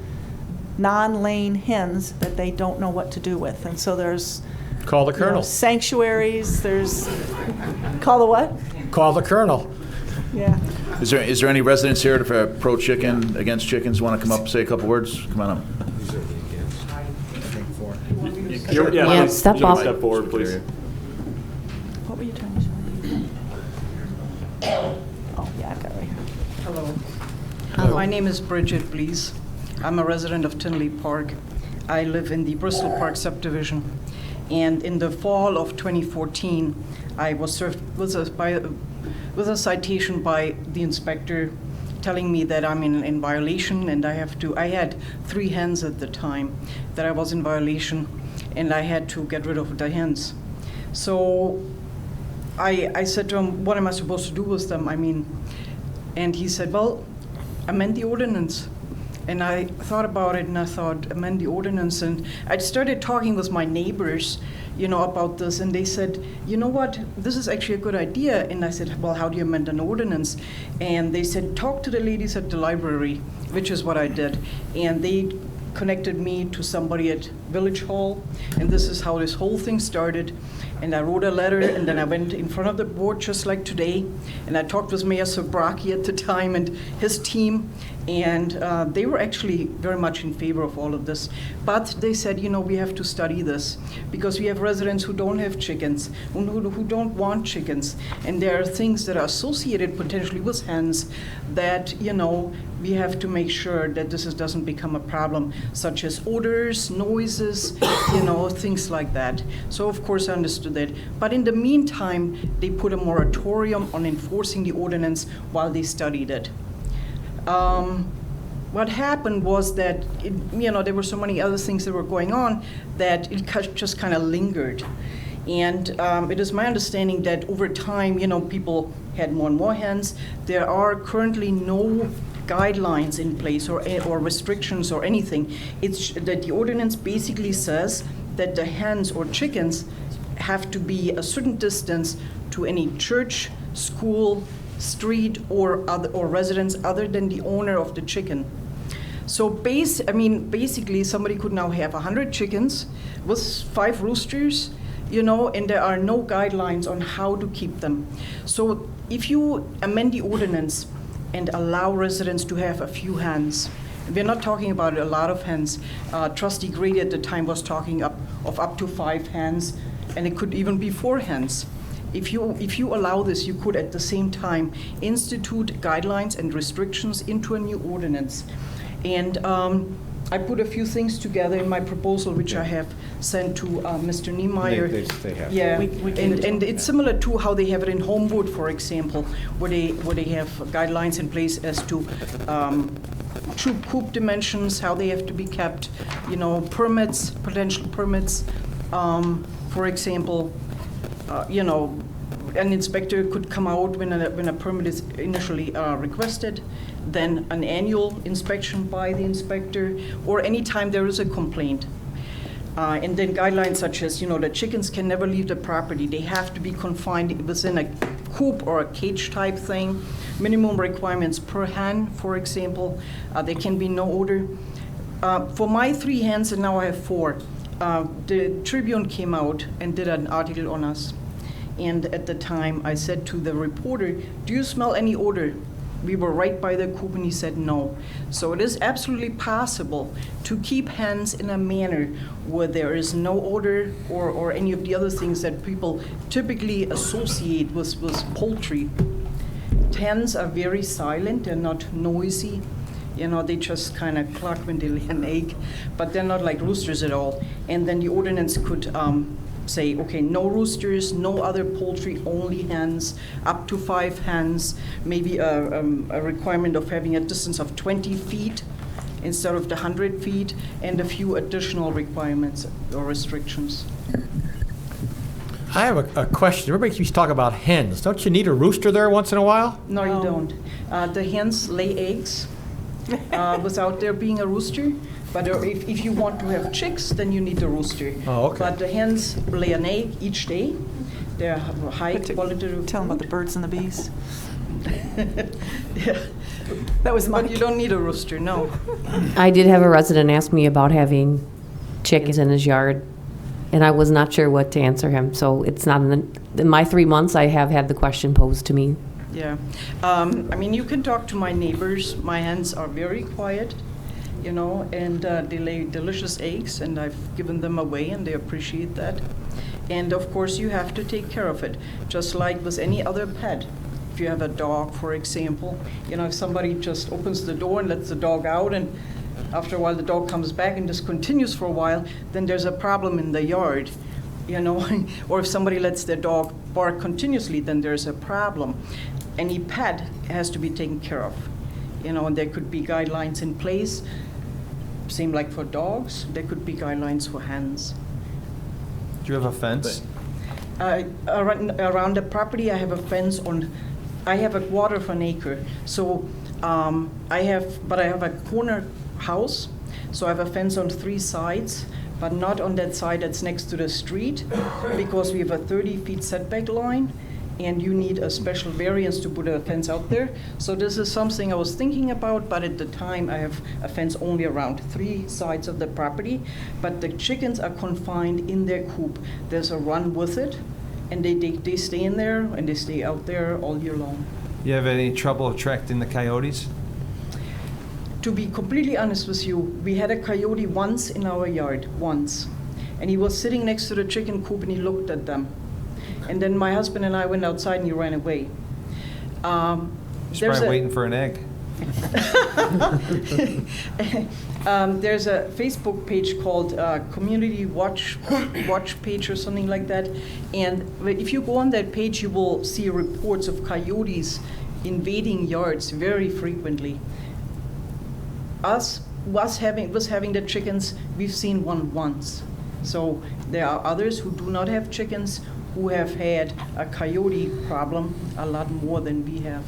non-laying hens that they don't know what to do with. And so there's Call the colonel. sanctuaries, call the what? Call the colonel. Yeah. Is there any residents here that are pro-chicken, against chickens, want to come up, say a couple words? Come on up. Yeah, step up. Step forward, please. What were you trying to show? Oh, yeah, I've got it right here. Hello. My name is Bridget Blees. I'm a resident of Tinley Park. I live in the Bristol Park subdivision. And in the fall of 2014, I was served with a citation by the inspector telling me that I'm in violation, and I had 3 hens at the time, that I was in violation, and I had to get rid of the hens. So I said to him, what am I supposed to do with them? And he said, well, amend the ordinance. And I thought about it, and I thought, amend the ordinance. And I started talking with my neighbors, about this, and they said, you know what, this is actually a good idea. And I said, well, how do you amend an ordinance? And they said, talk to the ladies at the library, which is what I did. And they connected me to somebody at Village Hall, and this is how this whole thing started. And I wrote a letter, and then I went in front of the board just like today, and I talked with Mayor Sobraki at the time and his team, and they were actually very much in favor of all of this. But they said, we have to study this, because we have residents who don't have chickens, who don't want chickens, and there are things that are associated potentially with hens that, we have to make sure that this doesn't become a problem, such as odors, noises, things like that. So of course I understood that. But in the meantime, they put a moratorium on enforcing the ordinance while they studied it. What happened was that, there were so many other things that were going on that it just kind of lingered. And it is my understanding that over time, people had more and more hens. There are currently no guidelines in place or restrictions or anything. It's that the ordinance basically says that the hens or chickens have to be a certain distance to any church, school, street, or residence other than the owner of the chicken. So basically somebody could now have 100 chickens with 5 roosters, and there are no guidelines on how to keep them. So if you amend the ordinance and allow residents to have a few hens, we're not talking about a lot of hens. Trustee Grady at the time was talking of up to 5 hens, and it could even be 4 hens. If you allow this, you could at the same time institute guidelines and restrictions into a new ordinance. And I put a few things together in my proposal, which I have sent to Mr. Niemeyer. They have. Yeah, and it's similar to how they have it in Homewood, for example, where they have guidelines in place as to coop dimensions, how they have to be kept, permits, potential permits. For example, an inspector could come out when a permit is initially requested, then an annual inspection by the inspector, or anytime there is a complaint. And then guidelines such as, the chickens can never leave the property. They have to be confined within a coop or a cage type thing. Minimum requirements per hen, for example. There can be no odor. For my 3 hens, and now I have 4, the Tribune came out and did an article on us. And at the time, I said to the reporter, do you smell any odor? We were right by the coop, and he said no. So it is absolutely possible to keep hens in a manner where there is no odor or any of the other things that people typically associate with poultry. Hens are very silent, they're not noisy. They just kind of cluck when they lay an egg, but they're not like roosters at all. And then the ordinance could say, okay, no roosters, no other poultry, only hens, up to 5 hens, maybe a requirement of having a distance of 20 feet instead of the 100 feet, and a few additional requirements or restrictions. I have a question. Everybody keeps talking about hens. Don't you need a rooster there once in a while? No, you don't. The hens lay eggs without there being a rooster. But if you want to have chicks, then you need a rooster. Oh, okay. But the hens lay an egg each day. They're high quality. Tell them about the birds and the bees. Yeah. That was But you don't need a rooster, no. I did have a resident ask me about having chickens in his yard, and I was not sure what to answer him. So it's not in my 3 months, I have had the question posed to me. Yeah. You can talk to my neighbors. My hens are very quiet. And they lay delicious eggs, and I've given them away, and they appreciate that. And of course, you have to take care of it, just like with any other pet. If you have a dog, for example, if somebody just opens the door and lets the dog out, and after a while the dog comes back and just continues for a while, then there's a problem in the yard. you know, or if somebody lets their dog bark continuously, then there's a problem. Any pet has to be taken care of, you know, and there could be guidelines in place. Same like for dogs, there could be guidelines for hens. Do you have a fence? Around the property, I have a fence I have a quarter of an acre. So I have a corner house, so I have a fence on 3 sides, but not on that side that's next to the street, because we have a 30-feet setback line, and you need a special variance to put a fence out there. So this is something I was thinking about, but at the time I have a fence only around 3 sides of the property, but the chickens are confined in their coop. There's a run with it, and they stay in there, and they stay out there all year long. You have any trouble attracting the coyotes? To be completely honest with you, we had a coyote once in our yard, once. And he was sitting next to the chicken coop and he looked at them. And then my husband and I went outside and he ran away. He's probably waiting for an egg. There's a Facebook page called Community Watch Page or something like that. And if you go on that page, you will see reports of coyotes invading yards very frequently. Us having the chickens, we've seen one once. So there are others who do not have chickens who have had a coyote problem a lot more than we have.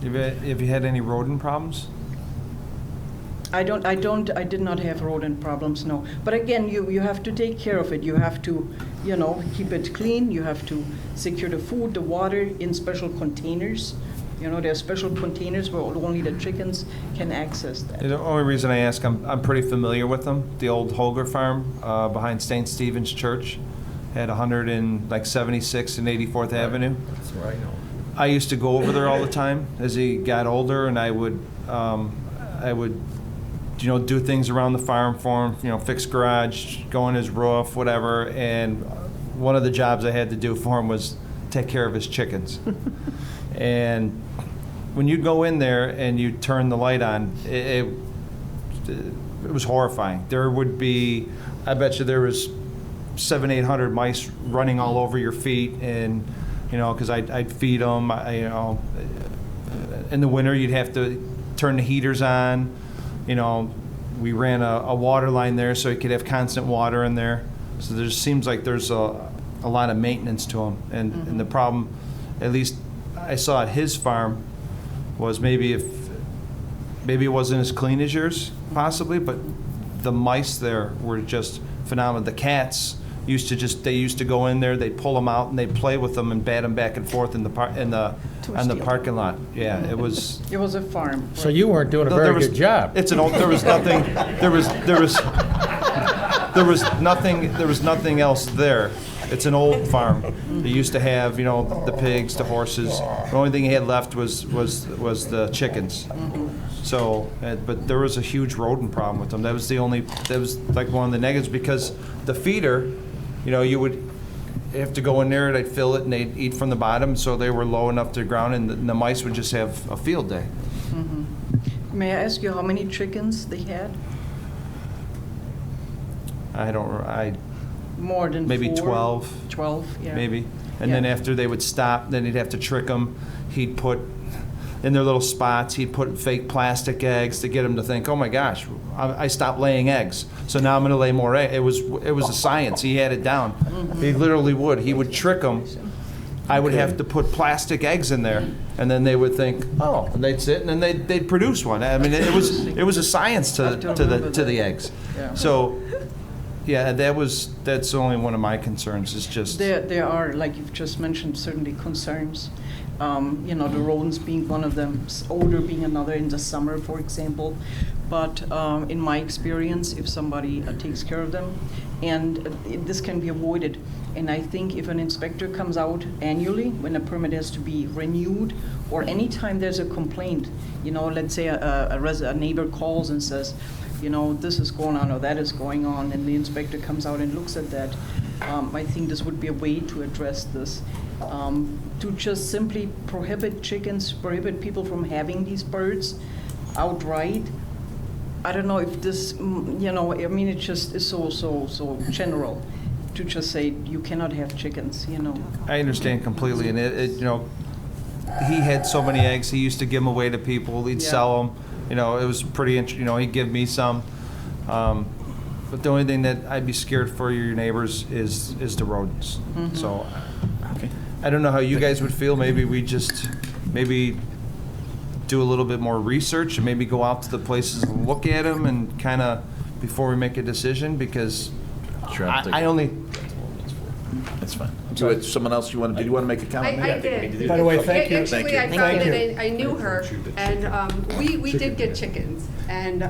Have you had any rodent problems? I did not have rodent problems, no. But again, you have to take care of it. You have to, you know, keep it clean. You have to secure the food, the water in special containers. You know, there are special containers where only the chickens can access that. The only reason I ask, I'm pretty familiar with them. The old Holger farm behind St. Stephen's Church had 176 and 84th Avenue. That's where I know. I used to go over there all the time as he got older, and I would, you know, do things around the farm for him. You know, fix garage, go on his roof, whatever. And one of the jobs I had to do for him was take care of his chickens. And when you go in there and you turn the light on, it was horrifying. There would be, I bet you there was 700-800 mice running all over your feet, and you know, because I'd feed them. You know, in the winter you'd have to turn the heaters on. You know, we ran a water line there so you could have constant water in there. So there seems like there's a lot of maintenance to them, and the problem, at least I saw at his farm, was maybe it wasn't as clean as yours, possibly, but the mice there were just phenomenal. The cats used to go in there, they'd pull them out and they'd play with them and bat them back and forth on the parking lot. Yeah, it was. It was a farm. So you weren't doing a very good job. There was nothing else there. It's an old farm. They used to have, you know, the pigs, the horses. The only thing he had left was the chickens. So, but there was a huge rodent problem with them. That was like one of the negatives, because the feeder, you know, you would have to go in there, they'd fill it, and they'd eat from the bottom, so they were low enough to the ground, and the mice would just have a field day. May I ask you how many chickens they had? More than maybe 4? 12. 12, yeah. Maybe. And then after they would stop, then he'd have to trick them. He'd put, in their little spots, he'd put fake plastic eggs to get them to think, oh my gosh, I stopped laying eggs, so now I'm going to lay more eggs. It was a science. He had it down. He literally would. He would trick them. I would have to put plastic eggs in there, and then they would think, oh, and they'd sit, and then they'd produce one. I mean, it was a science to the eggs. Yeah. So, yeah, that's only one of my concerns. Is just there are, like you've just mentioned, certainly concerns. You know, the rodents being one of them, odor being another in the summer, for example. But in my experience, if somebody takes care of them, and this can be avoided. And I think if an inspector comes out annually, when a permit has to be renewed, or anytime there's a complaint, you know, let's say a neighbor calls and says, you know, this is going on or that is going on, and the inspector comes out and looks at that, I think this would be a way to address this. To just simply prohibit people from having these birds outright, I don't know if this, you know, I mean, it just is so general. to just say you cannot have chickens, you know. I understand completely, and he had so many eggs, he used to give them away to people, he'd Yeah. sell them, it was pretty he'd give me some. But the only thing that I'd be scared for your neighbors is the rodents. Mhm. So, I don't know how you guys would feel, maybe we just, do a little bit more research and maybe go out to the places and look at them and kind of, before we make a decision, because Sure, I only, That's fine. Do it, someone else, did you want to make a comment? I did. By the way, thank you. Actually, I Thank found you. it, I knew her, and we did get chickens, and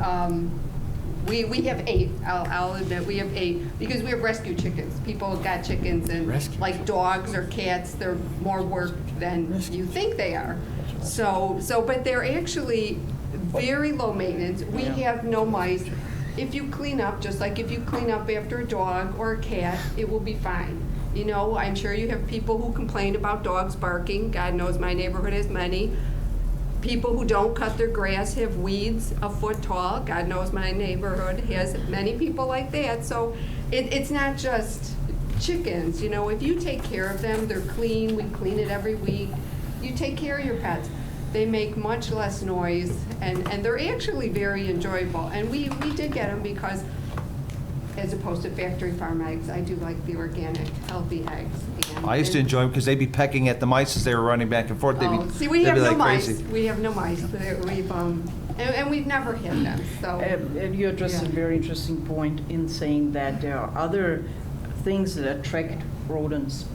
we have 8, I'll admit, we have 8, because we have rescue chickens. People got chickens, and like dogs or cats, they're more work than you think they are. So, but they're actually very low maintenance. We have no mice. If you clean up, just like if you clean up after a dog or a cat, it will be fine. I'm sure you have people who complain about dogs barking. God knows my neighborhood has many. People who don't cut their grass have weeds a foot tall. God knows my neighborhood has many people like that. So it's not just chickens. If you take care of them, they're clean. We clean it every week. You take care of your pets. They make much less noise, and they're actually very enjoyable. And we did get them because, as opposed to factory farm eggs, I do like the organic, healthy eggs. I used to enjoy them because they'd be pecking at the mice as they were running back and forth. See, we have they'd be no like mice. crazy. We have no mice. And we've never hit them, so. And you addressed a very interesting point in saying that there are other things that attract rodents.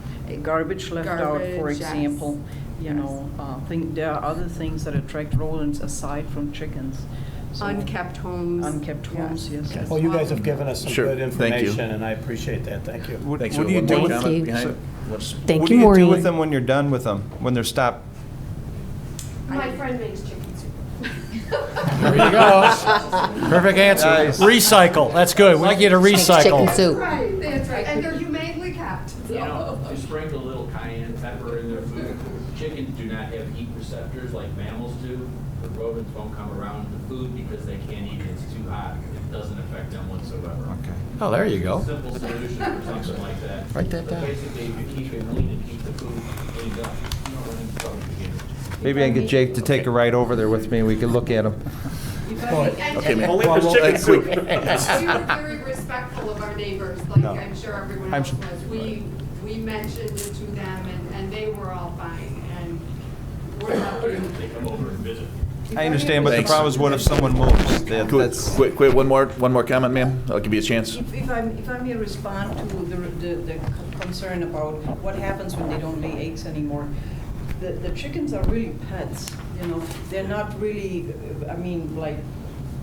Garbage left out, for Garbage, yes. example. There are other things that attract rodents aside from chickens. So- Unkept homes. Unkept homes, yes. Well, you guys have given us some Sure. good Thank you. information, and I appreciate that. Thank you. What Thanks. do you One do more with comment you. behind? What's- Thank What you, do you do Maureen. with them when you're done with them, when they're stopped? My friend makes chicken soup. There you go. Perfect answer. Nice. Recycle. That's good. We like you to recycle. Chicken soup. Right, that's right, and they're humanely kept. You sprinkle a little cayenne pepper in their food. Chickens do not have heat receptors like mammals do. The rodents won't come around the food because they can't eat it. It's too hot. It doesn't affect them whatsoever. Okay. Oh, there you go. Simple solution for something like that. Write that But down. basically, if you keep it clean and keep the food cleaned up, you don't run into trouble again. Maybe I can get Jake to take a ride over there with me, and we can look at them. Okay, man. Only if it's chicken soup. We were very respectful of our neighbors, like I'm sure everyone else was. We mentioned it to them, and they were all fine, and we're lucky. They come over and visit. I understand, but the Thanks. problem is, what if someone moves? That's Quick, one more comment, ma'am? I'll give you a chance. If I may respond to the concern about what happens when they don't lay eggs anymore. The chickens are really pets, They're not really, like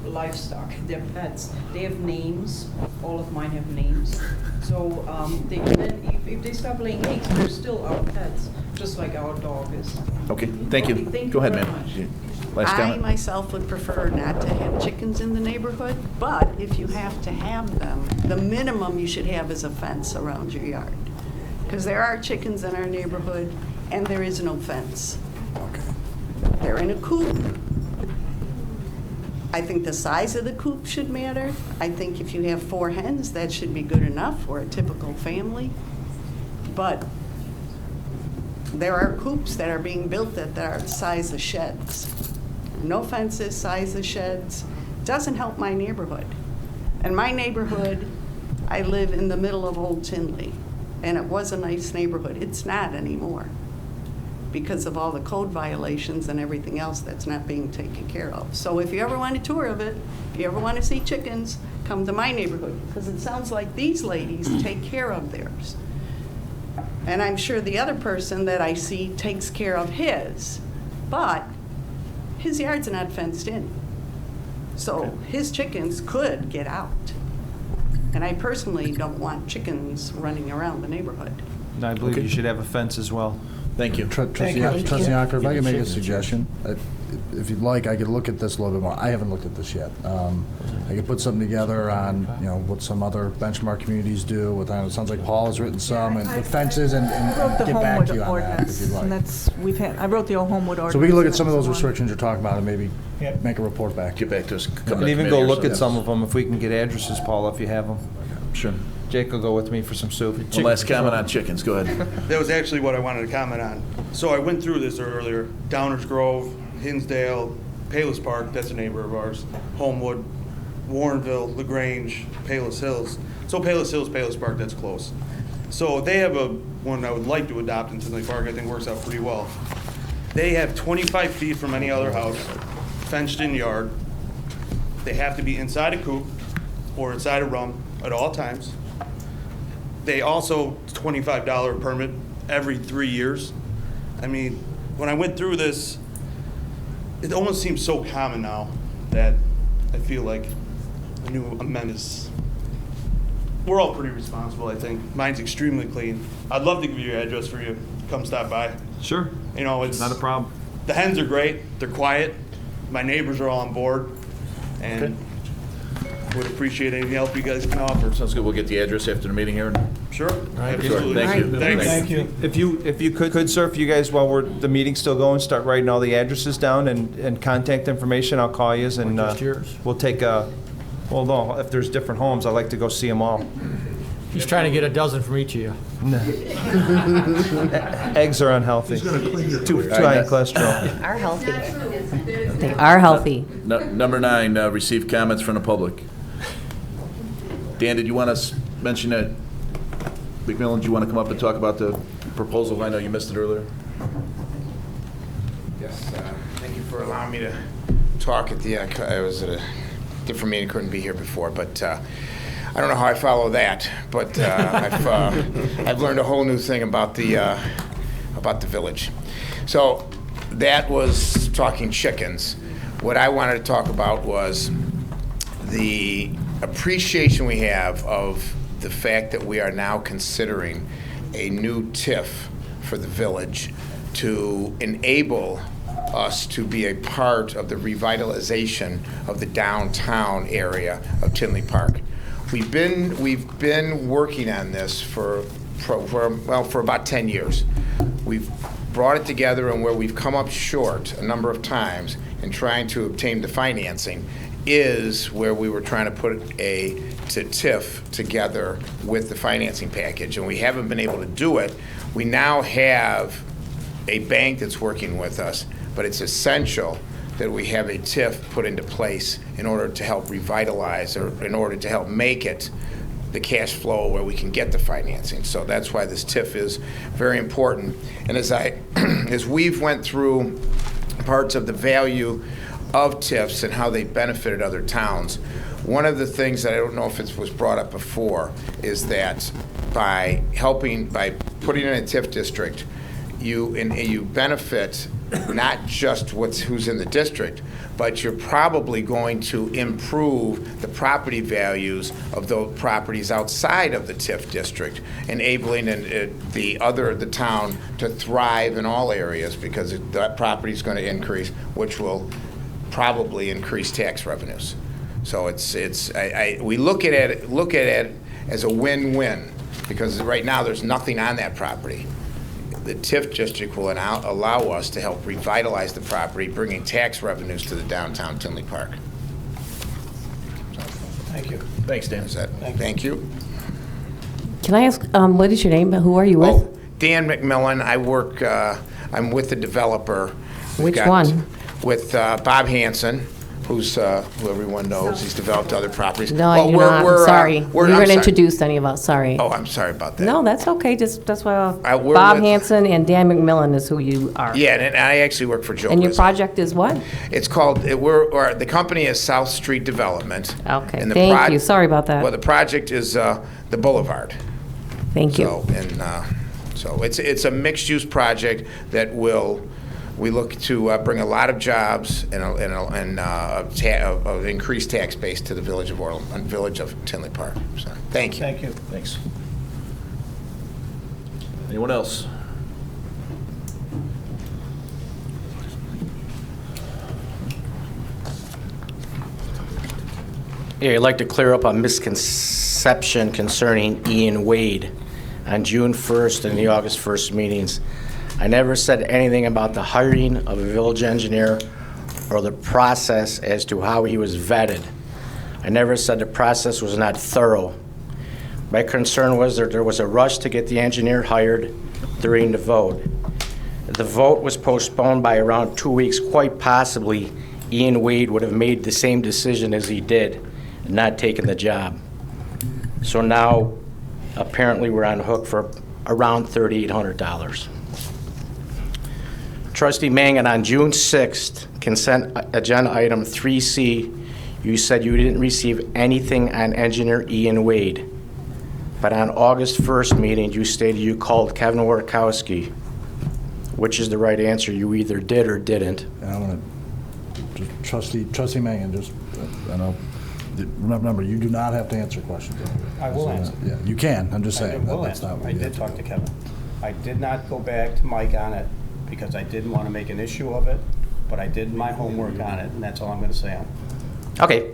livestock. They're pets. They have names. All of mine have names. So if they stop laying eggs, they're still our pets, just like our dog is. Okay, thank you. Thank you Go ahead, very ma'am. much. Last I comment? myself would prefer not to have chickens in the neighborhood, but if you have to have them, the minimum you should have is a fence around your yard. Because there are chickens in our neighborhood, and there is no fence. They're in a coop. I think the size of the coop should matter. I think if you have 4 hens, that should be good enough for a typical family. But there are coops that are being built that are the size of sheds. No fences, size of sheds. Doesn't help my neighborhood. And my neighborhood, I live in the middle of Old Tinley, and it was a nice neighborhood. It's not anymore because of all the code violations and everything else that's not being taken care of. So if you ever want a tour of it, if you ever want to see chickens, come to my neighborhood, because it sounds like these ladies take care of theirs. And I'm sure the other person that I see takes care of his, but his yard's not fenced in. So his chickens could get out. And I personally don't want chickens running around the neighborhood. I believe you should have a fence as well. Thank you. Trustee Yonker, if I could make a suggestion, if you'd like, I could look at this a little bit more. I haven't looked at this yet. I could put something together on, what some other benchmark communities do with, it sounds like Paul has written some, and with fences, and I wrote the get back to Homewood you on that, if ordinance, you'd and like. I wrote the Homewood ordinance. So we can look at some of and those that's the one. restrictions you're talking about and maybe make a report back. Get back to us. And even go look at some of them, if we can get addresses, Paul, if you have them. Sure. Jake will go with me for some soup. One last comment on chickens, go ahead. That was actually what I wanted to comment on. So I went through this earlier. Downers Grove, Hinsdale, Palos Park, that's a neighbor of ours, Homewood, Warrenville, LaGrange, Palos Hills. So Palos Hills, Palos Park, that's close. So they have one I would like to adopt in Tinley Park, I think works out pretty well. They have 25 feet from any other house, fenced in yard. They have to be inside a coop or inside a run at all times. They also, $25 permit every 3 years. I mean, when I went through this, it almost seems so common now that I feel like a new amendment is, we're all pretty responsible, I think. Mine's extremely clean. I'd love to give you your address for you to come stop by. Sure. You know, it's Not a problem. The hens are great. They're quiet. My neighbors are all on board, and would appreciate any help you guys can offer. Sounds good. We'll get the address after the meeting here. Sure. Absolutely. Thank you. Thanks. If you could, sir, if you guys, while the meeting's still going, start writing all the addresses down and contact information, I'll call you and Just yours. we'll take well, no, if there's different homes, I'd like to go see them all. He's trying to get a dozen from each of you. Eggs are unhealthy. Too high in cholesterol. Are healthy. They are healthy. Number 9, receive comments from the public. Dan, did you want to mention that? McMillan, do you want to come up and talk about the proposal? I know you missed it earlier. Yes, thank you for allowing me to talk at the, I was at a different meeting, couldn't be here before, but I don't know how I follow that, but I've learned a whole new thing about the village. So that was talking chickens. What I wanted to talk about was the appreciation we have of the fact that we are now considering a new TIF for the village to enable us to be a part of the revitalization of the downtown area of Tinley Park. We've been working on this for about 10 years. We've brought it together, and where we've come up short a number of times in trying to obtain the financing is where we were trying to put a TIF together with the financing package, and we haven't been able to do it. We now have a bank that's working with us, but it's essential that we have a TIF put into place in order to help revitalize, or in order to help make it the cash flow where we can get the financing. So that's why this TIF is very important. And as we've went through parts of the value of TIFs and how they benefited other towns, one of the things that I don't know if it was brought up before is that by putting in a TIF district, you benefit not just who's in the district, but you're probably going to improve the property values of those properties outside of the TIF district, enabling the town to thrive in all areas, because that property is going to increase, which will probably increase tax revenues. So we look at it as a win-win, because right now there's nothing on that property. The TIF district will allow us to help revitalize the property, bringing tax revenues to the downtown Tinley Park. Thank you. Thanks, Dan. Thank you. Can I ask, what is your name? Who are you with? Oh, Dan McMillan. I work, I'm with the developer. Which one? With Bob Hansen, who everyone knows. He's developed other properties. No, I do not. I'm sorry. We weren't introduced to any of us. Sorry. Oh, I'm sorry about that. No, that's okay. That's why we're Bob with- Hansen and Dan McMillan is who you are. Yeah, and I actually work for Joe. And your Rizzo. project is what? It's called, the company is South Street Development. Okay, And the thank you. Sorry about that. Well, the project is the Boulevard. Thank you. So it's a mixed-use project that we look to bring a lot of jobs and increased tax base to the village of Tinley Park. So, thank you. Thank you. Thanks. Anyone else? Yeah, I'd like to clear up a misconception concerning Ian Wade. On June 1st and the August 1st meetings, I never said anything about the hiring of a village engineer or the process as to how he was vetted. I never said the process was not thorough. My concern was that there was a rush to get the engineer hired during the vote. The vote was postponed by around 2 weeks. Quite possibly, Ian Wade would have made the same decision as he did and not taken the job. So now, apparently, we're on hook for around $3,800. Trustee Mangan, on June 6th, consent agenda item 3C, you said you didn't receive anything on engineer Ian Wade. But on August 1st meeting, you stated you called Kevin Warkowski. Which is the right answer? You either did or didn't. And I want to, Trustee Mangan, just, I know, remember, you do not have to answer questions. I will answer. Yeah, you can, I'm just saying. I will that's answer. not what I you did have to talk do. to Kevin. I did not go back to Mike on it because I didn't want to make an issue of it, but I did my homework on it, and that's all I'm going to say on it. Okay.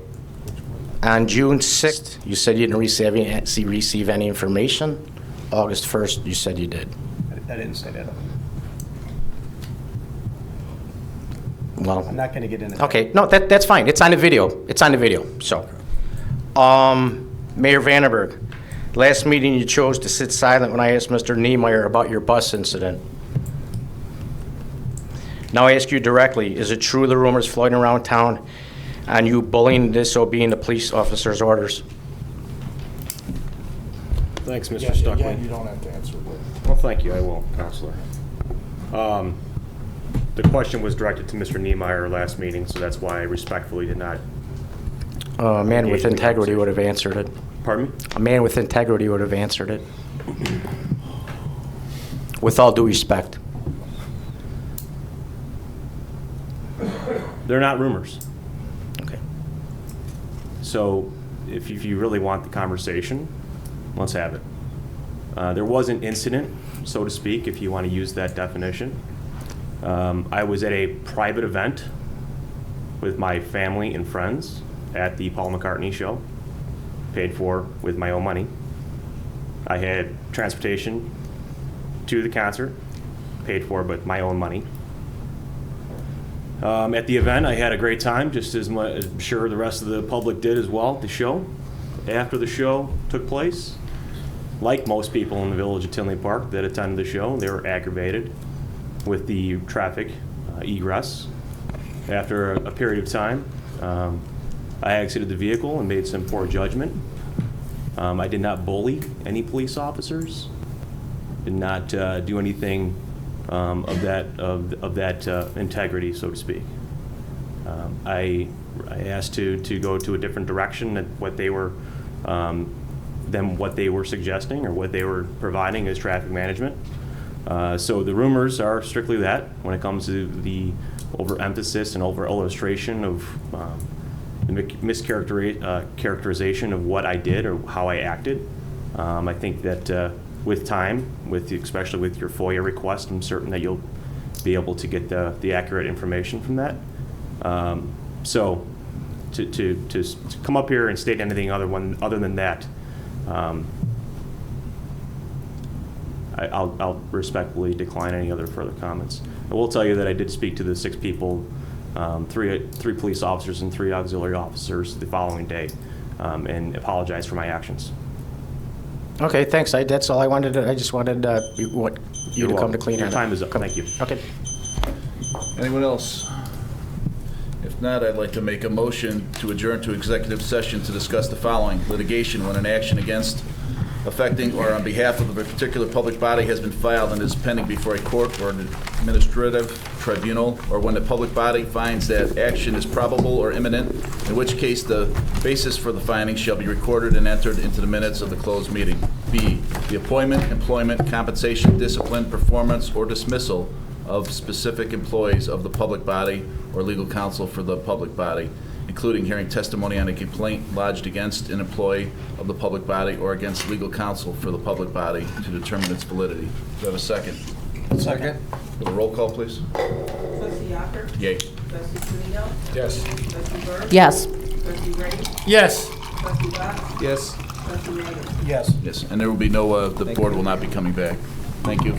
On June 6th, you said you didn't receive any information. August 1st, you said you did. I didn't say that. Well, I'm not going to get into that. okay, no, that's fine. It's on the video. It's on the video, so. Mayor Vandenberg, last meeting you chose to sit silent when I asked Mr. Niemeyer about your bus incident. Now I ask you directly, is it true the rumors floating around town on you bullying and disobeying the police officer's orders? Thanks, Mr. Yeah, Stuckman. again, you don't have to answer. But Well, thank you, I will, Counselor. The question was directed to Mr. Niemeyer last meeting, so that's why I respectfully did not. A man with Engage in the integrity would have answered it. Pardon me? A man with integrity would have answered it. With all due respect. They're not rumors. Okay. So if you really want the conversation, let's have it. There was an incident, so to speak, if you want to use that definition. I was at a private event with my family and friends at the Paul McCartney show, paid for with my own money. I had transportation to the concert, paid for with my own money. At the event, I had a great time, just as much, I'm sure the rest of the public did as well at the show. After the show took place, like most people in the village of Tinley Park that attended the show, they were aggravated with the traffic egress. After a period of time, I exited the vehicle and made some poor judgment. I did not bully any police officers, did not do anything of that integrity, so to speak. I asked to go to a different direction than what they were suggesting or what they were providing as traffic management. So the rumors are strictly that when it comes to the overemphasis and over-illustration of the mischaracterization of what I did or how I acted. I think that with time, especially with your FOIA request, I'm certain that you'll be able to get the accurate information from that. So to come up here and state anything other than that, I'll respectfully decline any other further comments. I will tell you that I did speak to the 6 people, 3 police officers and 3 auxiliary officers the following day, and apologize for my actions. Okay, thanks. That's all I wanted. I just wanted you to come to clean Your on it. time is up. Thank you. Okay. Anyone else? If not, I'd like to make a motion to adjourn to executive session to discuss the following: litigation when an action against, affecting, or on behalf of a particular public body has been filed and is pending before a court or an administrative tribunal, or when the public body finds that action is probable or imminent, in which case the basis for the finding shall be recorded and entered into the minutes of the closed meeting. B, the appointment, employment, compensation, discipline, performance, or dismissal of specific employees of the public body or legal counsel for the public body, including hearing testimony on a complaint lodged against an employee of the public body or against legal counsel for the public body to determine its validity. Do you have a second? Second. With a roll call, please. Trustee Yocker? Yay. Trustee Trujillo? Yes. Trustee Burke? Yes. Trustee Brady? Yes. Trustee Bott? Yes. Trustee Mangan? Yes. Yes, and there will be no, the board will not be coming back. Thank you.